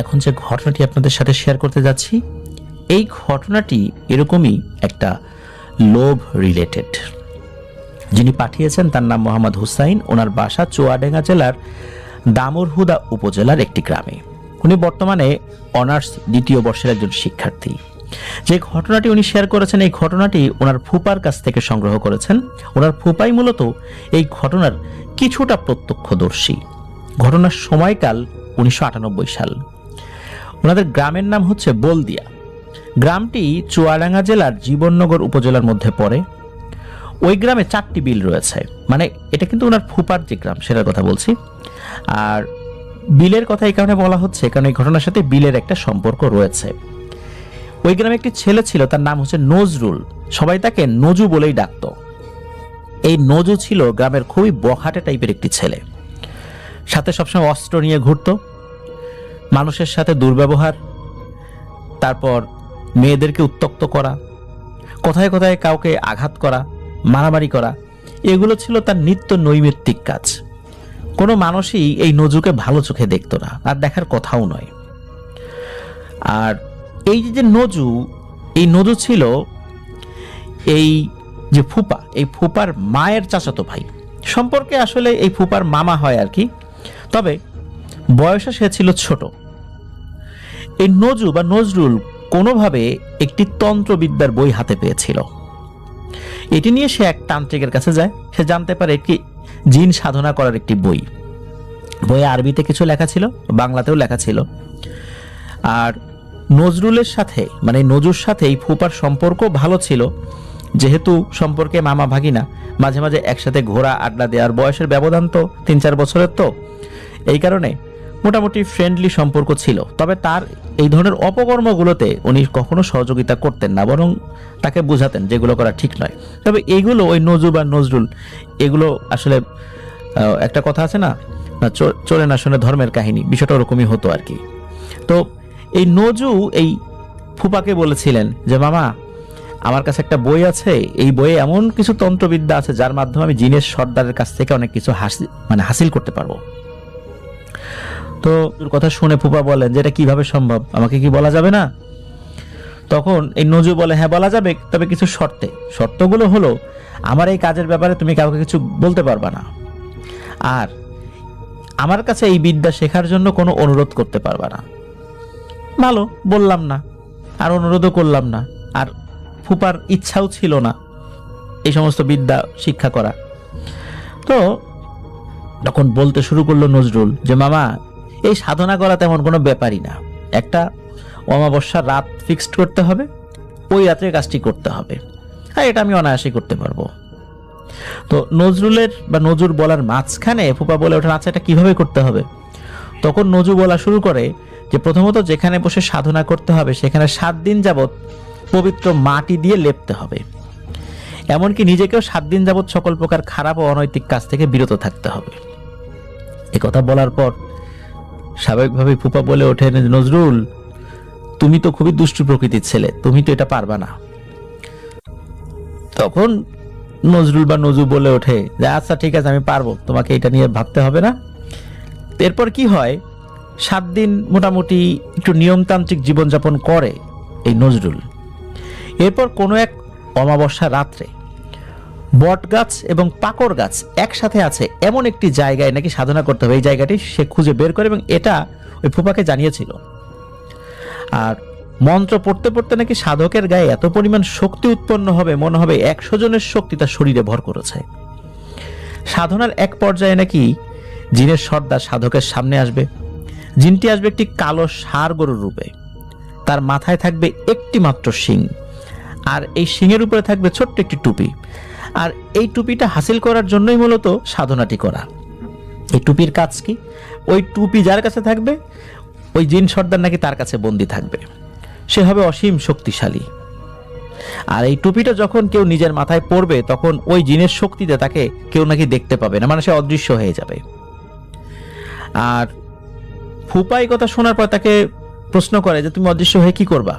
এখন যে ঘটনাটি আপনাদের সাথে শেয়ার করতে যাচ্ছি, এই ঘটনাটি এরকমই একটা লোভ রিলেটেড। যিনি পাঠিয়েছেন তার নাম মোহাম্মদ হুসাইন। ওনার বাসা চুয়াডাঙ্গা জেলার দামুরহুদা উপজেলার একটি গ্রামে। উনি বর্তমানে অনার্স 2য় বর্ষের একজন শিক্ষার্থী। যে ঘটনাটি উনি শেয়ার করেছেন, এই ঘটনাটি ওনার ফুপার কাছ থেকে সংগ্রহ করেছেন। ওনার ফুপাই মূলত এই ঘটনার কিছুটা প্রত্যক্ষদর্শী। ঘটনার সময়কাল 1998 সাল। ওনাদের গ্রামের নাম হচ্ছে বলদিয়া। গ্রামটি চুয়াডাঙ্গা জেলার জীবননগর উপজেলার মধ্যে পড়ে। ওই গ্রামে 4টি বিল রয়েছে। মানে এটা কিন্তু ওনার ফুপার যে গ্রাম, সেটার কথা বলছি। আর বিলের কথা এই কারণে বলা হচ্ছে, কারণ এই ঘটনার সাথে বিলের একটা সম্পর্ক রয়েছে। ওই গ্রামে একটি ছেলে ছিল, তার নাম হচ্ছে নজরুল। সবাই তাকে নজু বলেই ডাকতো। এই নজু ছিল গ্রামের খুবই বখাটে টাইপের একটি ছেলে। সাথে সবসময় অস্ত্র নিয়ে ঘুরতো, মানুষের সাথে দুর্ব্যবহার, তারপর মেয়েদেরকে উত্ত্যক্ত করা, কোথায় কোথায় কাউকে আঘাত করা, মারামারি করা, এগুলো ছিল তার নিত্য নৈমিত্তিক কাজ। কোনো মানুষই এই নজুকে ভালো চোখে দেখতো না, আর দেখার কথাও নয়। আর এই যে নজু, এই নজু ছিল এই যে ফুপা, এই ফুপার মায়ের চাচাতো ভাই সম্পর্কে। আসলে এই ফুপার মামা হয় আর কি। তবে বয়সে সে ছিল ছোট। এই নজু বা নজরুল কোনোভাবে একটি তন্ত্রবিদ্যার বই হাতে পেয়েছিল। এটি নিয়ে সে এক তান্ত্রিকের কাছে যায়। সে জানতে পারে একটি জিন সাধনা করার একটি বই। বইয়ে আরবিতে কিছু লেখা ছিল, বাংলাতেও লেখা ছিল। আর নজরুলের সাথে মানে নজুর সাথে এই ফুপার সম্পর্ক ভালো ছিল, যেহেতু সম্পর্কে মামা ভাগিনা, মাঝে মাঝে একসাথে ঘোরা আড্ডা দেওয়ার বয়সের ব্যবধান তো 3-4 বছরের, তো এই কারণে মোটামুটি ফ্রেন্ডলি সম্পর্ক ছিল। তবে তার এই ধরনের অপকর্মগুলোতে উনি কখনো সহযোগিতা করতেন না, বরং তাকে বোঝাতেন যেগুলো করা ঠিক নয়। তবে এইগুলো ওই নজু বা নজরুল এগুলো আসলে একটা কথা আছে না, চলে না শুনে ধর্মের কাহিনী, বিষয়টা ওরকমই হতো আর কি। তো এই নজু এই ফুপাকে বলেছিলেন যে মামা, আমার কাছে একটা বই আছে, এই বইয়ে এমন কিছু তন্ত্রবিদ্যা আছে যার মাধ্যমে আমি জিনের সর্দারের কাছ থেকে অনেক কিছু হাসিল করতে পারবো। তো তোর কথা শুনে ফুপা বলেন যে এটা কিভাবে সম্ভব, আমাকে কি বলা যাবে না? তখন এই নজু বলে হ্যাঁ বলা যাবে, তবে কিছু শর্তে। শর্তগুলো হলো, আমার এই কাজের ব্যাপারে তুমি কাউকে কিছু বলতে পারবা না, আর আমার কাছে এই বিদ্যা শেখার জন্য কোনো অনুরোধ করতে পারবা না। ভালো, বললাম না, আর অনুরোধও করলাম না, আর ফুপার ইচ্ছাও ছিল না এই সমস্ত বিদ্যা শিক্ষা করা। তো তখন বলতে শুরু করলো নজরুল যে মামা, এই সাধনা করা তেমন কোনো ব্যাপারই না। একটা অমাবস্যার রাত ফিক্সড করতে হবে, ওই রাত্রে কাজটি করতে হবে, হ্যাঁ এটা আমি অনায়াসই করতে পারবো। তো নজরুলের বা নজুর বলার মাঝখানে ফুপা বলে ওঠেন, আচ্ছা এটা কিভাবে করতে হবে? তখন নজু বলা শুরু করে যে প্রথমত যেখানে বসে সাধনা করতে হবে সেখানে 7 দিন যাবৎ পবিত্র মাটি দিয়ে লেপতে হবে, এমনকি নিজেকেও 7 দিন যাবৎ সকল প্রকার খারাপ ও অনৈতিক কাজ থেকে বিরত থাকতে হবে। এ কথা বলার পর স্বাভাবিকভাবে ফুপা বলে ওঠেন, নজরুল তুমি তো খুবই দুষ্টু প্রকৃতির ছেলে, তুমি তো এটা পারবা না। তখন নজরুল বা নজু বলে ওঠে যে আচ্ছা ঠিক আছে, আমি পারবো, তোমাকে এটা নিয়ে ভাবতে হবে না। এরপর কি হয়, 7 দিন মোটামুটি একটু নিয়মতান্ত্রিক জীবনযাপন করে এই নজরুল। এরপর কোনো এক অমাবস্যা রাত্রে বট গাছ এবং পাকড় গাছ একসাথে আছে এমন একটি জায়গায় নাকি সাধনা করতে হবে। এই জায়গাটি সে খুঁজে বের করে এবং এটা ওই ফুপাকে জানিয়েছিল। আর মন্ত্র পড়তে পড়তে নাকি সাধকের গায়ে এত পরিমাণ শক্তি উৎপন্ন হবে, মনে হবে 100 জনের শক্তি তার শরীরে ভর করেছে। সাধনার এক পর্যায়ে নাকি জিনের সর্দার সাধকের সামনে আসবে। জিনটি আসবে একটি কালো ষাঁড় গরুর রূপে, তার মাথায় থাকবে একটি মাত্র শিং, আর এই শিংয়ের উপরে থাকবে ছোট্ট একটি টুপি। আর এই টুপিটা হাসিল করার জন্যই মূলত সাধনাটি করা। এই টুপির কাজ কি, ওই টুপি যার কাছে থাকবে ওই জিন সর্দার নাকি তার কাছে বন্দী থাকবে, সে হবে অসীম শক্তিশালী। আর এই টুপিটা যখন কেউ নিজের মাথায় পড়বে তখন ওই জিনের শক্তিতে তাকে কেউ নাকি দেখতে পাবে না, মানে সে অদৃশ্য হয়ে যাবে। আর ফুপা এই কথা শোনার পর তাকে প্রশ্ন করে যে তুমি অদৃশ্য হয়ে কি করবা?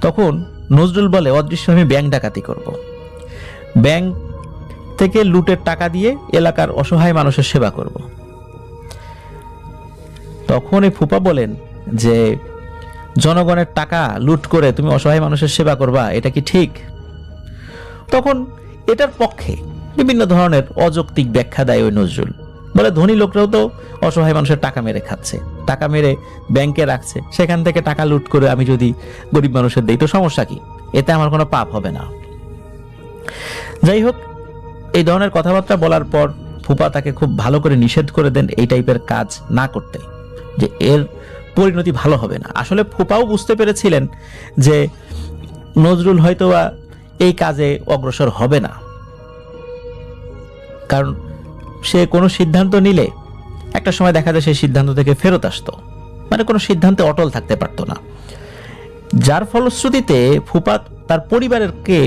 তখন নজরুল বলে, অদৃশ্য আমি ব্যাংক ডাকাতি করব, ব্যাংক থেকে লুটের টাকা দিয়ে এলাকার অসহায় মানুষের সেবা করব। তখন এই ফুপা বলেন যে জনগণের টাকা লুট করে তুমি অসহায় মানুষের সেবা করবা, এটা কি ঠিক? তখন এটার পক্ষে বিভিন্ন ধরনের অযৌক্তিক ব্যাখ্যা দেয় ওই নজরুল। বলে ধনী লোকরাও তো অসহায় মানুষের টাকা মেরে খাচ্ছে, টাকা মেরে ব্যাংকে রাখছে, সেখান থেকে টাকা লুট করে আমি যদি গরিব মানুষের দেই তো সমস্যা কি, এতে আমার কোনো পাপ হবে না। যাই হোক, এই ধরনের কথাবার্তা বলার পর ফুপা তাকে খুব ভালো করে নিষেধ করে দেন এই টাইপের কাজ না করতে, যে এর পরিণতি ভালো হবে না। আসলে ফুপাও বুঝতে পেরেছিলেন যে নজরুল হয়তো এই কাজে অগ্রসর হবে না, কারণ সে কোনো সিদ্ধান্ত নিলে একটা সময় দেখা যায় সেই সিদ্ধান্ত থেকে ফেরত আসতো, মানে কোনো সিদ্ধান্তে অটল থাকতে পারতো না। যার ফলশ্রুতিতে ফুপা তার পরিবারকে,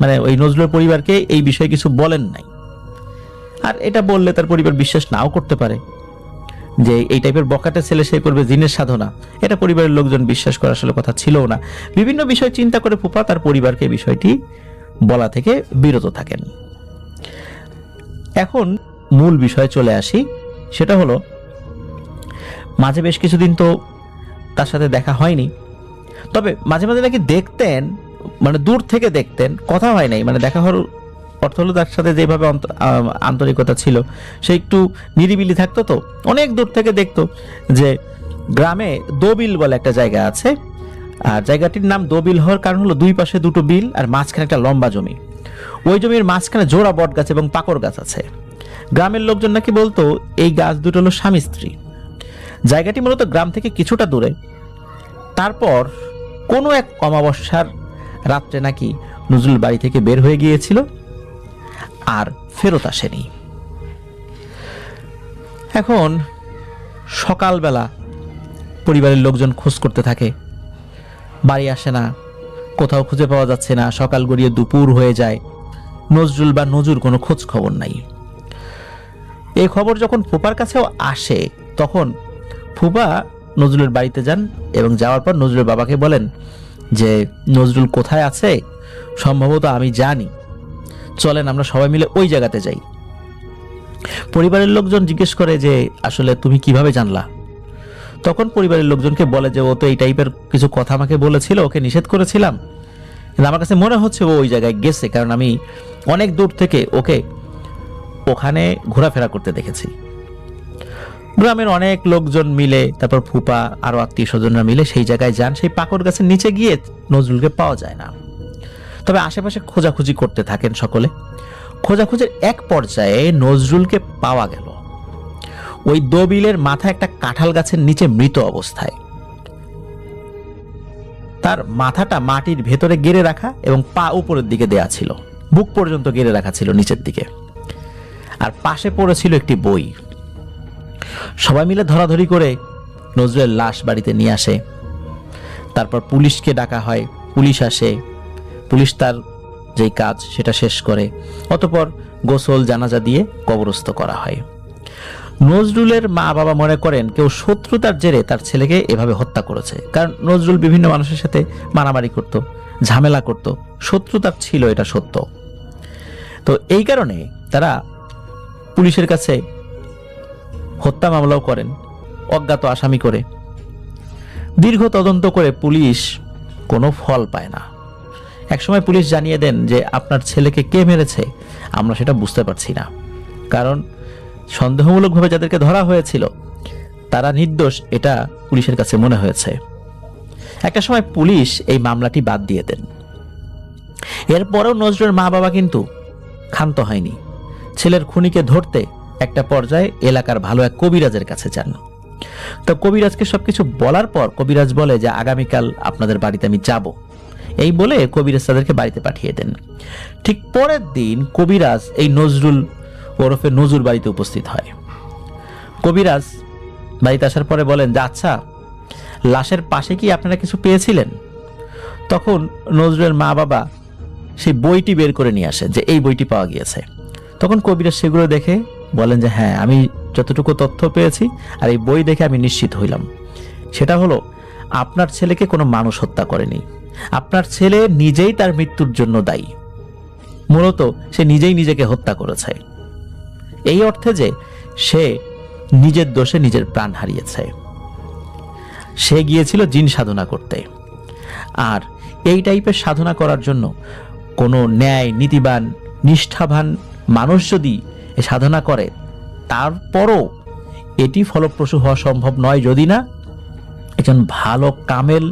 মানে ওই নজরুলের পরিবারকে এই বিষয়ে কিছু বলেন নাই। আর এটা বললে তার পরিবার বিশ্বাস নাও করতে পারে যে এই টাইপের বকাটে ছেলে সে করবে জিনের সাধনা, এটা পরিবারের লোকজন বিশ্বাস করার আসলে কথা ছিলও না। বিভিন্ন বিষয় চিন্তা করে ফুপা তার পরিবারকে বিষয়টি বলা থেকে বিরত থাকেন। এখন মূল বিষয়ে চলে আসি, সেটা হলো মাঝে বেশ কিছুদিন তো তার সাথে দেখা হয়নি, তবে মাঝে মাঝে নাকি দেখতেন, মানে দূর থেকে দেখতেন, কথা হয় নাই, মানে দেখা হওয়ার অর্থ হলো তার সাথে যেভাবে আন্তরিকতা ছিল, সে একটু নিরিবিলি থাকতো, তো অনেক দূর থেকে দেখতো যে গ্রামে দোবিল বলে একটা জায়গা আছে, আর জায়গাটির নাম দোবিল হওয়ার কারণ হলো দুই পাশে দুটো বিল আর মাঝখানে একটা লম্বা জমি। ওই জমির মাঝখানে জোড়া বট গাছ এবং পাকর গাছ আছে। গ্রামের লোকজন নাকি বলতো এই গাছ দুটো হলো স্বামী স্ত্রী। জায়গাটি মূলত গ্রাম থেকে কিছুটা দূরে। তারপর কোনো এক অমাবস্যার রাত্রে নাকি নজরুল বাড়ি থেকে বের হয়ে গিয়েছিল আর ফেরত আসেনি। এখন সকালবেলা পরিবারের লোকজন খোঁজ করতে থাকে, বাড়ি আসে না, কোথাও খুঁজে পাওয়া যাচ্ছে না। সকাল গড়িয়ে দুপুর হয়ে যায়, নজরুল বা নজুর কোনো খোঁজ খবর নাই। এই খবর যখন ফুপার কাছেও আসে, তখন ফুপা নজরুলের বাড়িতে যান এবং যাওয়ার পর নজরুলের বাবাকে বলেন যে নজরুল কোথায় আছে সম্ভবত আমি জানি, চলেন আমরা সবাই মিলে ওই জায়গাতে যাই। পরিবারের লোকজন জিজ্ঞেস করে যে আসলে তুমি কিভাবে জানলা? তখন পরিবারের লোকজনকে বলে যে ও তো এই টাইপের কিছু কথা আমাকে বলেছিল, ওকে নিষেধ করেছিলাম, কিন্তু আমার কাছে মনে হচ্ছে ও ওই জায়গায় গেছে, কারণ আমি অনেক দূর থেকে ওকে ওখানে ঘোরাফেরা করতে দেখেছি। গ্রামের অনেক লোকজন মিলে, তারপর ফুপা আরো আত্মীয় স্বজনরা মিলে সেই জায়গায় যান। সেই পাকড় গাছের নিচে গিয়ে নজরুলকে পাওয়া যায় না, তবে আশেপাশে খোঁজাখুঁজি করতে থাকেন সকলে। খোঁজাখুঁজির এক পর্যায়ে নজরুলকে পাওয়া গেল ওই দোবিলের মাথায় একটা কাঁঠাল গাছের নিচে মৃত অবস্থায়। তার মাথাটা মাটির ভেতরে গেড়ে রাখা এবং পা উপরের দিকে দেয়া ছিল, বুক পর্যন্ত গেড়ে রাখা ছিল নিচের দিকে, আর পাশে পড়েছিল একটি বই। সবাই মিলে ধরাধরি করে নজরুলের লাশ বাড়িতে নিয়ে আসে। তারপর পুলিশকে ডাকা হয়, পুলিশ আসে, পুলিশ তার যেই কাজ সেটা শেষ করে। অতঃপর গোসল জানাজা দিয়ে কবরস্থ করা হয়। নজরুলের মা বাবা মনে করেন কেউ শত্রুতার জেরে তার ছেলেকে এভাবে হত্যা করেছে, কারণ নজরুল বিভিন্ন মানুষের সাথে মারামারি করত, ঝামেলা করত, শত্রুতার ছিল, এটা সত্য। তো এই কারণে তারা পুলিশের কাছে হত্যা মামলাও করেন অজ্ঞাত আসামি করে। দীর্ঘ তদন্ত করে পুলিশ কোনো ফল পায় না। একসময় পুলিশ জানিয়ে দেন যে আপনার ছেলেকে কে মেরেছে আমরা সেটা বুঝতে পারছি না, কারণ সন্দেহমূলকভাবে যাদেরকে ধরা হয়েছিল তারা নির্দোষ, এটা পুলিশের কাছে মনে হয়েছে। একটা সময় পুলিশ এই মামলাটি বাদ দিয়ে দেন। এরপরেও নজরুলের মা বাবা কিন্তু ক্ষান্ত হয়নি। ছেলের খুনিকে ধরতে একটা পর্যায়ে এলাকার ভালো এক কবিরাজের কাছে যান। তো কবিরাজকে সবকিছু বলার পর কবিরাজ বলে যে আগামীকাল আপনাদের বাড়িতে আমি যাব। এই বলে কবিরাজ তাদেরকে বাড়িতে পাঠিয়ে দেন। ঠিক পরের দিন কবিরাজ এই নজরুল ওরফে নজুর বাড়িতে উপস্থিত হয়। কবিরাজ বাড়িতে আসার পরে বলেন যে আচ্ছা, লাশের পাশে কি আপনারা কিছু পেয়েছিলেন? তখন নজরুলের মা বাবা সেই বইটি বের করে নিয়ে আসে যে এই বইটি পাওয়া গিয়েছে। তখন কবিরাজ সেগুলো দেখে বলেন যে হ্যাঁ, আমি যতটুকু তথ্য পেয়েছি আর এই বই দেখে আমি নিশ্চিত হইলাম, সেটা হলো আপনার ছেলেকে কোনো মানুষ হত্যা করেনি, আপনার ছেলে নিজেই তার মৃত্যুর জন্য দায়ী। মূলত সে নিজেই নিজেকে হত্যা করেছে, এই অর্থে যে সে নিজের দোষে নিজের প্রাণ হারিয়েছে। সে গিয়েছিল জিন সাধনা করতে, আর এই টাইপের সাধনা করার জন্য কোনো ন্যায় নীতিবান নিষ্ঠাবান মানুষ যদি এ সাধনা করে, তারপরও এটি ফলপ্রসূ হওয়া সম্ভব নয় যদি না একজন ভালো কামেল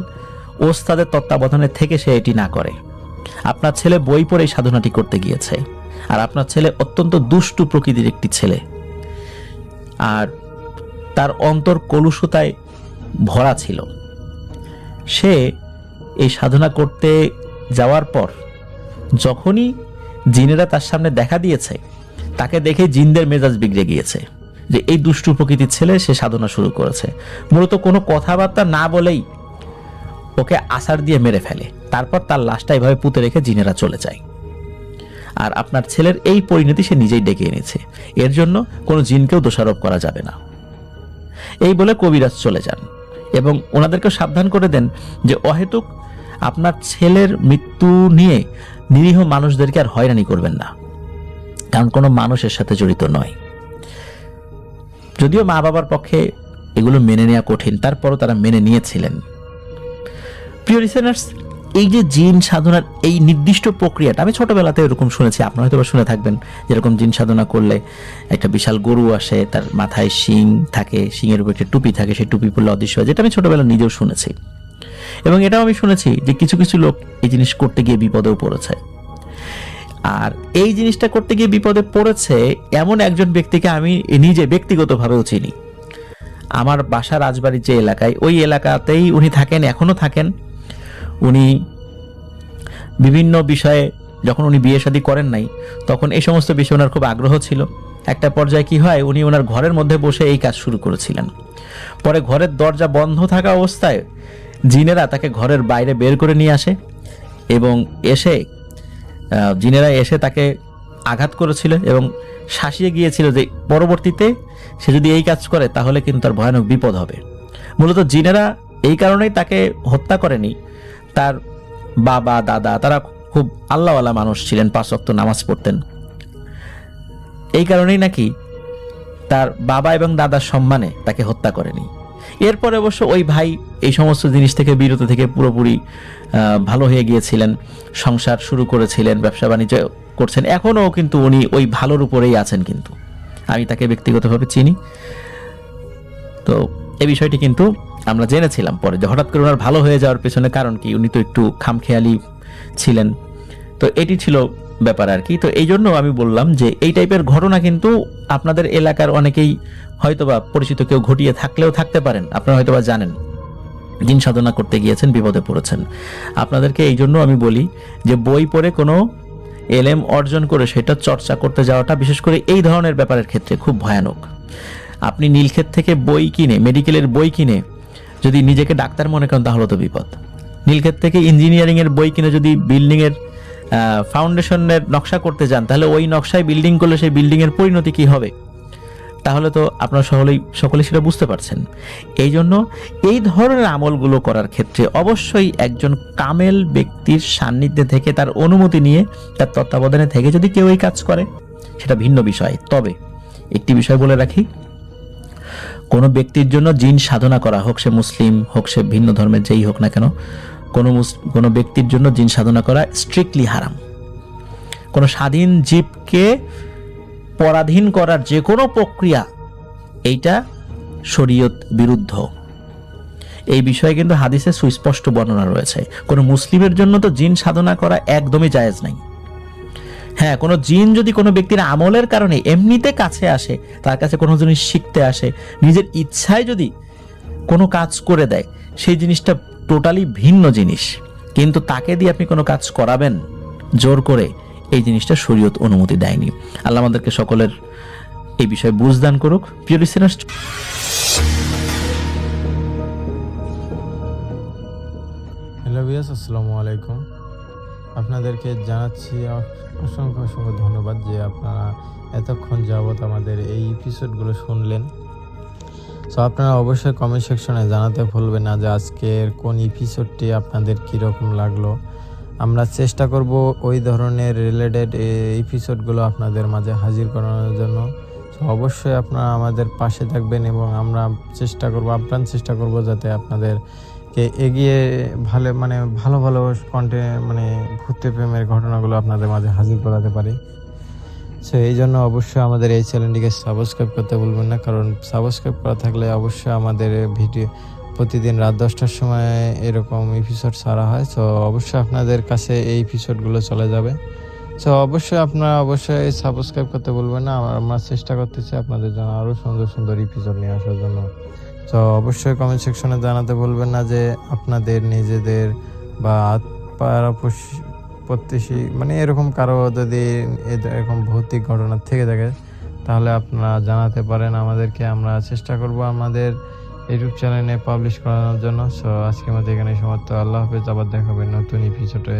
ওস্তাদের তত্ত্বাবধানে থেকে সে এটি না করে। আপনার ছেলে বই পড়ে এই সাধনাটি করতে গিয়েছে, আর আপনার ছেলে অত্যন্ত দুষ্টু প্রকৃতির একটি ছেলে, আর তার অন্তর কলুষতায় ভরা ছিল। সে এই সাধনা করতে যাওয়ার পর যখনই জিনেরা তার সামনে দেখা দিয়েছে, তাকে দেখে জিনদের মেজাজ বিগড়ে গিয়েছে যে এই দুষ্টু প্রকৃতির ছেলে সে সাধনা শুরু করেছে। মূলত কোনো কথাবার্তা না বলেই ওকে আছাড় দিয়ে মেরে ফেলে, তারপর তার লাশটা এভাবে পুঁতে রেখে জিনেরা চলে যায়। আর আপনার ছেলের এই পরিণতি সে নিজেই ডেকে এনেছে, এর জন্য কোনো জিনকেও দোষারোপ করা যাবে না। এই বলে কবিরাজ চলে যান এবং ওনাদেরকে সাবধান করে দেন যে অহেতুক আপনার ছেলের মৃত্যু নিয়ে নিরীহ মানুষদেরকে আর হয়রানি করবেন না, কারণ কোনো মানুষের সাথে জড়িত নয়। যদিও মা বাবার পক্ষে এগুলো মেনে নেওয়া কঠিন, তারপরও তারা মেনে নিয়েছিলেন। প্রিয় লিসেনার্স, এই যে জিন সাধনার এই নির্দিষ্ট প্রক্রিয়াটা আমি ছোটবেলাতে এরকম শুনেছি, আপনারা হয়তো বা শুনে থাকবেন, যেরকম জিন সাধনা করলে একটা বিশাল গরু আসে, তার মাথায় শিং থাকে, শিংয়ের উপর একটা টুপি থাকে, সেই টুপি পরলে অদৃশ্য হয়, যেটা আমি ছোটবেলা নিজেও শুনেছি। এবং এটাও আমি শুনেছি যে কিছু কিছু লোক এই জিনিস করতে গিয়ে বিপদেও পড়েছে। আর এই জিনিসটা করতে গিয়ে বিপদে পড়েছে এমন একজন ব্যক্তিকে আমি নিজে ব্যক্তিগতভাবেও চিনি। আমার বাসা রাজবাড়ির যে এলাকায়, ওই এলাকাতেই উনি থাকেন, এখনো থাকেন। উনি বিভিন্ন বিষয়ে, যখন উনি বিয়ে শাদী করেন নাই তখন এই সমস্ত বিষয়ে ওনার খুব আগ্রহ ছিল। একটা পর্যায়ে কি হয়, উনি ওনার ঘরের মধ্যে বসে এই কাজ শুরু করেছিলেন। পরে ঘরের দরজা বন্ধ থাকা অবস্থায় জিনেরা তাকে ঘরের বাইরে বের করে নিয়ে আসে এবং জিনেরা এসে তাকে আঘাত করেছিল এবং শাসিয়ে গিয়েছিল যে পরবর্তীতে সে যদি এই কাজ করে তাহলে কিন্তু তার ভয়ানক বিপদ হবে। মূলত জিনেরা এই কারণেই তাকে হত্যা করেনি, তার বাবা দাদা তারা খুব আল্লাহওয়ালা মানুষ ছিলেন, 5 ওয়াক্ত নামাজ পড়তেন। এই কারণেই নাকি তার বাবা এবং দাদার সম্মানে তাকে হত্যা করেনি। এরপরে অবশ্য ওই ভাই এই সমস্ত জিনিস থেকে বিরত থেকে পুরোপুরি ভালো হয়ে গিয়েছিলেন, সংসার শুরু করেছিলেন, ব্যবসা বাণিজ্য করছেন, এখনও কিন্তু উনি ওই ভালোর উপরেই আছেন। কিন্তু আমি তাকে ব্যক্তিগতভাবে চিনি। তো এই বিষয়টি কিন্তু আমরা জেনেছিলাম পরে যে হঠাৎ করে ওনার ভালো হয়ে যাওয়ার পেছনে কারণ কি, উনি তো একটু খামখেয়ালি ছিলেন। তো এটি ছিল ব্যাপার আর কি। তো এই জন্য আমি বললাম যে এই টাইপের ঘটনা কিন্তু আপনাদের এলাকার অনেকেই হয়তোবা পরিচিত কেউ ঘটিয়ে থাকলেও থাকতে পারেন, আপনারা হয়তোবা জানেন, জিন সাধনা করতে গিয়েছেন, বিপদে পড়েছেন। আপনাদেরকে এই জন্য আমি বলি যে বই পড়ে কোনো এলেম অর্জন করে সেটা চর্চা করতে যাওয়াটা বিশেষ করে এই ধরনের ব্যাপারের ক্ষেত্রে খুব ভয়ানক। আপনি নীলক্ষেত থেকে বই কিনে, মেডিকেলের বই কিনে যদি নিজেকে ডাক্তার মনে করেন তাহলে তো বিপদ। নীলক্ষেত থেকে ইঞ্জিনিয়ারিং এর বই কিনে যদি বিল্ডিং এর ফাউন্ডেশনের নকশা করতে যান তাহলে ওই নকশায় বিল্ডিং করলে সেই বিল্ডিং এর পরিণতি কি হবে, তাহলে তো আপনারা সকলেই সেটা বুঝতে পারছেন। এই জন্য এই ধরনের আমলগুলো করার ক্ষেত্রে অবশ্যই একজন কামেল ব্যক্তির সান্নিধ্যে থেকে, তার অনুমতি নিয়ে, তার তত্ত্বাবধানে থেকে যদি কেউ এই কাজ করে সেটা ভিন্ন বিষয়। তবে একটি বিষয় বলে রাখি, কোনো ব্যক্তির জন্য জিন সাধনা করা, হোক সে মুসলিম হোক সে ভিন্ন ধর্মের যেই হোক না কেন, কোনো ব্যক্তির জন্য জিন সাধনা করা স্ট্রিক্টলি হারাম। কোনো স্বাধীন জীবকে পরাধীন করার যে কোনো প্রক্রিয়া এইটা শরীয়ত বিরুদ্ধ। এই বিষয়ে কিন্তু হাদিসে সুস্পষ্ট বর্ণনা রয়েছে। কোনো মুসলিমের জন্য তো জিন সাধনা করা একদমই জায়েজ নাই। হ্যাঁ, কোনো জিন যদি কোনো ব্যক্তির আমলের কারণে এমনিতে কাছে আসে, তার কাছে কোনো জিনিস শিখতে আসে, নিজের ইচ্ছায় যদি কোনো কাজ করে দেয়, সেই জিনিসটা টোটালি ভিন্ন জিনিস। কিন্তু তাকে দিয়ে আপনি কোনো কাজ করাবেন জোর করে, এই জিনিসটা শরীয়ত অনুমতি দেয়নি। আল্লাহ আমাদেরকে সকলের এই বিষয়ে বুঝদান করুক। প্রিয় লিসেনার্স, হ্যালো ভিউয়ার্স, আসসালামু আলাইকুম। আপনাদেরকে জানাচ্ছি অসংখ্য অসংখ্য ধন্যবাদ যে আপনারা এতক্ষণ যাবৎ আমাদের এই এপিসোডগুলো শুনলেন। সো আপনারা অবশ্যই কমেন্ট সেকশনে জানাতে ভুলবেন না যে আজকের কোন এপিসোডটি আপনাদের কীরকম লাগলো। আমরা চেষ্টা করব ওই ধরনের রিলেটেড এপিসোডগুলো আপনাদের মাঝে হাজির করানোর জন্য। সো অবশ্যই আপনারা আমাদের পাশে থাকবেন এবং আমরা আপ্রাণ চেষ্টা করব যাতে আপনাদেরকে এগিয়ে ভালো ভালো কন্টেন্ট ভূতে প্রেমের ঘটনাগুলো আপনাদের মাঝে হাজির করাতে পারি। সো এই জন্য অবশ্যই আমাদের এই চ্যানেলটিকে সাবস্ক্রাইব করতে ভুলবেন না, কারণ সাবস্ক্রাইব করা থাকলে অবশ্যই আমাদের ভিডিও প্রতিদিন রাত 10টার সময় এরকম এপিসোড ছাড়া হয়। সো অবশ্যই আপনাদের কাছে এই এপিসোডগুলো চলে যাবে। সো অবশ্যই আপনারা সাবস্ক্রাইব করতে ভুলবেন না। আমরা চেষ্টা করতেছি আপনাদের জন্য আরও সুন্দর সুন্দর এপিসোড নিয়ে আসার জন্য। সো অবশ্যই কমেন্ট সেকশনে জানাতে ভুলবেন না যে আপনাদের নিজেদের বা প্রতিবেশী এরকম কারো যদি এরকম ভৌতিক ঘটনা থেকে থাকে তাহলে আপনারা জানাতে পারেন আমাদেরকে। আমরা চেষ্টা করব আমাদের ইউটিউব চ্যানেলে পাবলিশ করানোর জন্য। সো আজকের মতো এখানে সমাপ্ত। আল্লাহ হাফেজ। আবার দেখা হবে নতুন এপিসোডে।